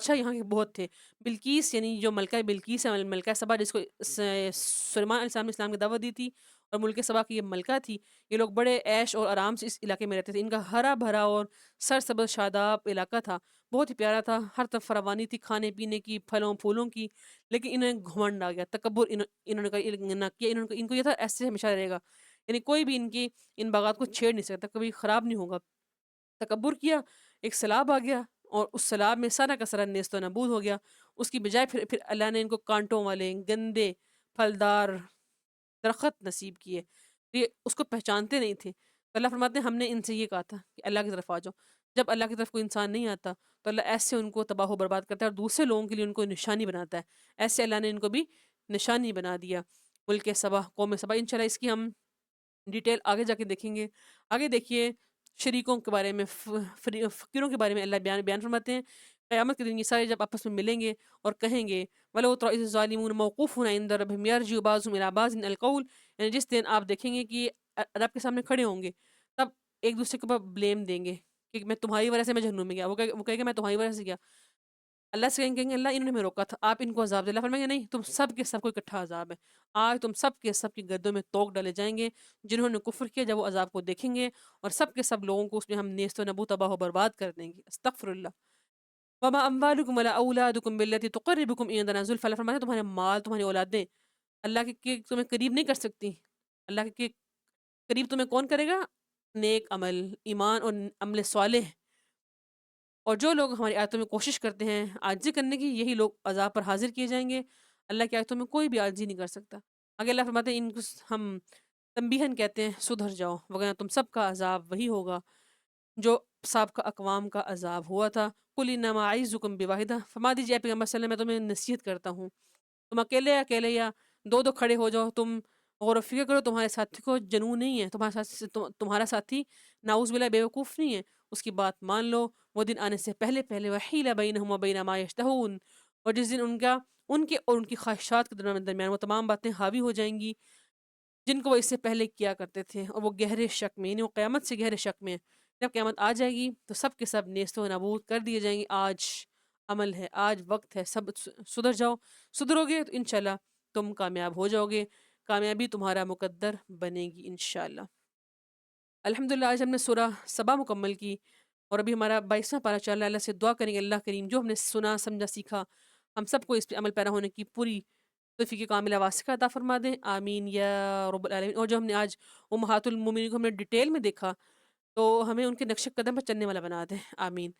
یہاں کے بہت تھے۔ بلقیس یعنی جو ملکہ بلقیس ہے، ملکہ سبا جس کو سلیمان علیہ السلام نے اسلام کی دعوت دی تھی، اور ملک سبا کی یہ ملکہ تھی، یہ لوگ بڑے عیش اور آرام سے اس علاقے میں رہتے تھے۔ ان کا ہرا بھرا اور سرسبز شاداب علاقہ تھا، بہت ہی پیارا تھا، ہر طرف فراوانی تھی کھانے پینے کی، پھلوں پھولوں کی، لیکن انہیں گھمنڈ آ گیا، تکبر انہوں نے نہ کیا، ان کو یہ تھا ایسے ہمیشہ رہے گا، یعنی کوئی بھی ان باغات کو چھیڑ نہیں سکتا، کبھی خراب نہیں ہوگا۔ تکبر کیا، ایک سیلاب آ گیا اور اس سیلاب میں سارا کا سارا نیست و نابود ہو گیا۔ اس کی بجائے پھر اللہ نے ان کو کانٹوں والے گندے پھلدار درخت نصیب کیے، یہ اس کو پہچانتے نہیں تھے۔ تو اللہ فرماتے ہیں ہم نے ان سے یہ کہا تھا کہ اللہ کی طرف آ جاؤ، جب اللہ کی طرف کوئی انسان نہیں آتا تو اللہ ایسے ان کو تباہ و برباد کرتا ہے اور دوسرے لوگوں کے لیے ان کو نشانی بناتا ہے، ایسے اللہ نے ان کو بھی نشانی بنا دیا۔ ملک سبا، قوم سبا، انشاءاللہ اس کی ہم ڈیٹیل آگے جا کے دیکھیں گے۔ آگے دیکھیے شریکوں کے بارے میں، فقیروں کے بارے میں اللہ بیان فرماتے ہیں قیامت کے دن یہ سارے جب آپس میں ملیں گے اور کہیں گے وَلَوْ تَرَى إِذِ الظَّالِمُونَ مَوْقُوفُونَ عِندَ رَبِّهِمْ يَرْجِعُ بَعْضُهُمْ إِلَىٰ بَعْضٍ الْقَوْلَ، یعنی جس دن آپ دیکھیں گے کہ رب کے سامنے کھڑے ہوں گے، تب ایک دوسرے کے اوپر بلیم دیں گے کہ میں تمہاری وجہ سے میں جہنم میں گیا، وہ کہے گا میں تمہاری وجہ سے گیا، اللہ سے کہیں گے اللہ انہوں نے ہمیں روکا تھا، آپ ان کو عذاب دے۔ اللہ فرمائیں گے نہیں، تم سب کے سب کو اکٹھا عذاب ہے، آج تم سب کے سب کی گردوں میں توق ڈالے جائیں گے، جنہوں نے کفر کیا جب وہ عذاب کو دیکھیں گے، اور سب کے سب لوگوں کو اس میں ہم نیست و نبود تباہ و برباد کر دیں گے۔ استغفر اللہ۔ وما اموالکم ولا اولادکم بالتي تقربکم عندنا زلفى، اللہ فرماتے ہیں تمہارے مال، تمہاری اولادیں اللہ کے تمہیں قریب نہیں کر سکتی، اللہ کے قریب تمہیں کون کرے گا؟ نیک عمل، ایمان اور عمل صالح، اور جو لوگ ہماری آیتوں میں کوشش کرتے ہیں عاجزی کرنے کی، یہی لوگ عذاب پر حاضر کیے جائیں گے۔ اللہ کی آیتوں میں کوئی بھی عاجزی نہیں کر سکتا۔ آگے اللہ فرماتے ہیں ان کو ہم تنبیہن کہتے ہیں سدھر جاؤ، وگرنہ تم سب کا عذاب وہی ہوگا جو سابقہ اقوام کا عذاب ہوا تھا۔ قل انما اعظکم بواحدہ، فرما دیجیے اے پیغمبر صلی اللہ علیہ وسلم میں تمہیں نصیحت کرتا ہوں، تم اکیلے یا دو دو کھڑے ہو جاؤ، تم غور و فکر کرو، تمہارے ساتھی کو جنون نہیں ہے، تمہارا ساتھی نعوذ باللہ بیوقوف نہیں ہے، اس کی بات مان لو، وہ دن آنے سے پہلے وحیل بینہم وبین ما یشتہون، اور جس دن ان کے اور ان کی خواہشات کے درمیان وہ تمام باتیں حاوی ہو جائیں گی جن کو وہ اس سے پہلے کیا کرتے تھے، اور وہ گہرے شک میں، یعنی وہ قیامت سے گہرے شک میں، جب قیامت آ جائے گی تو سب کے سب نیست و نابود کر دیے جائیں گے۔ آج عمل ہے، آج وقت ہے، سب سدھر جاؤ، سدھرو گے تو انشاءاللہ تم کامیاب ہو جاؤ گے، کامیابی تمہارا مقدر بنے گی انشاءاللہ۔ الحمدللہ آج ہم نے سورہ سبا مکمل کی، اور ابھی ہمارا 22واں پارہ چل رہا ہے۔ اللہ سے دعا کریں گے اللہ کریم جو ہم نے سنا سمجھا سیکھا ہم سب کو اس پہ عمل پیرا ہونے کی پوری توفیق کاملہ واسعہ عطا فرما دیں، آمین یا رب العالمین۔ اور جو ہم نے آج امہات المومنین کو ہم نے ڈیٹیل میں دیکھا تو ہمیں ان کے نقش قدم پر چلنے والا بنا دیں، آمین۔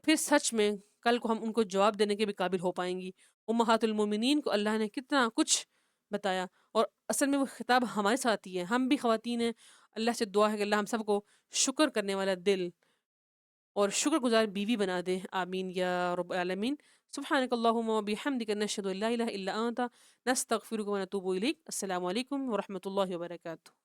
پھر سچ میں کل کو ہم ان کو جواب دینے کے بھی قابل ہو پائیں گی۔ امہات المومنین کو اللہ نے کتنا کچھ بتایا، اور اصل میں وہ خطاب ہمارے ساتھ ہی ہے، ہم بھی خواتین ہیں۔ اللہ سے دعا ہے کہ اللہ ہم سب کو شکر کرنے والا دل اور شکر گزار بیوی بنا دے، آمین یا رب العالمین۔ سبحانک اللہم و بحمدک نشہد ان لا الہ الا انت نستغفرک و نتوب الیک۔ السلام علیکم ورحمۃ اللہ وبرکاتہ۔